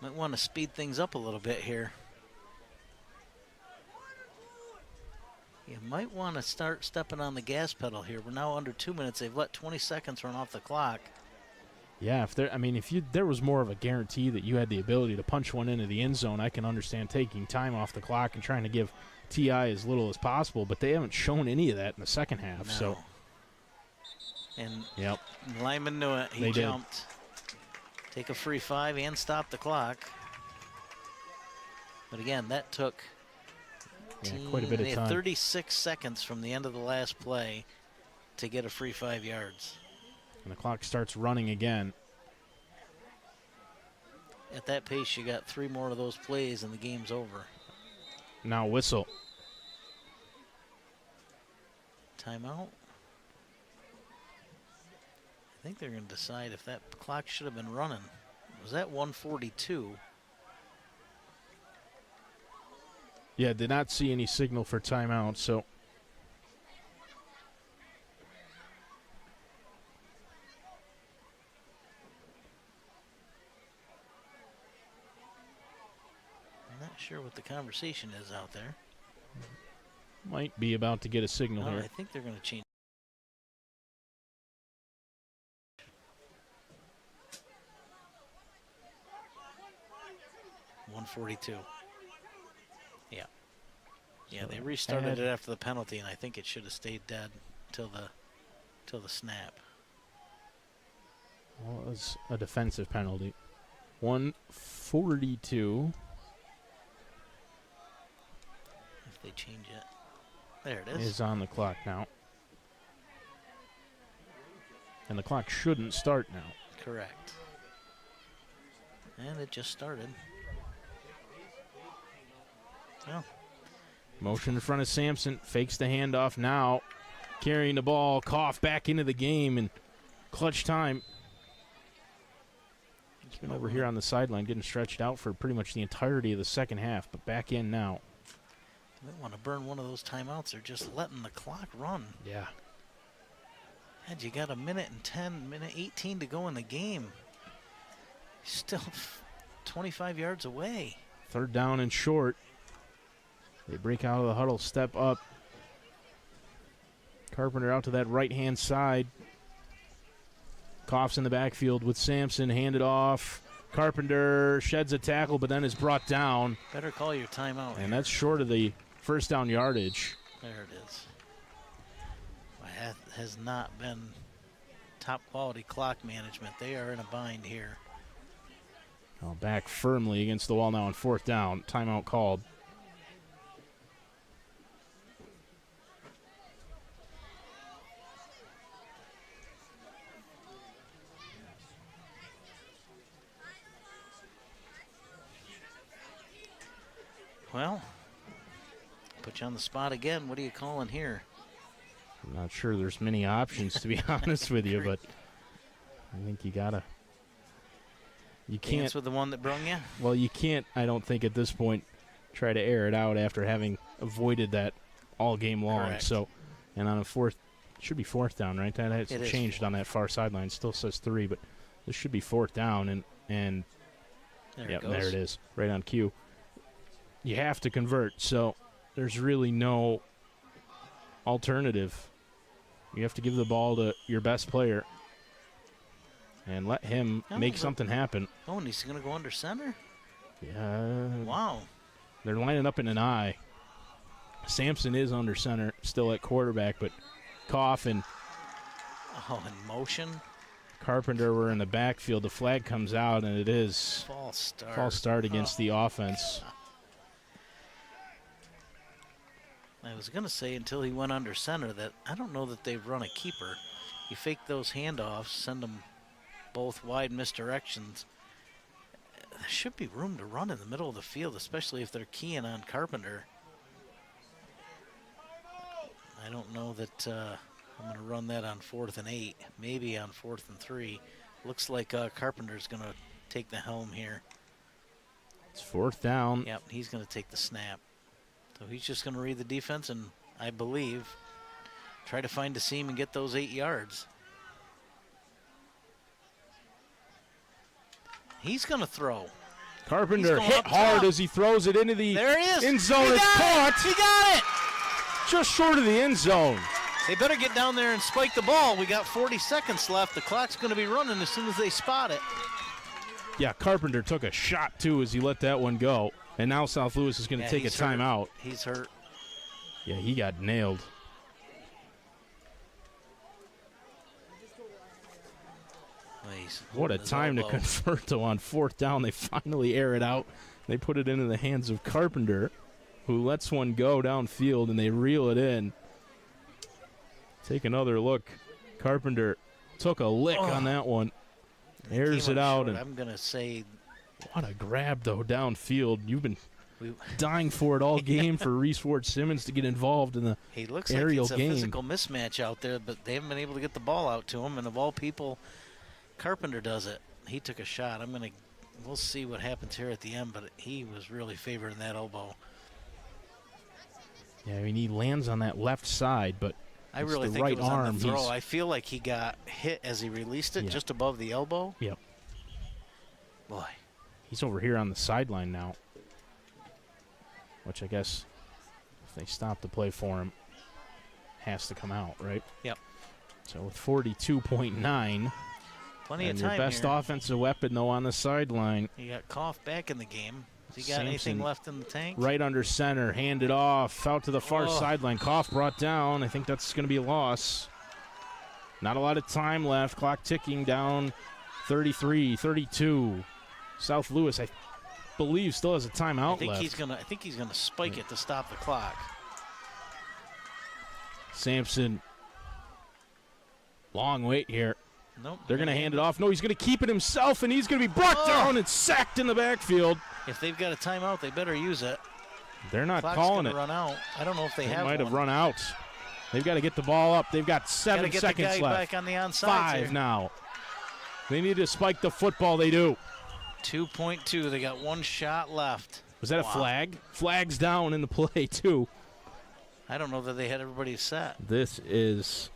Might want to speed things up a little bit here. You might want to start stepping on the gas pedal here. We're now under 2 minutes. They've let 20 seconds run off the clock. Yeah, if there was more of a guarantee that you had the ability to punch one into the end zone, I can understand taking time off the clock and trying to give TI as little as possible, but they haven't shown any of that in the second half. No. So, and yep, Lyman knew it. He they jumped. Take a free 5 and stop the clock. But again, that took quite a bit of time. 36 seconds from the end of the last play to get a free 5 yards. And the clock starts running again. At that pace, you got 3 more of those plays and the game's over. Now whistle. Timeout. I think they're going to decide if that clock should have been running. It was at 1:42. Yeah, did not see any signal for timeout, so. I'm not sure what the conversation is out there. Might be about to get a signal No, here. I think they're going to change. .142. Yeah. Yeah, they restarted it after the penalty, and I think it should have stayed dead till the snap. Well, it was a defensive penalty. 1:42. If they change it. There it is. Is on the clock now. And the clock shouldn't start now. Correct. And it just started. Well, motion in front of Sampson. Fakes the handoff now. Carrying the ball. Cough back into the game in clutch time. He's been over here on the sideline getting stretched out for pretty much the entirety of the second half, but back in now. They want to burn one of those timeouts. They're just letting the clock run. Yeah. And you got a minute 18 to go in the game. Still 25 yards away. Third down and short. They break out of the huddle, step up. Carpenter out to that right-hand side. Coughs in the backfield with Sampson, handed off. Carpenter sheds a tackle, but then is brought down. Better call your timeout. And that's short of the first down yardage. There it is. That has not been top quality clock management. They are in a bind here. Oh, back firmly against the wall now on fourth down. Timeout called. Well, put you on the spot again. What are you calling here? I'm not sure there's many options, to be honest with you, but I think you gotta. You can't. Dance with the one that brung you? Well, you can't, I don't think, at this point, try to air it out after having avoided that all game long. Correct. So, and on a fourth, it should be fourth down, right? That's It is changed fourth. on that far sideline. Still says 3, but this should be fourth down, and There yep, it goes. there it is, right on cue. You have to convert, so there's really no alternative. You have to give the ball to your best player and let him make something happen. Oh, and he's going to go under center? Yeah. Wow. They're lining up in an I. Sampson is under center, still at quarterback, but Koff and Oh, in motion. Carpenter were in the backfield. The flag comes out, and it is False start. false start against the offense. I was going to say until he went under center that I don't know that they've run a keeper. You fake those handoffs, send them both wide misdirections. There should be room to run in the middle of the field, especially if they're keying on Carpenter. I don't know that I'm going to run that on 4th and 8, maybe on 4th and 3. Looks like Carpenter's going to take the helm here. It's 4th down. Yep, he's going to take the snap. So he's just going to read the defense and, I believe, try to find a seam and get those 8 yards. He's going to throw. Carpenter hit hard as he throws it into the end zone. It's caught. He got it. Just short of the end zone. They better get down there and spike the ball. We got 40 seconds left. The clock's going to be running as soon as they spot it. Yeah, Carpenter took a shot, too, as he let that one go. And now South Louis is going to take a timeout. He's hurt. Yeah, he got nailed. What a time to convert, though, on 4th down. They finally air it out. They put it into the hands of Carpenter, who lets one go downfield, and they reel it in. Take another look. Carpenter took a lick on that one. Airs it out. And I'm going to say, what a grab, though, downfield. You've been dying for it all game for Reese Ward-Simmons to get involved in the aerial game. He looks like it's a physical mismatch out there, but they haven't been able to get the ball out to him. And of all people, Carpenter does it. He took a shot. We'll see what happens here at the end, but he was really favoring that elbow. Yeah, I mean, he lands on that left side, but I really think right it was arm. on the throw. I feel like he got hit as he released it just above the elbow. Yep. Boy. He's over here on the sideline now, which I guess if they stop the play for him, has to come out, right? Yep. So with 42.9. Plenty of time your best here. offensive weapon, though, on the sideline. You got Koff back in the game. Has he got anything left in the tank? Right under center, handed off, out to the far sideline. Koff brought down. I think that's going to be a loss. Not a lot of time left. Clock ticking down. 33, 32. South Louis, I believe, still has a timeout left. I think he's gonna spike it to stop the clock. Sampson. Long wait here. Nope. They're going to hand it off. No, he's going to keep it himself, and he's going to be brought down and sacked in the backfield. If they've got a timeout, they better use it. They're not Clock's calling it. Run out. I don't know if they have might one. have run out. They've got to get the ball up. They've got 7 get seconds the guy left. Back on the onside 5 here. now. They need to spike the football. They do. 2.2. They got one shot left. Was that a flag? Flag's down in the play, too. I don't know that they had everybody set. This is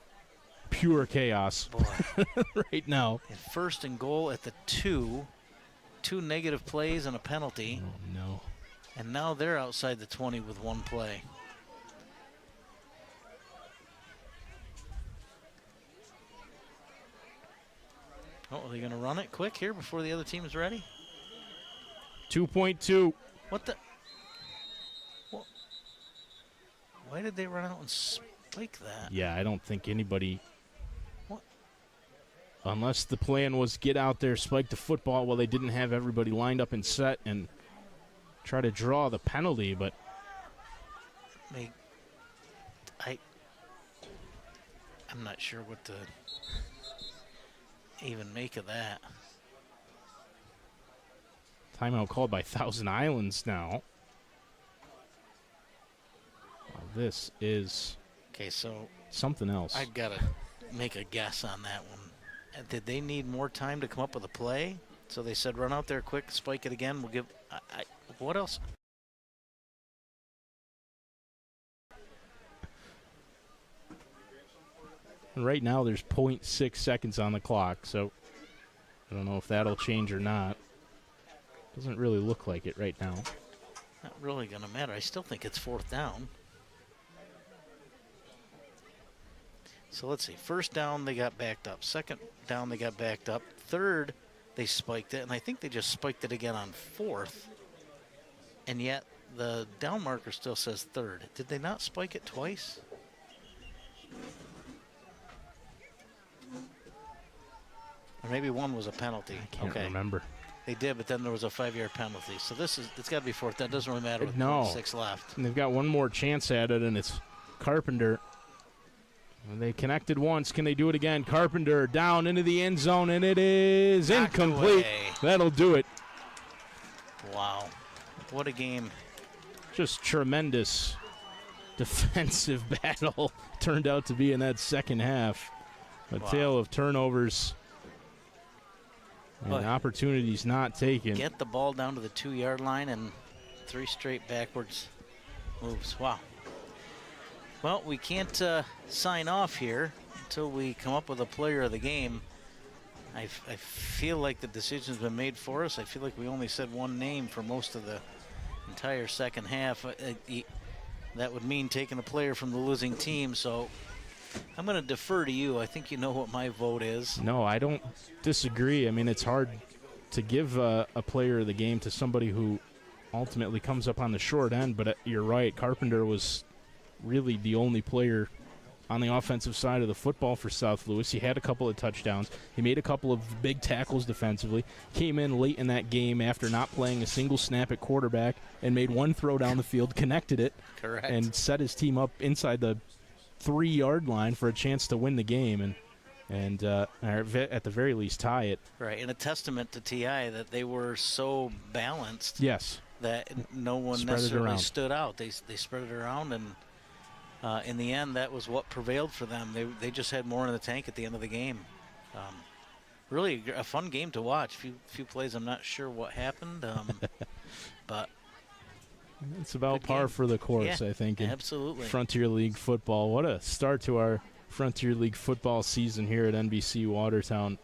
pure chaos right now. And 1st and goal at the 2. 2 negative plays and a penalty. Oh, no. And now they're outside the 20 with 1 play. Oh, are they going to run it quick here before the other team is ready? 2.2. What the? What? Why did they run out and spike that? Yeah, I don't think anybody. What? Unless the plan was get out there, spike the football while they didn't have everybody lined up and set and try to draw the penalty, but. I'm not sure what to even make of that. Timeout called by Thousand Islands now. This is something else. I've got to make a guess on that one. Did they need more time to come up with a play? So they said, run out there quick, spike it again. We'll give. What else? Right now, there's 0.6 seconds on the clock, so I don't know if that'll change or not. Doesn't really look like it right now. Not really going to matter. I still think it's 4th down. So let's see. 1st down, they got backed up. 2nd down, they got backed up. 3rd, they spiked it, and I think they just spiked it again on 4th. And yet the down marker still says 3rd. Did they not spike it twice? Or maybe one was a penalty. I can't remember. They did, but then there was a 5-yard penalty. So it's got to be 4th. That doesn't really matter with no. 6 left. And they've got one more chance at it, and it's Carpenter. And they connected once. Can they do it again? Carpenter down into the end zone, and it is incomplete. Away. That'll do it. Wow. What a game. Just tremendous defensive battle turned out to be in that second half. A tale of turnovers and opportunities not taken. Get the ball down to the 2-yard line and 3 straight backwards moves. Wow. Well, we can't sign off here until we come up with a player of the game. I feel like the decision's been made for us. I feel like we only said one name for most of the entire second half. That would mean taking a player from the losing team, so I'm going to defer to you. I think you know what my vote is. No, I don't disagree. I mean, it's hard to give a player of the game to somebody who ultimately comes up on the short end, but you're right. Carpenter was really the only player on the offensive side of the football for South Louis. He had a couple of touchdowns. He made a couple of big tackles defensively. Came in late in that game after not playing a single snap at quarterback and made one throw down the field, connected it, correct, and set his team up inside the 3-yard line for a chance to win the game and at the very least tie it. Right, and a testament to TI that they were so balanced. Yes. That no one necessarily stood out. They spread it around, and in the end, that was what prevailed for them. They just had more in the tank at the end of the game. Really a fun game to watch. Few plays, I'm not sure what happened, but it's about par for the course, yeah, I think. In absolutely. Frontier League football. What a start to our Frontier League football season here at NBC Watertown.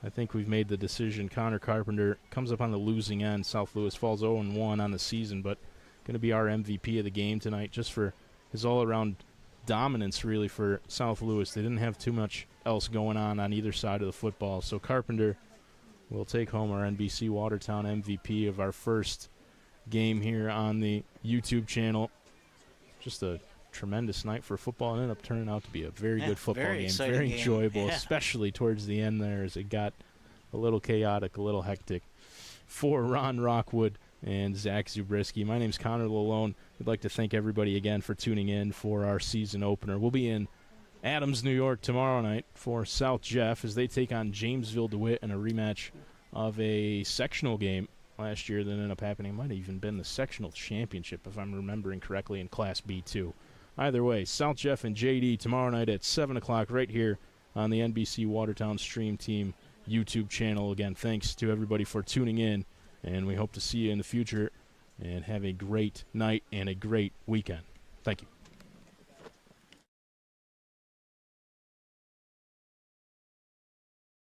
I think we've made the decision. Connor Carpenter comes up on the losing end. South Louis falls 0-1 on the season, but going to be our MVP of the game tonight just for his all-around dominance, really, for South Louis. They didn't have too much else going on either side of the football. So Carpenter will take home our NBC Watertown MVP of our first game here on the YouTube channel. Just a tremendous night for football, and ended up turning out to be a very good football very game. exciting Very game. enjoyable, Yeah. especially towards the end there as it got a little chaotic, a little hectic. For Ron Rockwood and Zach Zubrisky, my name's Connor Lalone. We'd like to thank everybody again for tuning in for our season opener. We'll be in Adams, New York tomorrow night for South Jeff as they take on Jamesville DeWitt in a rematch of a sectional game last year that ended up happening. It might have even been the sectional championship, if I'm remembering correctly, in Class B2. Either way, South Jeff and JD tomorrow night at 7 o'clock right here on the NBC Watertown Stream Team YouTube channel. Again, thanks to everybody for tuning in, and we hope to see you in the future, and have a great night and a great weekend. Thank you.